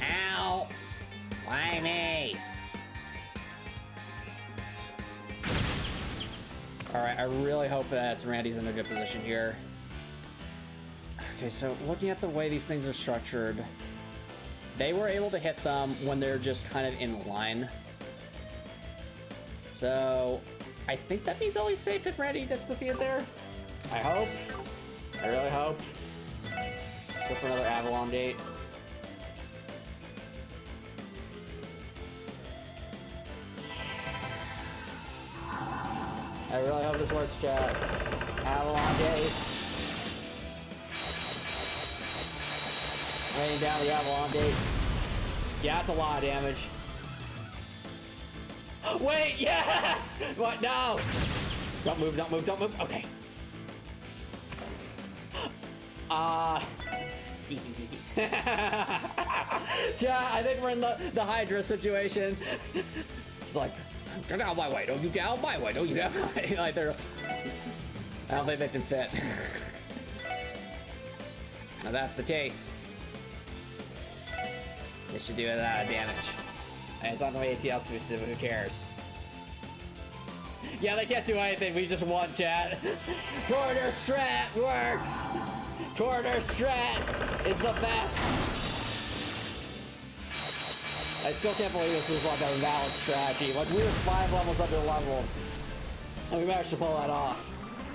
Ow! Why me? Alright, I really hope that Randy's in a good position here. Okay, so looking at the way these things are structured, they were able to hit them when they're just kind of in line. So I think that means Ellie's safe if Randy gets the field there. I hope. I really hope. Go for another Avalon date. I really hope this works, chat. Avalon date. Laying down the Avalon date. Yeah, that's a lot of damage. Wait, yes! What? No! Don't move, don't move, don't move. Okay. Yeah, I think we're in the HYDRA situation. It's like, get out of my way, don't you get out of my way, don't you get out of my way. Like, they're... I don't think they can fit. Now that's the case. They should do a lot of damage. And it's not the way ATL's supposed to do, but who cares? Yeah, they can't do anything, we just won, chat. Corner strat works! Corner strat is the best! I still can't believe this is like a valid strategy. Like, we were 5 levels under level, and we managed to pull that off.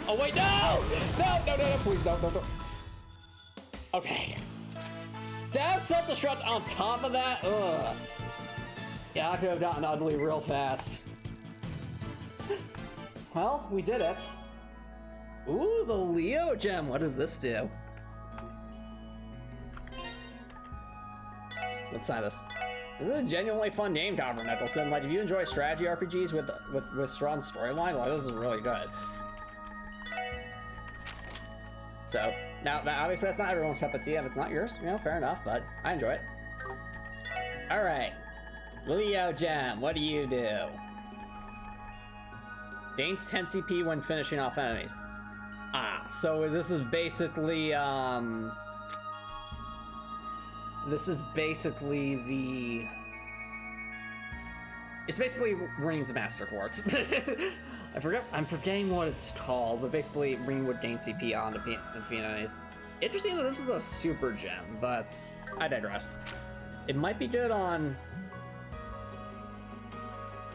Oh wait, no! No, no, no, no, please, no, no, no. Okay. To have self-destruct on top of that? Ugh. Yeah, I could have gotten ugly real fast. Well, we did it. Ooh, the Leo gem. What does this do? Let's sign this. This is a genuinely fun game, Copper Nicholson. Like, if you enjoy strategy RPGs with strong storyline, like, this is really good. So, now, obviously that's not everyone's cup of tea. If it's not yours, you know, fair enough, but I enjoy it. Alright. Leo Gem, what do you do? Gains 10 CP when finishing off enemies. Ah, so this is basically, this is basically the... It's basically Rain's Master Quartz. I'm forgetting what it's called, but basically Rain would gain CP on the enemies. Interesting that this is a super gem, but I digress. It might be good on...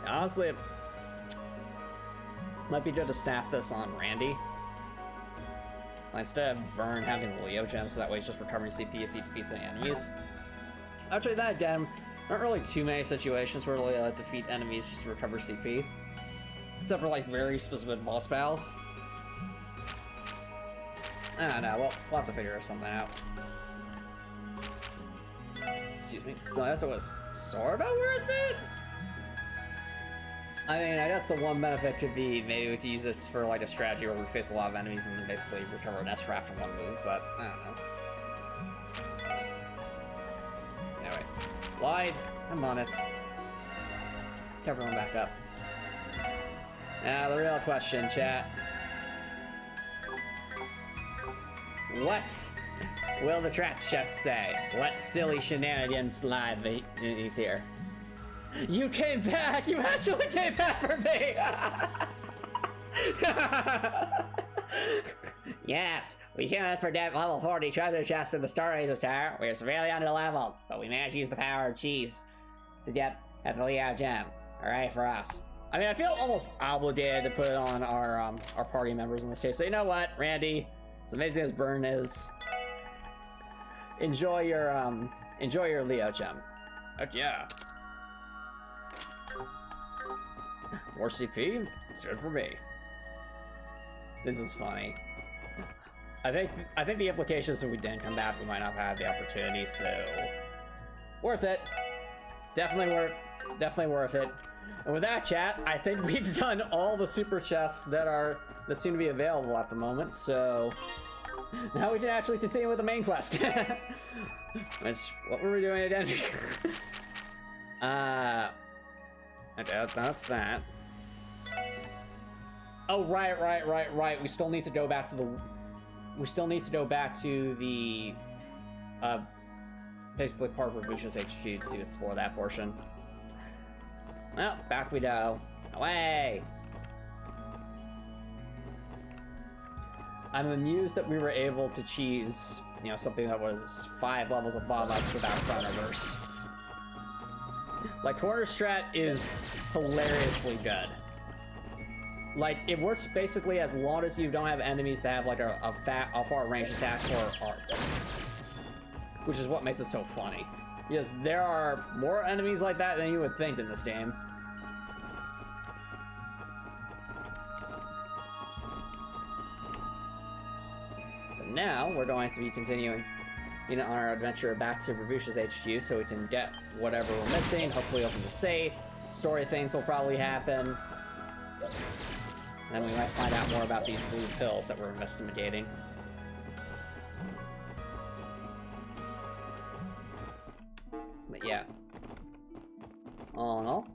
Honestly, it might be good to staff this on Randy. Instead of Burn having the Leo gem, so that way it's just recovering CP if he defeats any enemies. Actually, that again, not really too many situations where Leo defeat enemies just to recover CP. Except for like very specific boss battles. I don't know, we'll have to figure something out. Excuse me. So I guess it was sort of worth it? I mean, I guess the one benefit could be maybe we could use it for like a strategy where we face a lot of enemies and then basically recover an S after one move, but I don't know. Anyway, wide, come on, it's cover everyone back up. Now the real question, chat. What will the trap chest say? What silly shenanigans lie beneath here? You came back! You actually came back for me! Yes, we came for that level 40 treasure chest in the Stargazer Tower. We are severely underleveled, but we managed to use the power of cheese to get a Leo gem. Alright for us. I mean, I feel almost obligated to put it on our party members in this case. So you know what, Randy? As amazing as Burn is, enjoy your Leo gem. Heck yeah. More CP? It's good for me. This is funny. I think the implications if we didn't come back, we might not have the opportunity, so worth it. Definitely worth it. And with that, chat, I think we've done all the super chests that seem to be available at the moment, so now we can actually continue with the main quest. Which, what were we doing again? That's that. Oh, right. We still need to go back to the basically part of Ravush's HQ to explore that portion. Well, back we go. Away! I'm amused that we were able to cheese, something that was 5 levels above us without Chronoverse. Like, Corner Strat is hilariously good. Like, it works basically as long as you don't have enemies that have, like, a far range attack or arcs. Which is what makes it so funny. Because there are more enemies like that than you would think in this game. But now, we're going to be continuing on our adventure back to Ravush's HQ so we can get whatever we're missing, hopefully open the safe. Story things will probably happen. And then we might find out more about these blue pills that we're investigating. But yeah. All in all,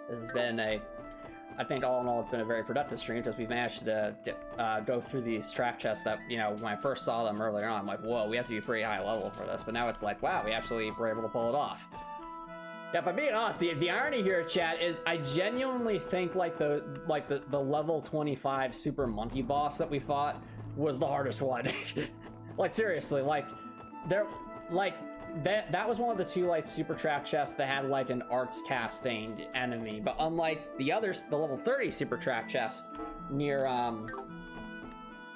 this has been I think all in all, it's been a very productive stream because we've managed to go through these trap chests that, when I first saw them earlier on, I'm like, whoa, we have to be pretty high level for this. But now it's like, wow, we actually were able to pull it off. Yeah, if I'm being honest, the irony here, chat, is I genuinely think the level 25 super monkey boss that we fought was the hardest one. Like, seriously, that was one of the 2 super trap chests that had an arts casting enemy, but unlike the others, the level 30 super trap chest near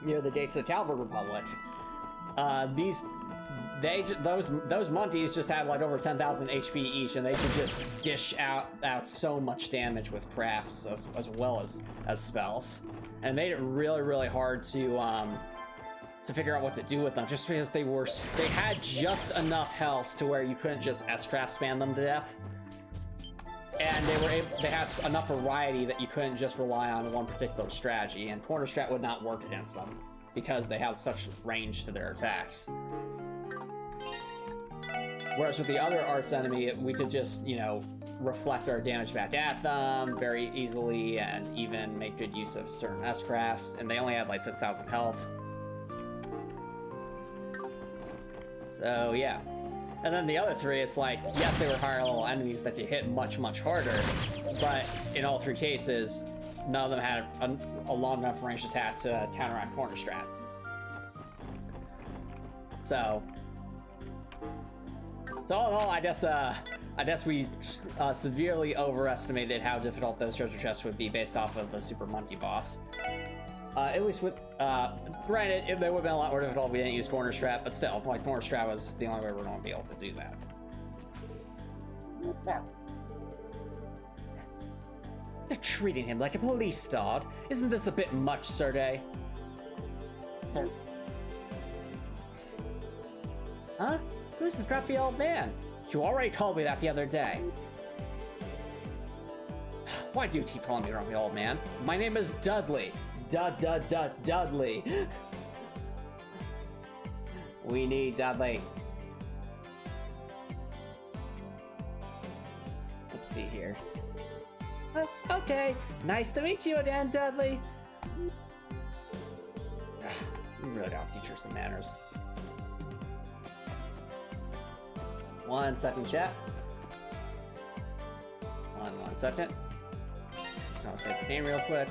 the gates of the Calvert Republic, those monkeys just had over 10,000 HP each, and they could just dish out so much damage with crafts as well as spells, and it made it really, really hard to figure out what to do with them, just because they had just enough health to where you couldn't just S-craft spam them to death, and they had enough variety that you couldn't just rely on one particular strategy, and corner strat would not work against them because they have such range to their attacks. Whereas with the other arts enemy, we could just, reflect our damage back at them very easily and even make good use of certain S-crafts, and they only had 6,000 health. So, yeah. And then the other 3, it's yes, they were higher level enemies that you hit much, much harder, but in all 3 cases, none of them had a long enough range attack to counteract corner strat. So all in all, I guess, I guess we severely overestimated how difficult those treasure chests would be based off of the Super Monkey Boss. At least with, granted, they would have been a lot more difficult if we didn't use Corner Strap, but still, like, Corner Strap was the only way we're going to be able to do that. They're treating him like a police dog. Isn't this a bit much, Sergey? Huh? Who's this grumpy old man? You already told me that the other day. Why do you keep calling me grumpy old man? My name is Dudley. Dudley. We need Dudley. Let's see here. Oh, okay. Nice to meet you again, Dudley. You really gotta teach her some manners. 1 second, chat. One second. Just gonna save the game real quick.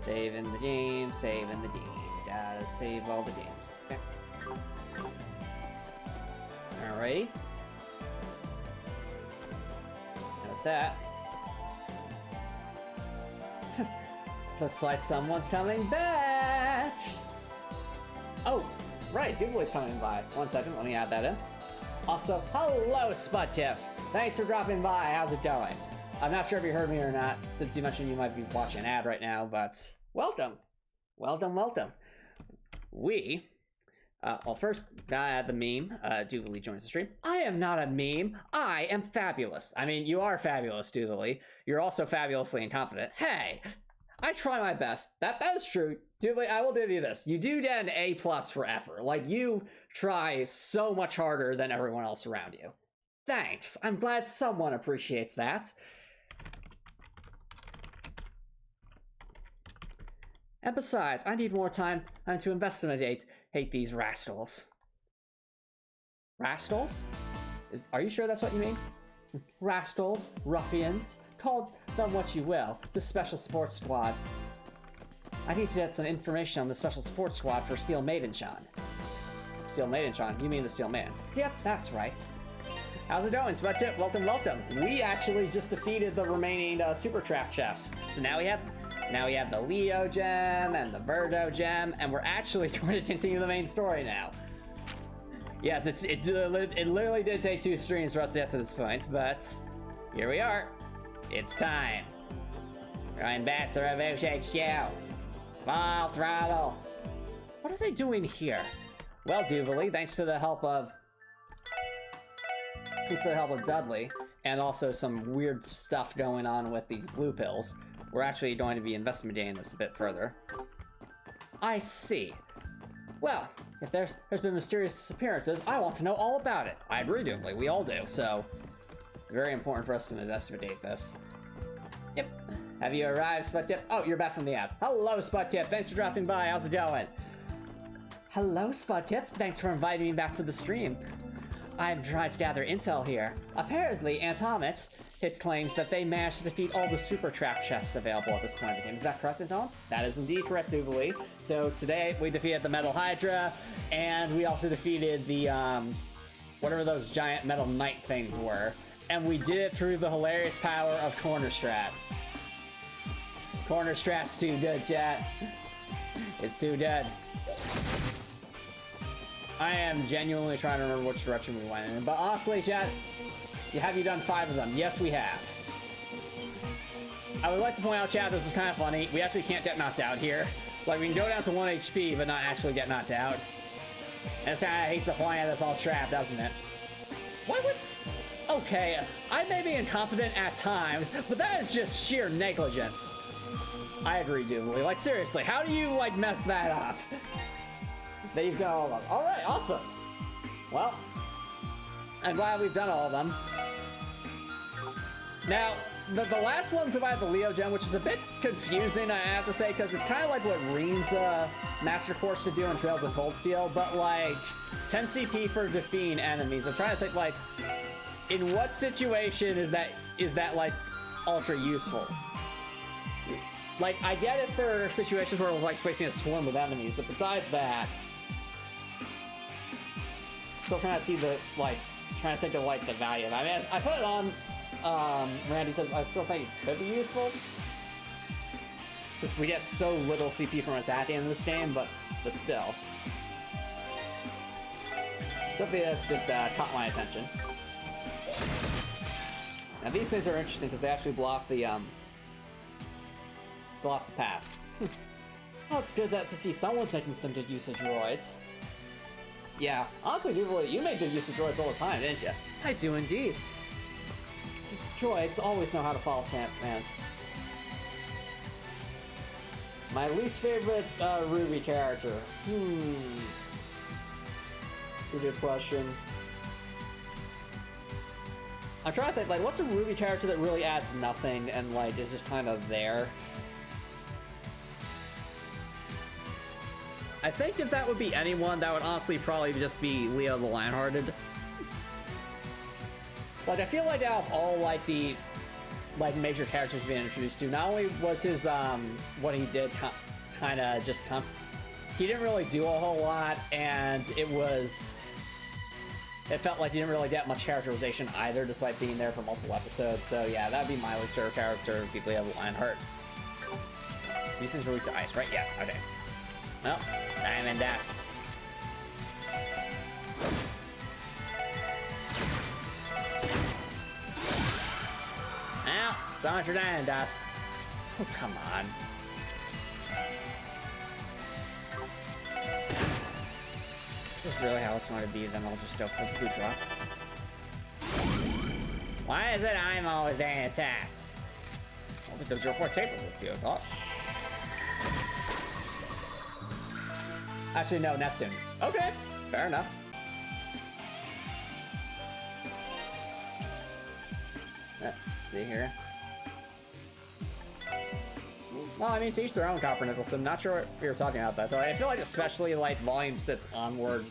Saving the game, saving the game. Gotta save all the games. Okay. Alrighty. With that. Looks like someone's coming back! Oh, right, Doobly's coming by. 1 second, let me add that in. Also, hello, Spudtip! Thanks for dropping by, how's it going? I'm not sure if you heard me or not, since you mentioned you might be watching an ad right now, but welcome! Welcome. We, well first, gotta add the meme, Doobly joins the stream. I am not a meme, I am fabulous. I mean, you are fabulous, Doobly. You're also fabulously incompetent. Hey! I try my best. That is true. Doobly, I will give you this. You do get an A+ for effort. Like, you try so much harder than everyone else around you. Thanks. I'm glad someone appreciates that. And besides, I need more time to investigate these rascals. Rascals? Are you sure that's what you mean? Rascals, ruffians, call them what you will, the Special Support Squad. I need to get some information on the Special Support Squad for Steel Maiden-chan. Steel Maiden-chan, you mean the Steel Man? Yep, that's right. How's it going, Spudtip? Welcome. We actually just defeated the remaining Super Trap chests. So now we have the Leo gem and the Birdo gem, and we're actually going to continue the main story now. Yes, it literally did take 2 streams for us to get to this point, but here we are. It's time. Going back to Revenge HQ. Full throttle. What are they doing here? Well, Doobly, thanks to the help of Dudley, and also some weird stuff going on with these blue pills, we're actually going to be investigating this a bit further. I see. Well, if there's been mysterious disappearances, I want to know all about it. I agree, Doobly, we all do, so it's very important for us to investigate this. Yep. Have you arrived, Spudtip? Oh, you're back from the ads. Hello, Spudtip. Thanks for dropping by. How's it going? Hello, Spudtip. Thanks for inviting me back to the stream. I'm trying to gather intel here. Apparently, Antomicx hits claims that they managed to defeat all the super trap chests available at this point in the game. Is that correct, Antomicx? That is indeed correct, Doobly. So today, we defeated the Metal Hydra, and we also defeated the, whatever those giant metal knight things were. And we did it through the hilarious power of Corner Strat. Corner Strat's too good, chat. It's too good. I am genuinely trying to remember which direction we went in, but honestly, chat, have you done 5 of them? Yes, we have. I would like to point out, chat, this is kind of funny. We actually can't get knocked out here. Like, we can go down to 1 HP, but not actually get knocked out. And this kind of hates the point of this whole trap, doesn't it? Why would... Okay, I may be incompetent at times, but that is just sheer negligence. I agree, Doobly. Like, seriously, how do you, like, mess that up? There you go, all of them. Alright, awesome. Well, I'm glad we've done all of them. Now, the last one provided the Leo gem, which is a bit confusing, I have to say, because it's kind of like what Reen's Master Course to do in Trails of Cold Steel, but, like, 10 CP for defeating enemies. I'm trying to think, like, in what situation is that like ultra useful? Like, I get it for situations where we're like facing a swarm of enemies, but besides that, still trying to see the like trying to think of like the value of it. I mean, I put it on Randy because I still think it could be useful. Because we get so little CP from attacking in this game, but still. Something that just caught my attention. Now these things are interesting because they actually block the path. Well, it's good to see someone's making some good use of droids. Yeah, honestly, you make good use of droids all the time, didn't you? I do indeed. Droids always know how to follow commands. My least favorite Ruby character. It's a good question. I'm trying to think, like, what's a Ruby character that really adds nothing and, like, is just kind of there? I think if that would be anyone, that would honestly probably just be Leo the Lionhearted. Like, I feel like out of all, like, the, like, major characters being introduced to, not only was his, what he did kind of just he didn't really do a whole lot, and it felt like he didn't really get much characterization either, despite being there for multiple episodes. So yeah, that'd be my least favorite character, Leo the Lionheart. These things are weak to ice, right? Yeah, okay. Well, diamond dust. Now, so much for diamond dust. Oh, come on. This is really how it's going to be, then I'll just go for the blue drop. Why is it I'm always getting attacked? Well, because you're quite capable of you, thought. Actually, no, Neptune. Okay, fair enough. Let's see here. Well, I mean, to each their own, Copper Nicholson. Not sure what we were talking about that, though. I feel like especially, like, Volume 6 onward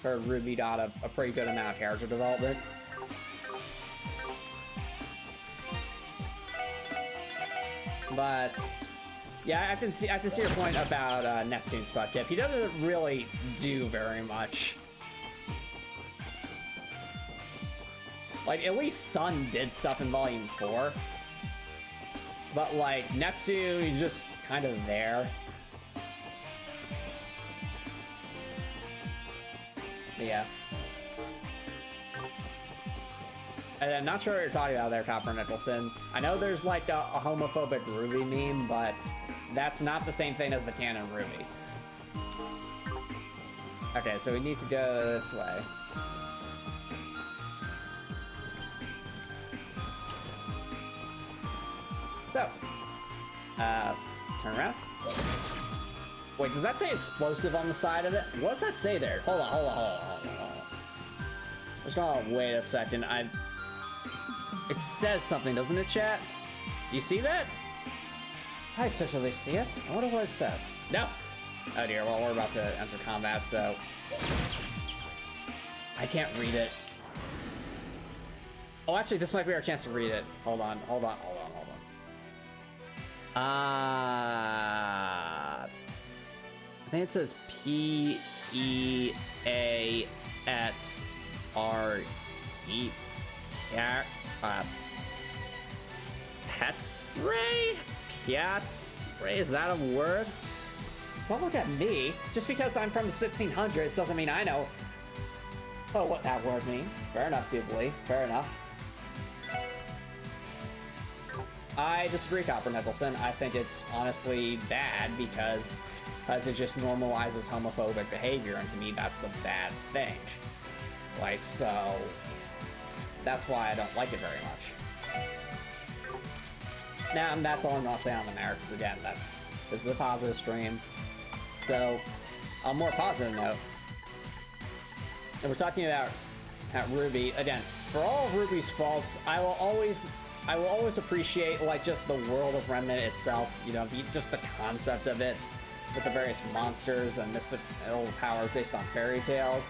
for Ruby got a pretty good amount of character development. But yeah, I can see your point about Neptune Spot Kip. He doesn't really do very much. Like, at least Sun did stuff in Volume 4. But, like, Neptune, he's just kind of there. Yeah. And I'm not sure what you're talking about there, Copper Nicholson. I know there's, like, a homophobic Ruby meme, but that's not the same thing as the canon Ruby. Okay, so we need to go this way. So, turn around. Wait, does that say explosive on the side of it? What does that say there? Hold on. Just gonna wait a second. It says something, doesn't it, chat? You see that? I certainly see it. I wonder what it says. No. Oh dear, well, we're about to enter combat, so I can't read it. Oh, actually, this might be our chance to read it. Hold on. I think it says P-E-A-S-R-E. Yeah, Pets Ray? Pets Ray, is that a word? Don't look at me. Just because I'm from the 1600s doesn't mean I know what that word means. Fair enough, Jubilee. Fair enough. I disagree, Copper Nicholson. I think it's honestly bad because it just normalizes homophobic behavior, and to me that's a bad thing. Like, so that's why I don't like it very much. Now, and that's all I'm gonna say on the merits. Again, this is a positive stream. So, on a more positive note, and we're talking about Ruby again. For all of Ruby's faults, I will always appreciate, like, just the world of Remnant itself, you know, just the concept of it, with the various monsters and mystical powers based on fairy tales.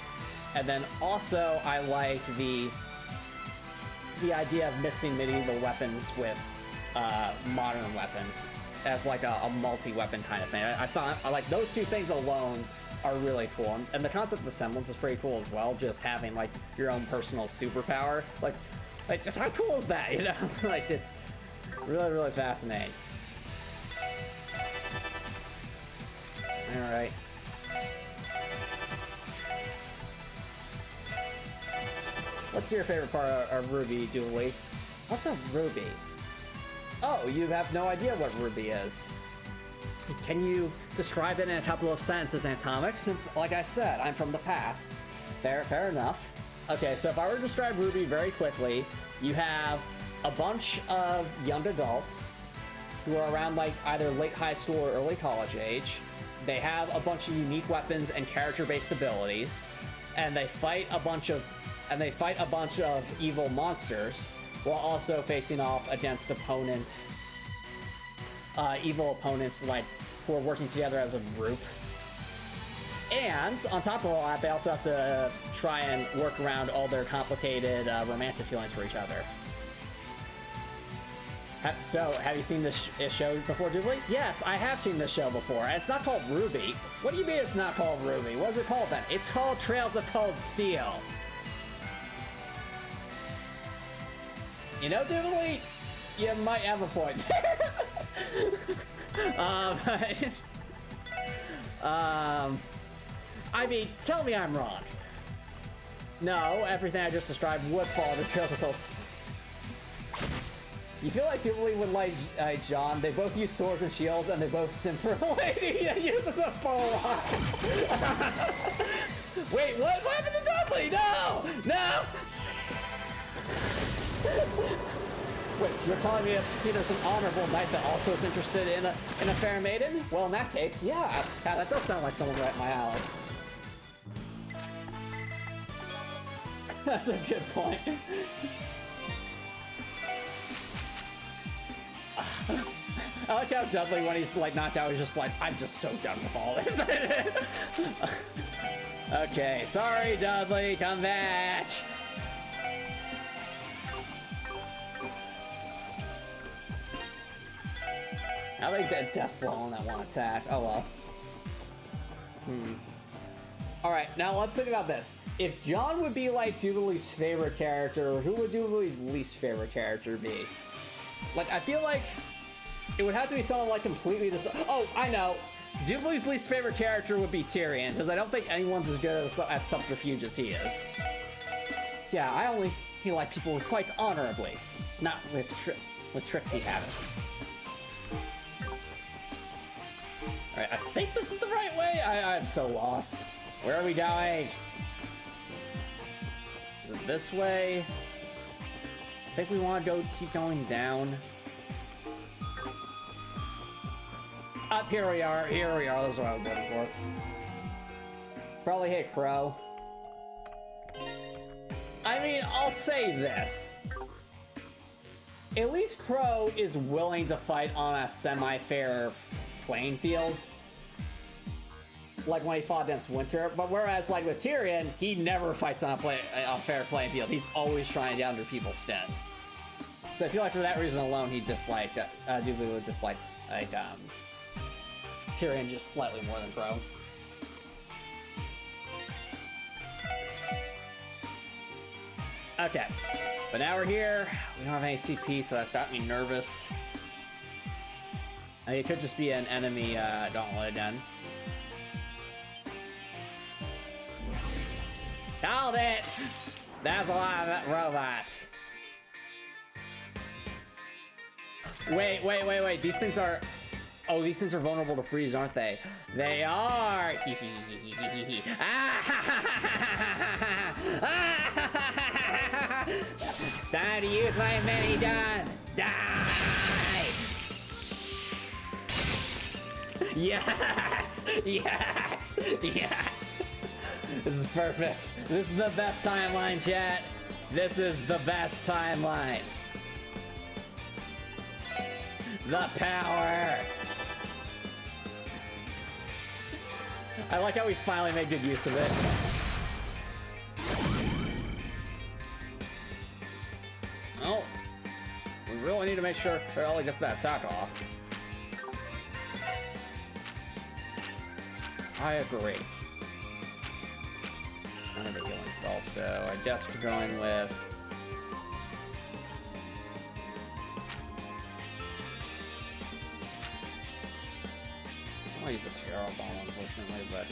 And then also, I like the idea of mixing medieval weapons with modern weapons as like a multi-weapon kind of thing. I thought like those two things alone are really cool, and the concept of semblance is pretty cool as well. Just having like your own personal superpower, like just how cool is that? You know, like it's really fascinating. All right. What's your favorite part of Ruby, Dooley? What's a Ruby? Oh, you have no idea what Ruby is. Can you describe it in a couple of sentences, Antomicx? Since, like I said, I'm from the past. Fair enough. Okay, so if I were to describe Ruby very quickly, you have a bunch of young adults who are around like either late high school or early college age. They have a bunch of unique weapons and character-based abilities, and they fight a bunch of evil monsters while also facing off against opponents, evil opponents like who are working together as a group. And on top of all that, they also have to try and work around all their complicated romantic feelings for each other. So, have you seen this show before, Jubilee? Yes, I have seen this show before. It's not called Ruby. What do you mean it's not called Ruby? What is it called then? It's called Trails of Cold Steel. You know, Jubilee, you might have a point. I mean, tell me I'm wrong. No, everything I just described would fall under Trails of Cold Steel. You feel like Jubilee would like John. They both use swords and shields, and they both sim for a lady that uses a pole. Wait, what happened to Dudley? No! Wait, so you're telling me if there's an honorable knight that also is interested in a fair maiden? Well, in that case, yeah, that does sound like someone right up my alley. That's a good point. I like how Dudley, when he's like knocked out, he's just like, I'm just so done with all this. Okay, sorry Dudley, come back. I like that death blow on that one attack. Oh well. Alright, now let's think about this. If John would be like Jubilee's favorite character, who would Jubilee's least favorite character be? Like, I feel like it would have to be someone like completely oh, I know. Jubilee's least favorite character would be Tyrion, because I don't think anyone's as good at subterfuge as he is. Yeah, I only like people who fight honorably, not with tricksy habits. Alright, I think this is the right way. I'm so lost. Where are we going? Is it this way? I think we want to keep going down. Up, here we are. That's what I was looking for. Probably hit Crow. I mean, I'll say this. At least Crow is willing to fight on a semi-fair playing field. Like when he fought against Winter. But whereas, like with Tyrion, he never fights on a fair playing field. He's always trying to get under people's skin. So I feel like for that reason alone, he disliked, Jubilee would dislike, Tyrion just slightly more than Crow. Okay, but now we're here. We don't have any CP, so that's got me nervous. I mean, it could just be an enemy gauntlet again. Called it! That's a lot of robots. Wait. These things are... Oh, these things are vulnerable to freeze, aren't they? They are! Time to use my mini gun! Die! Yes! This is perfect. This is the best timeline, chat. This is the best timeline. The power! I like how we finally made good use of it. Oh. really need to make sure Ellie gets that attack off. I agree. None of the healing spells, so I guess we're going with... I want to use a Terror Bomb, unfortunately, but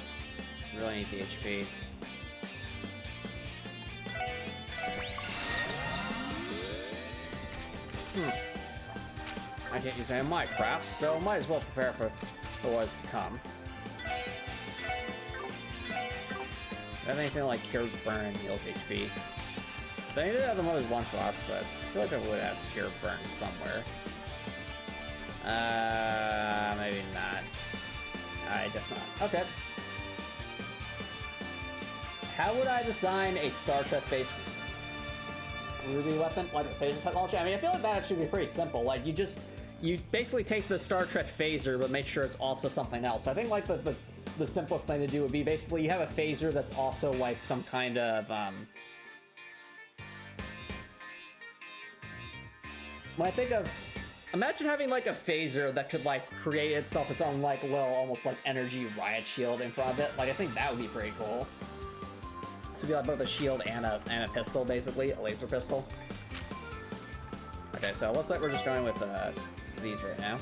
really need the HP. I can't use any of my crafts, so might as well prepare for what is to come. I have anything like Cures Burn and heals HP. They did have the mother's one shots, but I feel like I would have Cure Burn somewhere. Maybe not. I guess not. Okay. How would I design a Star Trek-based Ruby weapon, like a phaser technology? I mean, I feel like that should be pretty simple. Like, you basically take the Star Trek phaser, but make sure it's also something else. So I think, like, the simplest thing to do would be basically you have a phaser that's also, like, some kind of, when I think of... Imagine having, like, a phaser that could, like, create itself its own, like, little, almost, like, energy riot shield in front of it. Like, I think that would be pretty cool. To be like both a shield and a pistol, basically, a laser pistol. Okay, so looks like we're just going with these right now.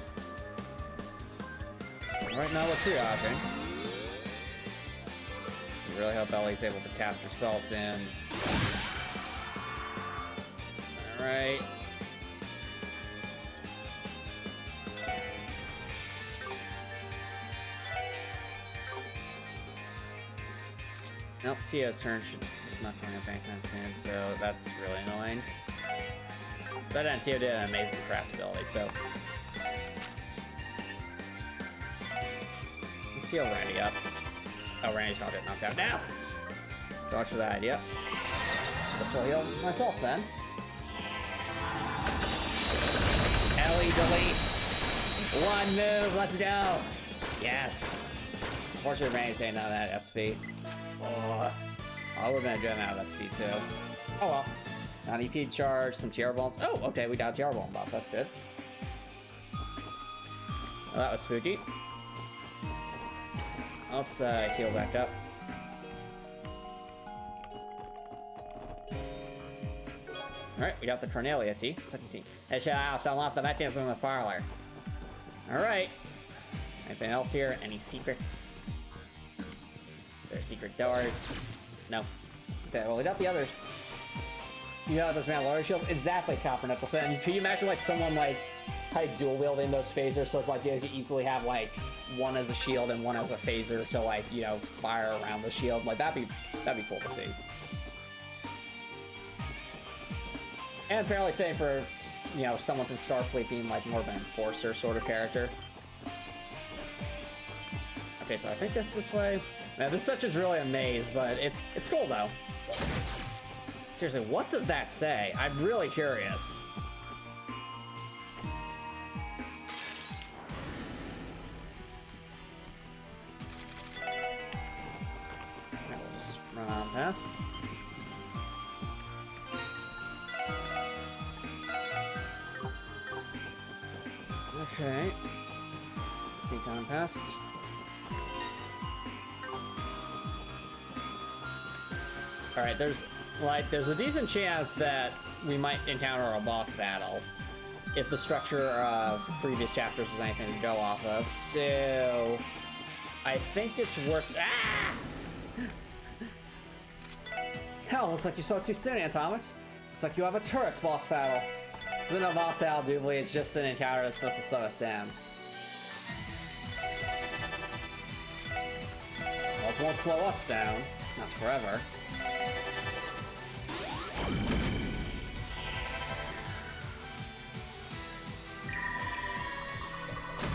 Right now we're triaging. I really hope Ellie's able to cast her spell soon. Alright. Nope, Tio's turn is not coming up anytime soon, so that's really annoying. But then Tio did an amazing craft ability, so... Let's heal Randy up. Oh, Randy's not getting knocked out now! So much for that idea. Let's heal myself then. Ellie deletes! One move, let's go! Yes! Unfortunately, Randy's saying none of that SP. Oh, I would have been getting out of that speed too. Oh well. Not EP charge, some TR bombs. Oh, okay, we got a TR bomb buff. That's good. Well, that was spooky. Let's heal back up. Alright, we got the Cornelia tea. Second tea. Hey, should I also unlock the mechanism in the parlor? Alright. Anything else here? Any secrets? There's secret doors. No. Okay, well, we got the others. You know, those Mandalorian shields? Exactly, Copper Nicholson. And can you imagine, like, someone, like, dual wielding those phasers so it's like you could easily have, like, one as a shield and one as a phaser to, like, you know, fire around the shield? Like, that'd be cool to see. And fairly fitting for, you know, someone from Starfleet being, like, more of an enforcer sort of character. Okay, so I think that's this way. Now, this section's really a maze, but it's cool, though. Seriously, what does that say? I'm really curious. Now we'll just run on past. Okay. Sneak on past. Alright, there's a decent chance that we might encounter a boss battle if the structure of previous chapters is anything to go off of, so I think it's worth... Ah! Hell, looks like you spoke too soon, Antomicx. Looks like you have a turret's boss battle. This isn't a boss battle, Doobly, it's just an encounter that's supposed to slow us down. Well, it won't slow us down. Not forever.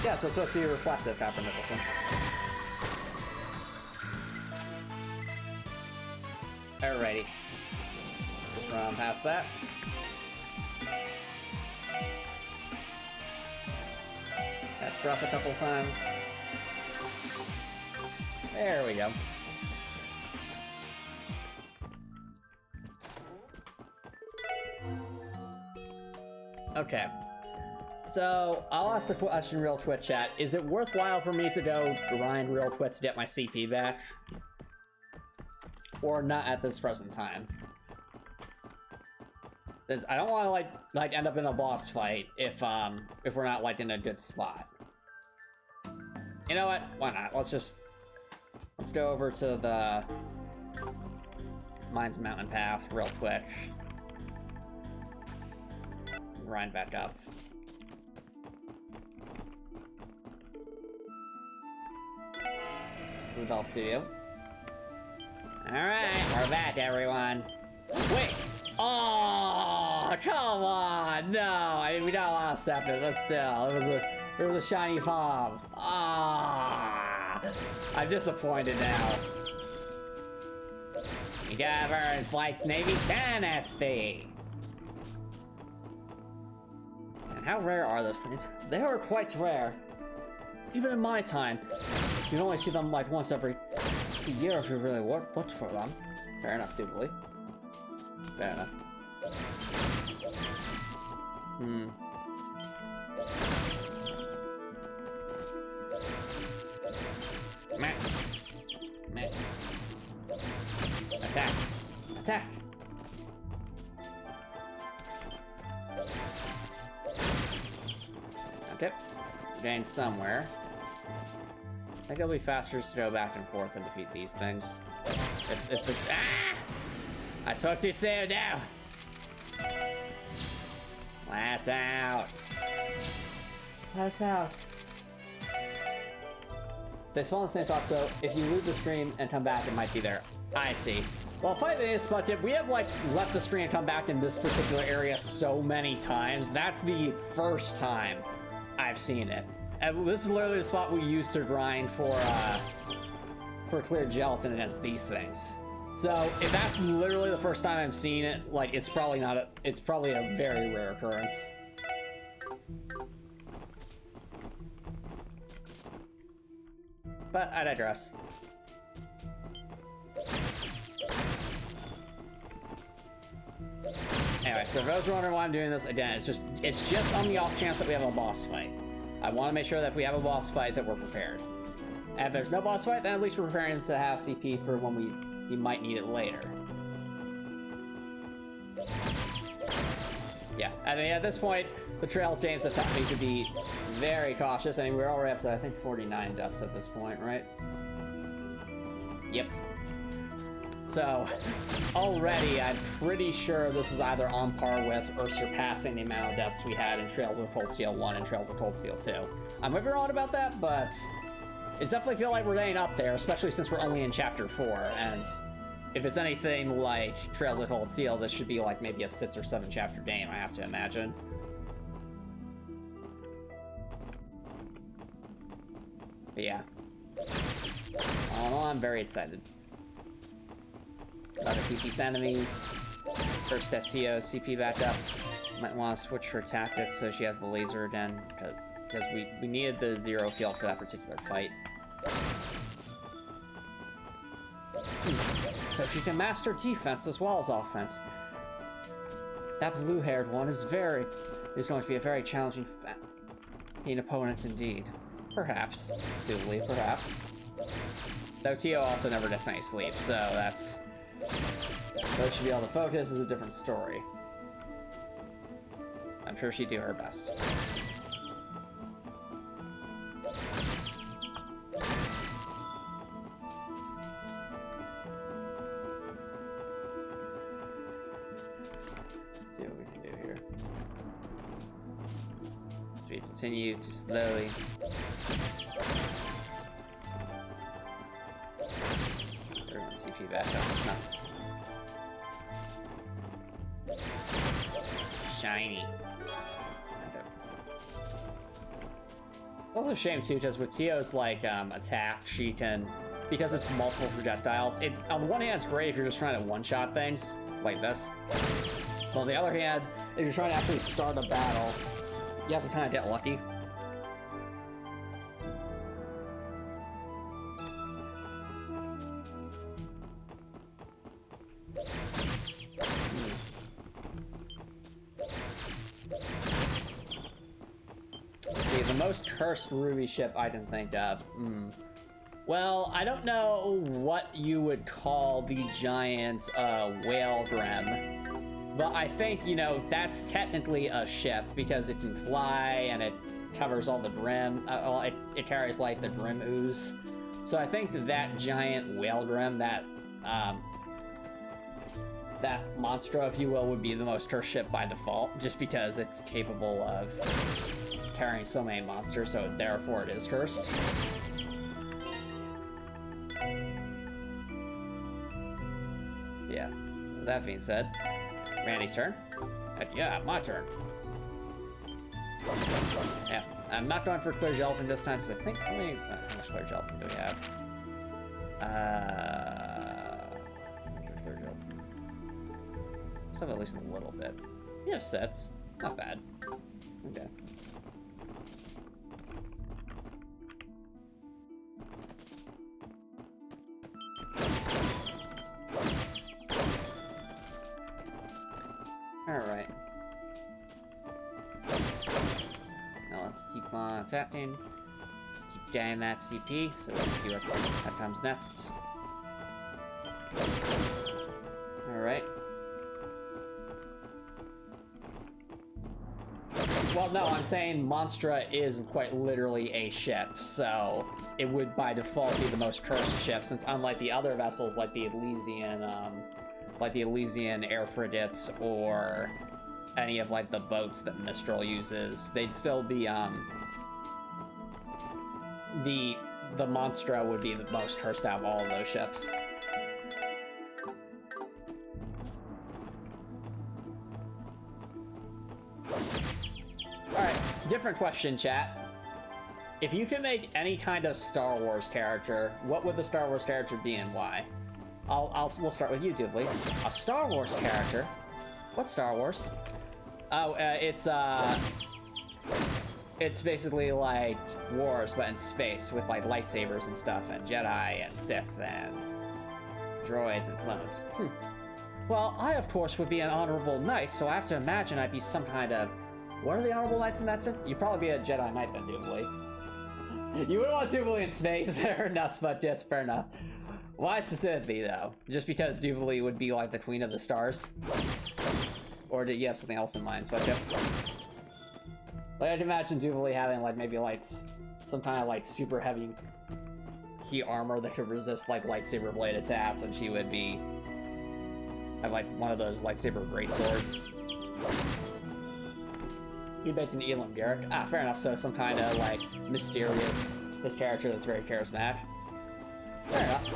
Yeah, so it's supposed to be reflective, Copper Nicholson. Alrighty. Just run past that. Pass breath a couple times. There we go. Okay. So, I'll ask the question real quick, chat. Is it worthwhile for me to go grind real quick to get my CP back? Or not at this present time? Because I don't want to, like, end up in a boss fight if we're not, like, in a good spot. You know what? Why not? Let's go over to the Mines Mountain Path real quick. Grind back up. This is the Bell Studio. Alright, we're back, everyone. Wait! Oh, come on! No, I mean, we got a lot of stuff, but still, it was a shiny palm. Ah, I'm disappointed now. You gotta burn like maybe 10 SP. And how rare are those things? They are quite rare. Even in my time, you'd only see them like once every year if you really looked for them. Fair enough, Doobly. Fair enough. Meh. Meh. Attack. Attack. Okay. Gain somewhere. I think it'll be faster to go back and forth and defeat these things. It's ah! I spoke too soon now! Last out. Last out. They spawn in the same spot, so if you leave the stream and come back, it might be there. I see. Well, finally, it's Bucket. We have, like, left the screen and come back in this particular area so many times. That's the first time I've seen it. And this is literally the spot we used to grind for clear gelatin, and it has these things. So, if that's literally the first time I'm seeing it, like, it's probably not it's probably a very rare occurrence. But I digress. Anyway, so for those who are wondering why I'm doing this, again, it's just on the off chance that we have a boss fight. I want to make sure that if we have a boss fight that we're prepared. And if there's no boss fight, then at least we're preparing to have CP for when we might need it later. Yeah, I mean, at this point, the Trails games have taught me to be very cautious. I mean, we're already up to, I think, 49 deaths at this point, right? Yep. So, already, I'm pretty sure this is either on par with or surpassing the amount of deaths we had in Trails of Cold Steel 1 and Trails of Cold Steel 2. I might be wrong about that, but it's definitely feel like we're getting up there, especially since we're only in Chapter 4, and if it's anything like Trails of Cold Steel, this should be like maybe a 6 or 7 chapter game, I have to imagine. But yeah. All in all, I'm very excited. About to keep these enemies. First that Tio CP back up. Might want to switch her tactics so she has the laser again, because we needed the zero field for that particular fight. So she can master defense as well as offense. That blue-haired one is going to be a very challenging opponent indeed. Perhaps. Doobly, perhaps. Though Tio also never gets any sleep, so that's... Though she'd be able to focus is a different story. I'm sure she'd do her best. Let's see what we can do here. As we continue to slowly... Everyone CP back up. It's not... Shiny. Okay. Also a shame too, because with Tio's like attack, she can, because it's multiple projectiles, it's on one hand it's great if you're just trying to one-shot things like this. But on the other hand, if you're trying to actually start a battle, you have to kind of get lucky. most cursed Ruby ship I can think of. Well, I don't know what you would call the giant whale grim, but I think, you know, that's technically a ship because it can fly and it covers all the brim. Well, it carries like the brim ooze. So I think that giant whale grim, that monstro, if you will, would be the most cursed ship by default, just because it's capable of carrying so many monsters, so therefore it is cursed. Yeah, that being said, Randy's turn. Heck yeah, my turn. Yeah, I'm not going for clear gelatin this time, because I think, how much clear gelatin do we have? Clear gelatin. Let's have at least a little bit. We have sets. Not bad. Okay. Alright. Now let's keep on tapping. Keep getting that CP, so we can see what comes next. Alright. Well, no, I'm saying Monstra is quite literally a ship, so it would by default be the most cursed ship, since unlike the other vessels like the Elysian air frigates or any of like the boats that Mistral uses, they'd still be the Monstra would be the most cursed out of all of those ships. Alright, different question, chat. If you could make any kind of Star Wars character, what would the Star Wars character be and why? We'll start with you, Doobly. A Star Wars character? What's Star Wars? Oh, it's basically like Wars, but in space, with like lightsabers and stuff, and Jedi, and Sith, and droids, and clones. Well, I, of course, would be an honorable knight, so I have to imagine I'd be some kind of... What are the honorable knights in that sense? You'd probably be a Jedi Knight then, Doobly. You would want Doobly in space, fair enough, but yes, fair enough. Why specifically, though? Just because Doobly would be like the Queen of the Stars? Or did you have something else in mind, Spudchip? Like, I'd imagine Doobly having, like, maybe, like, some kind of, like, super heavy heat armor that could resist, like, lightsaber blade attacks, and she would be... have, like, one of those lightsaber greatswords. You mentioned Elam Garrick. Ah, fair enough, so some kind of, like, mysterious... this character that's very charismatic. Fair enough.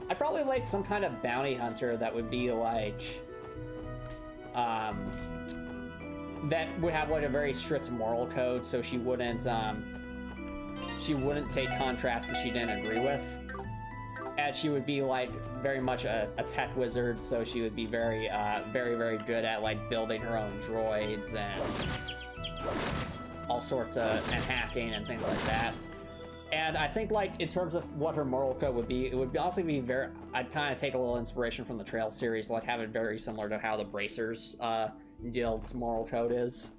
I'd probably like some kind of bounty hunter that would be like, that would have like a very strict moral code, so she wouldn't take contracts that she didn't agree with. And she would be like very much a tech wizard, so she would be very, very good at like building her own droids and all sorts of, and hacking and things like that. And I think, like, in terms of what her moral code would be, it would honestly be very... I'd kind of take a little inspiration from the Trail series, like, have it very similar to how the Bracers Guild's moral code is.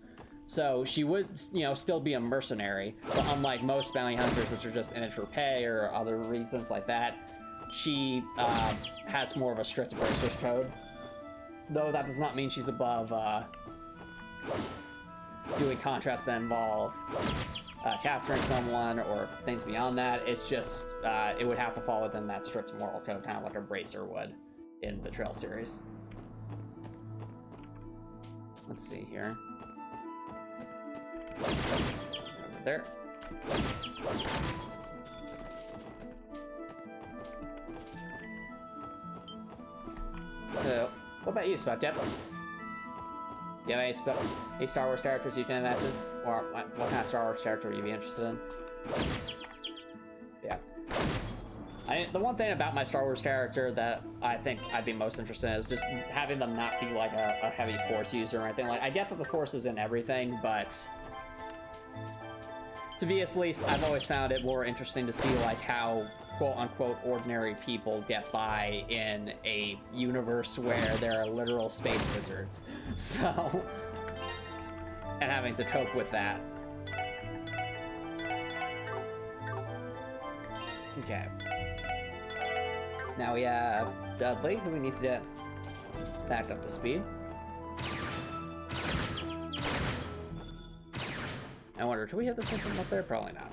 So she would, you know, still be a mercenary, but unlike most bounty hunters, which are just in it for pay or other reasons like that, she has more of a strict Bracers code. Though that does not mean she's above doing contracts that involve... capturing someone or things beyond that. It's just, it would have to fall within that strict moral code, kind of like a Bracer would in the Trail series. Let's see here. Over there. So, what about you, Spud? Yep. Do you have any Star Wars characters you can imagine? Or what kind of Star Wars character would you be interested in? Yeah. The one thing about my Star Wars character that I think I'd be most interested in is just having them not be like a heavy Force user or anything. Like, I get that the Force is in everything, but to be at least, I've always found it more interesting to see like how quote-unquote ordinary people get by in a universe where there are literal space wizards. So, and having to cope with that. Okay. Now we have Dudley, who we need to get back up to speed. I wonder, can we hit this one from up there? Probably not.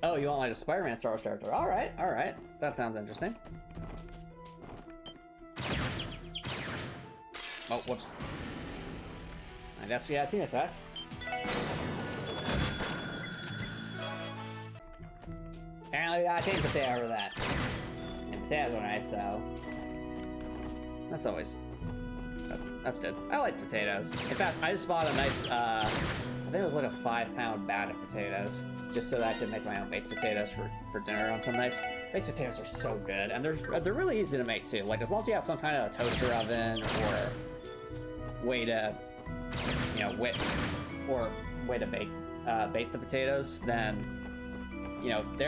Oh, you want like a Spider-Man Star Wars character? Alright, alright. That sounds interesting. Oh, whoops. I guess we had team attack. Apparently we got a team potato over that. And potatoes are nice, so... That's always... That's good. I like potatoes. In fact, I just bought a nice, I think it was like a 5-pound bag of potatoes, just so that I could make my own baked potatoes for dinner on some nights. Baked potatoes are so good, and they're really easy to make too. Like, as long as you have some kind of toaster oven or way to, you know, way to bake the potatoes, then, you know, they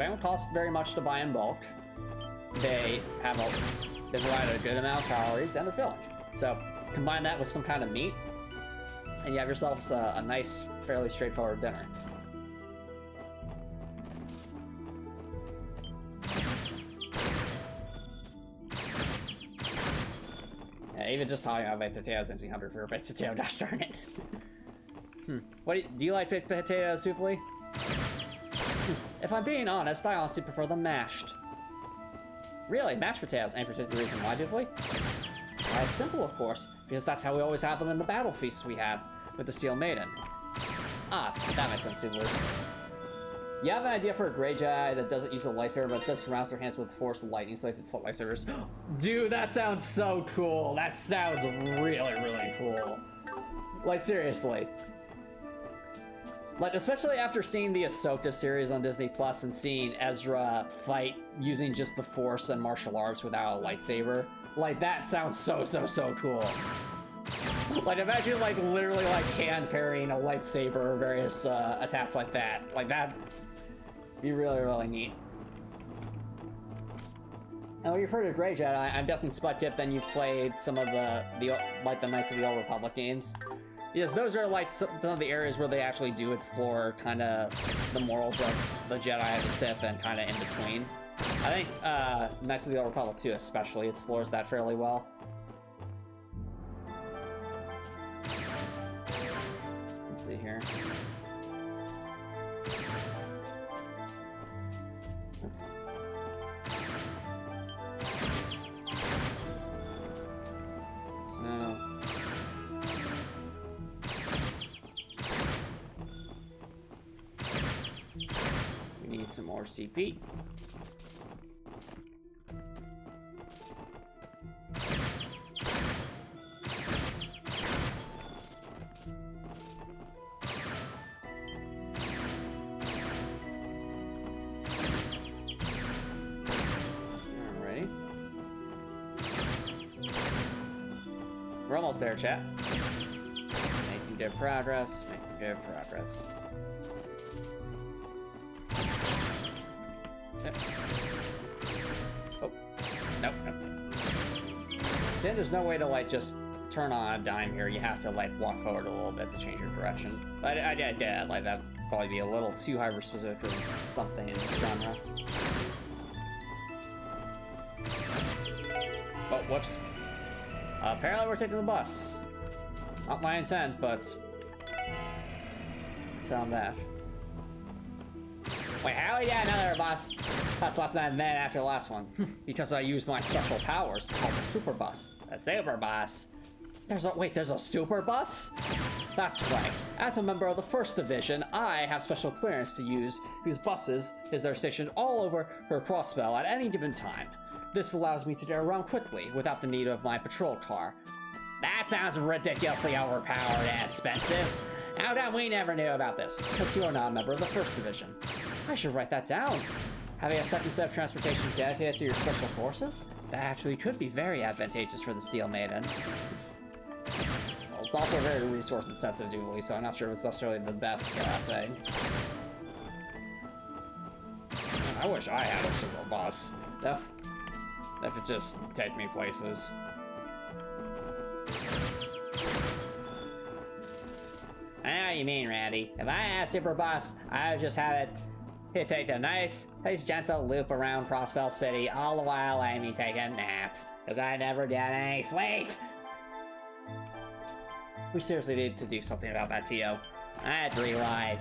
don't cost very much to buy in bulk. They provide a good amount of calories, and they're filling. So combine that with some kind of meat, and you have yourselves a nice, fairly straightforward dinner. Yeah, even just talking about baked potatoes makes me hungry for a baked potato. Gosh darn it. Do you like baked potatoes, Supli? If I'm being honest, I honestly prefer them mashed. Really, mashed potatoes? Any particular reason why, Supli? Why, it's simple, of course, because that's how we always have them in the battle feasts we have with the Steel Maiden. Ah, that makes sense, Supli. You have an idea for a Grey Jedi that doesn't use a lightsaber, but instead surrounds their hands with force lightning so they can flip lightsabers? Dude, that sounds so cool! That sounds really, really cool. Like, seriously. Like, especially after seeing the Ahsoka series on Disney Plus and seeing Ezra fight using just the Force and martial arts without a lightsaber. Like, that sounds so cool. Like, imagine, like, literally, like, hand carrying a lightsaber or various attacks like that. Like, that'd be really, really neat. And when you've heard of Grey Jedi, I'm guessing Spud Kip, then you've played some of the Knights of the Old Republic games. Yes, those are like some of the areas where they actually do explore kind of the morals of the Jedi and the Sith and kind of in between. I think Knights of the Old Republic 2 especially explores that fairly well. Let's see here. Some more CP. Alrighty. We're almost there, chat. Making good progress, making good progress. Oh, nope. Then there's no way to like just turn on a dime here. You have to like walk forward a little bit to change your direction. But I like that'd probably be a little too hyper specific for something in this genre. Oh, whoops. Apparently we're taking the bus. Not my intent, but sound that. Wait, how yeah, another bus? That's less than a minute after the last one. Because I used my special powers called the super bus. A super bus? There's a super bus? That's right. As a member of the 1st Division, I have special clearance to use whose buses they're stationed all over her crossbell at any given time. This allows me to get around quickly without the need of my patrol car. That sounds ridiculously overpowered and expensive. How come we never knew about this? Because you are not a member of the 1st Division. I should write that down. Having a second set of transportation dedicated to your special forces? That actually could be very advantageous for the Steel Maiden. Well, it's also very resource-intensive dually, so I'm not sure if it's necessarily the best thing. I wish I had a super bus. That could just take me places. what you mean, Randy. If I had a super bus, I would just have it. He'd take a nice gentle loop around Crossbell City, all the while letting me take a nap. Because I never get any sleep. We seriously need to do something about that, Tio. That's rewind.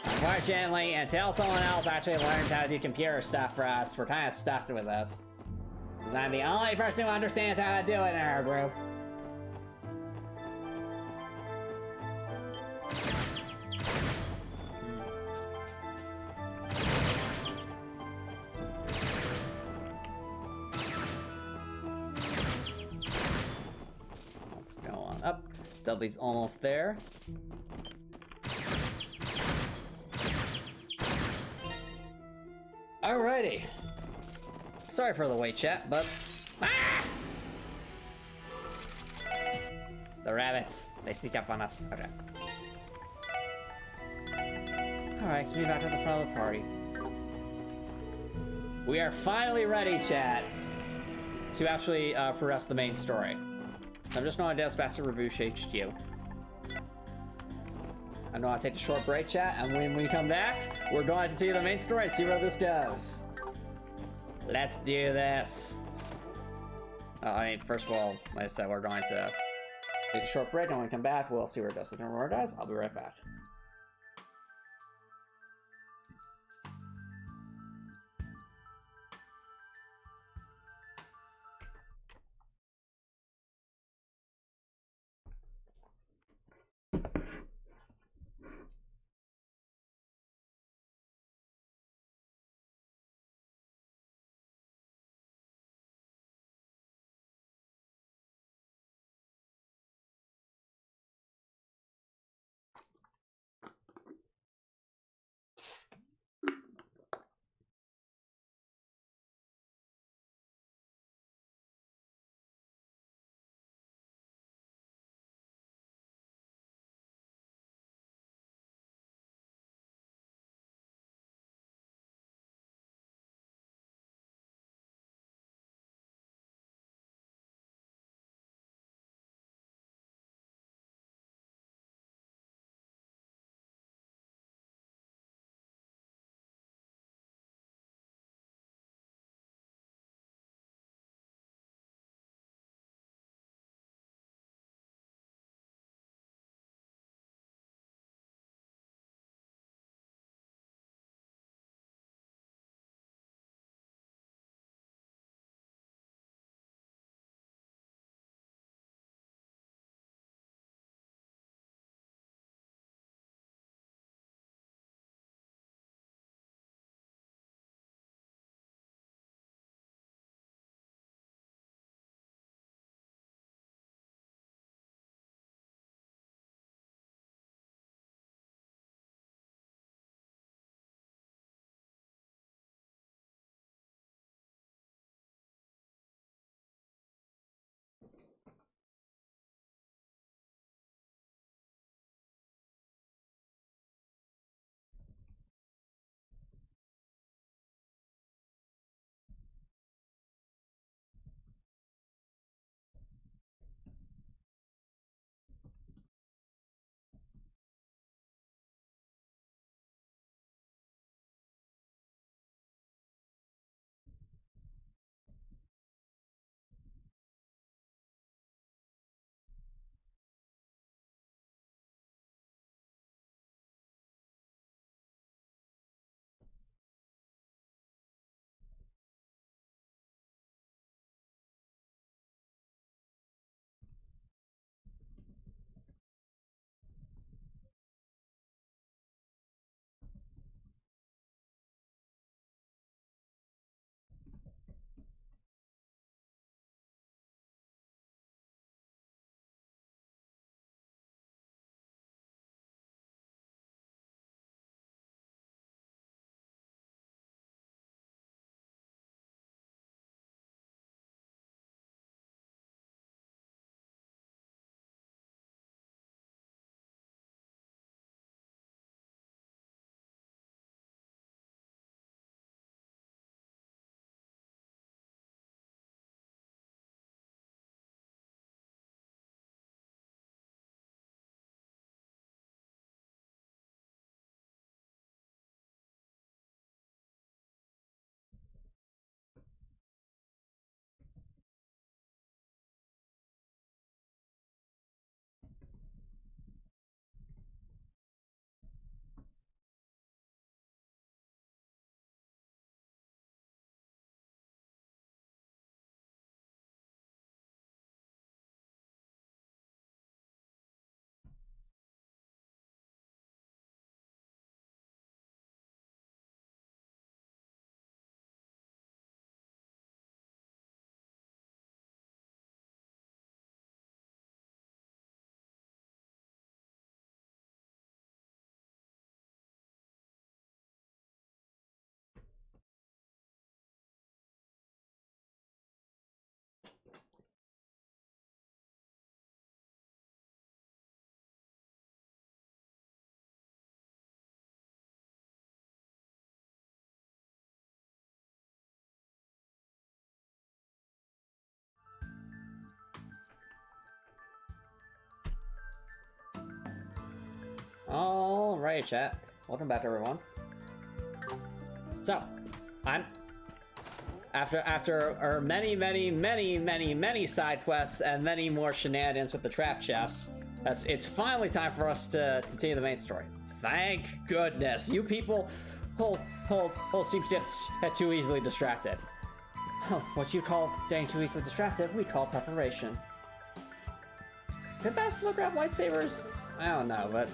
Unfortunately, until someone else actually learns how to do computer stuff for us, we're kind of stuck with this. I'm the only person who understands how to do it in our group. Let's go on up. Dudley's almost there. Alrighty. Sorry for the wait, chat, but... Ah! The rabbits. They sneak up on us. Okay. Alright, let's move back to the front of the party. We are finally ready, chat, to actually progress the main story. I'm just going to dispatch to Ravoosh HQ. I know I'll take a short break, chat, and when we come back, we're going to see the main story and see where this goes. Let's do this. I mean, first of all, like I said, we're going to take a short break, and when we come back, we'll see where it goes. So where it goes, I'll be right back. All right, chat. Welcome back, everyone. So, I'm after our many side quests and many more shenanigans with the trap chests. It's finally time for us to continue the main story. Thank goodness. You people seem to get too easily distracted. What you call getting too easily distracted, we call preparation. Could Bastila grab lightsabers? I don't know, but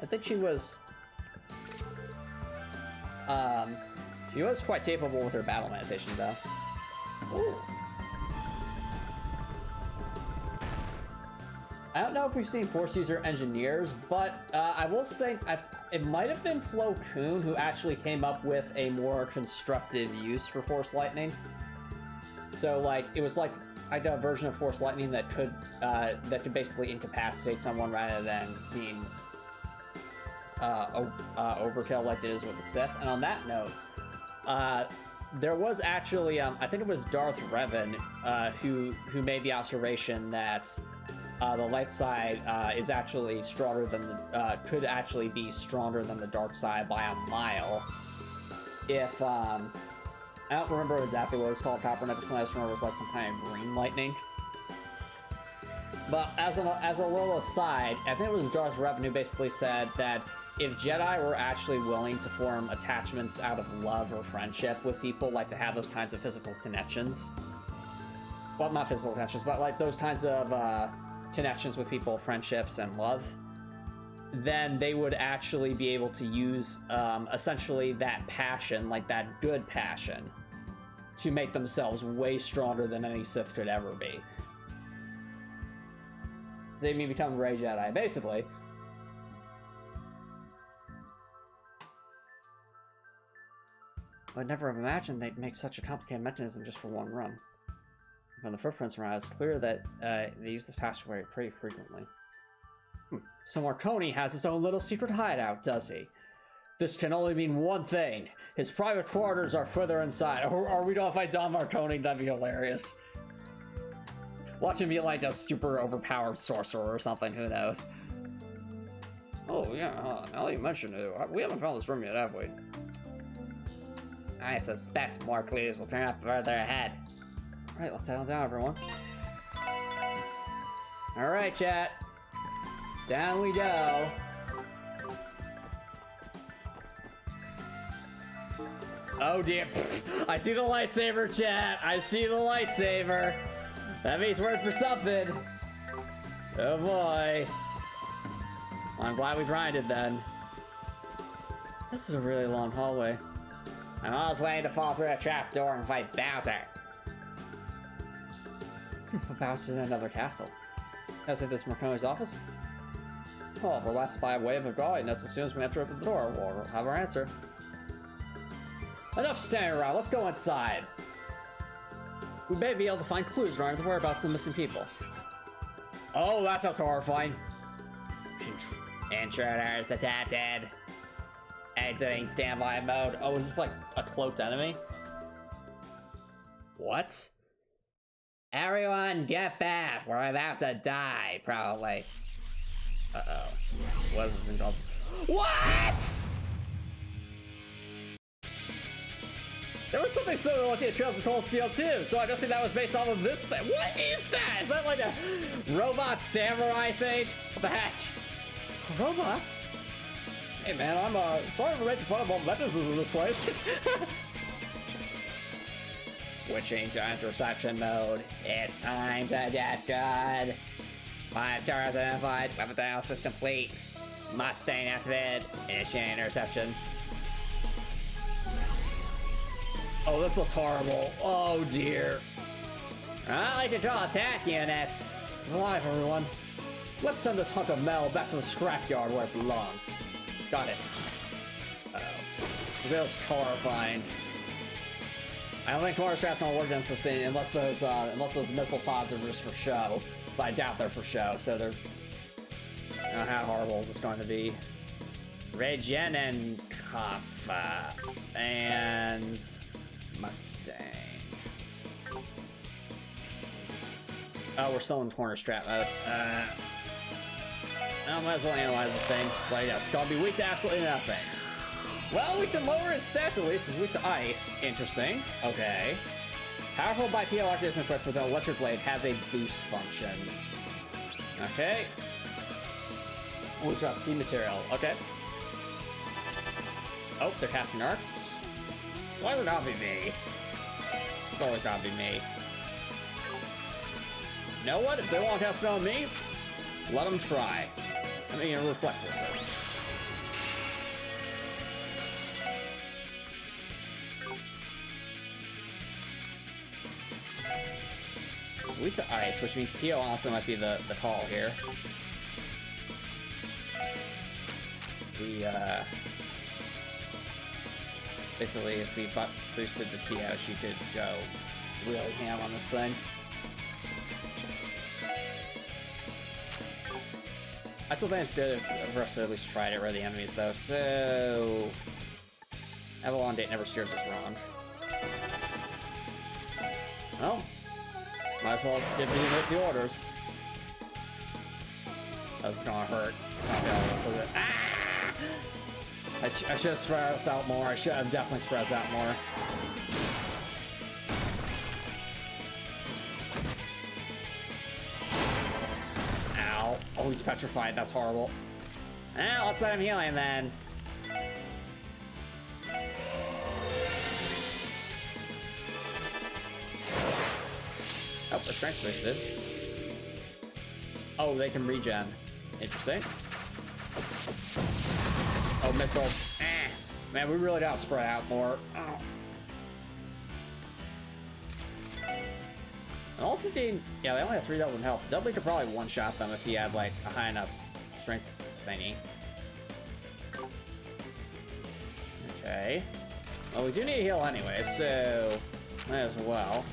I think she was quite capable with her battle meditation, though. Ooh. I don't know if we've seen Force user engineers, but I will say it might have been Plo Koon who actually came up with a more constructive use for Force Lightning. So, like, it was like a version of Force Lightning that could basically incapacitate someone rather than being overkill like it is with the Sith. And on that note, there was actually I think it was Darth Revan who made the observation that the light side is actually stronger than could actually be stronger than the dark side by a mile. If I don't remember exactly what it was called, Coppernicus, I just remember it was like some kind of green lightning. But as a little aside, I think it was Darth Revan who basically said that if Jedi were actually willing to form attachments out of love or friendship with people, like to have those kinds of physical connections, well, not physical connections, but like those kinds of connections with people, friendships and love, then they would actually be able to use essentially that passion, like that good passion, to make themselves way stronger than any Sith could ever be. They may become Grey Jedi, basically. I'd never have imagined they'd make such a complicated mechanism just for one run. From the footprints around, it's clear that they use this passageway pretty frequently. So Marconi has his own little secret hideout, does he? This can only mean one thing. His private quarters are further inside. Or we don't fight Don Marconi, that'd be hilarious. Watch him be like a super overpowered sorcerer or something, who knows. Oh yeah, now that you mention it, we haven't found this room yet, have we? I suspect more clues will turn up further ahead. Alright, let's settle down, everyone. Alright, chat. Down we go. Oh dear. I see the lightsaber, chat. I see the lightsaber. That means we're in for something. Oh boy. Well, I'm glad we grinded then. This is a really long hallway. I'm always waiting to fall through a trapdoor and fight Bowser. Bowser's in another castle. Is it this Marconi's office? Oh, we're last by way of guidance. As soon as we enter the door, we'll have our answer. Enough standing around, let's go inside. We may be able to find clues regarding the whereabouts of the missing people. Oh, that sounds horrifying. Intruders detected. Exiting standby mode. Oh, is this like a cloaked enemy? What? Everyone get back. We're about to die, probably. Uh-oh. What is this thing called? What?! There was something similar like the Trails of Cold Steel too, so I just think that was based off of this thing. What is that? Is that like a robot samurai thing? What the heck? Robots? Hey man, I'm sorry for making fun of all the mechanisms in this place. Switching to interception mode. It's time to get good. 5 turrets identified, weapon analysis complete. Mustang activated, initiating interception. Oh, this looks horrible. Oh dear. I can draw attack units. Alive, everyone. Let's send this hunk of metal back to the scrapyard where it belongs. Got it. Uh-oh. This is horrifying. I don't think corner strap's gonna work against this thing unless those missile pods are just for show. But I doubt they're for show, so they're... I don't know how horrible is this going to be. Regen and Kappa. And... Mustang. Oh, we're still in corner strap mode. Now, might as well analyze this thing. But yes, it's gonna be weak to absolutely nothing. Well, we can lower its stats at least. It's weak to ice. Interesting. Okay. Powerful bipedal artisan equipped with an electric blade has a boost function. Okay. We'll drop steam material. Okay. Oh, they're casting arcs. Why would it not be me? It's always gotta be me. You know what? If they want to cast it on me, let them try. I mean, it reflects it. Weak to ice, which means Tio also might be the call here. We, basically, if we boosted the Tio, she could go really ham on this thing. I still think it's good for us to at least try to get rid of the enemies, though, so... Avalon Date never steers us wrong. Well, might as well give the orders. That's gonna hurt. It's not gonna so good. Ah! I should have spread us out more. I should have definitely spread us out more. Ow. Oh, he's petrified. That's horrible. Eh, let's let him heal him then. Oh, their strength's boosted. Oh, they can regen. Interesting. Oh, missile. Eh. Man, we really gotta spread out more. Oh. And also, yeah, they only have 3,000 health. Dudley could probably one-shot them if he had, like, a high enough strength thingy. Okay. Well, we do need a heal anyway, so might as well.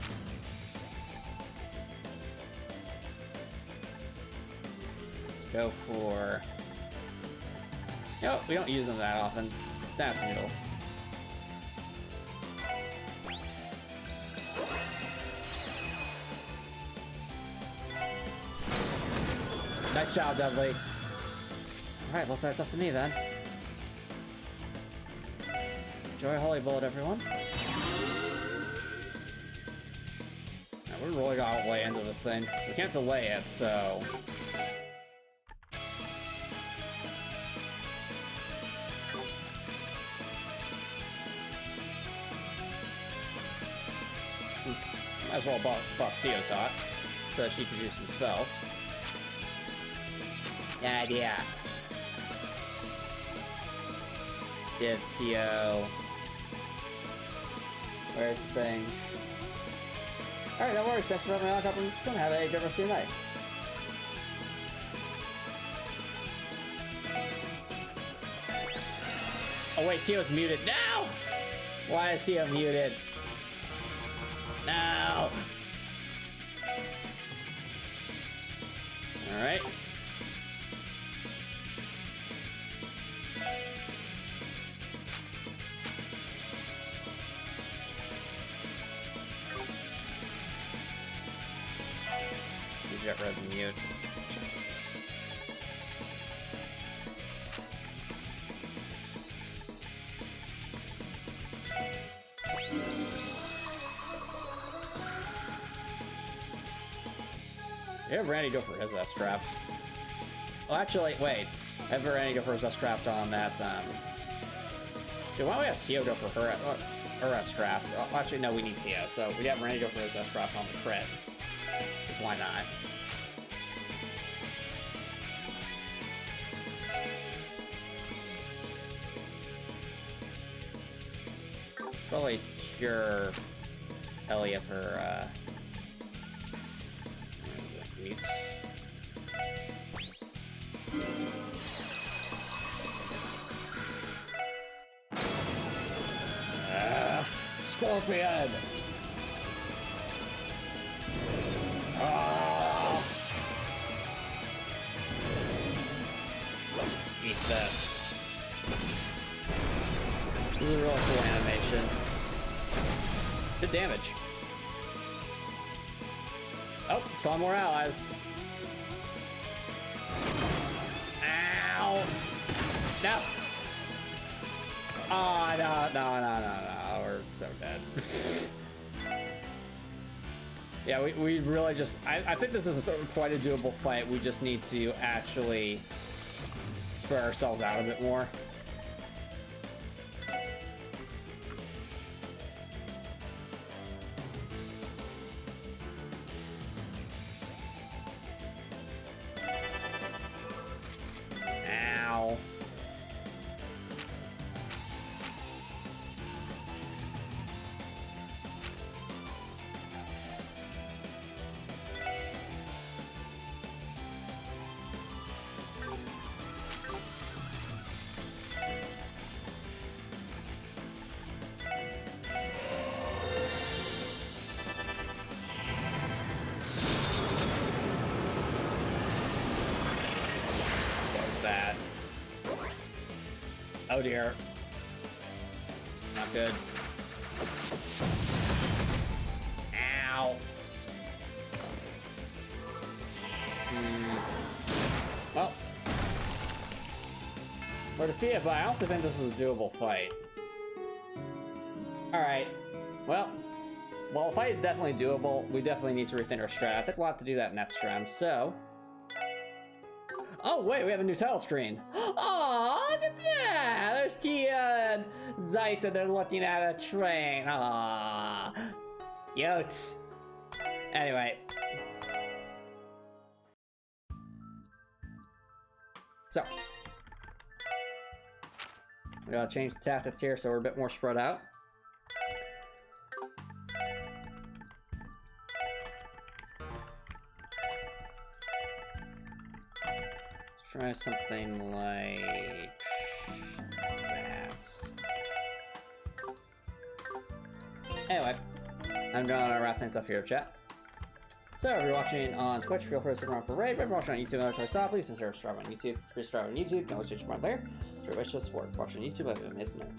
Let's go for... Nope, we don't use them that often. That's noodles. Nice job, Dudley. Alright, well, that's up to me then. Enjoy Holy Bullet, everyone. Now, we really got way into this thing. We can't delay it, so... Might as well buff Teotot so that she can do some spells. Good idea. Give Tio. Where's the thing? Alright, no worries. That's for my laptop and don't have a good rest of your night. Oh wait, Tio's muted. No! Why is Tio muted? No! Alright. You get rid of the mute. You have Randy go for his S-trap. Well, actually, wait. I have Randy go for his S-trap on that, Dude, why don't we have Tio go for her S-trap? Well, actually, no, we need Tio, so we have Randy go for his S-trap on the crit. Because why not? Probably cure Elliot for, Scorpion! Ah! Eat this. This is a really cool animation. Good damage. Oh, spawn more allies. Ah! No! Oh, no, we're so dead. Yeah, we really just... I think this is quite a doable fight. We just need to actually spread ourselves out a bit more. Ow. That. Oh dear. Not good. Ow. Well. We're defeated, but I also think this is a doable fight. Alright. Well, the fight is definitely doable. We definitely need to rethink our strat. I think we'll have to do that next round, so... Oh, wait, we have a new title screen. Aw, look at that! There's Kia and Zaita, they're looking at a train. Aw. Yotes. Anyway. So. We gotta change the tactics here so we're a bit more spread out. Try something like that. Anyway, I'm gonna wrap things up here, chat. So, if you're watching on Twitch, feel free to stick around for raid. If you're watching on YouTube, another stop, please consider subscribing on YouTube. If you're subscribing on YouTube, you can always switch around there. If you're wish to support watching on YouTube, I've been missing it.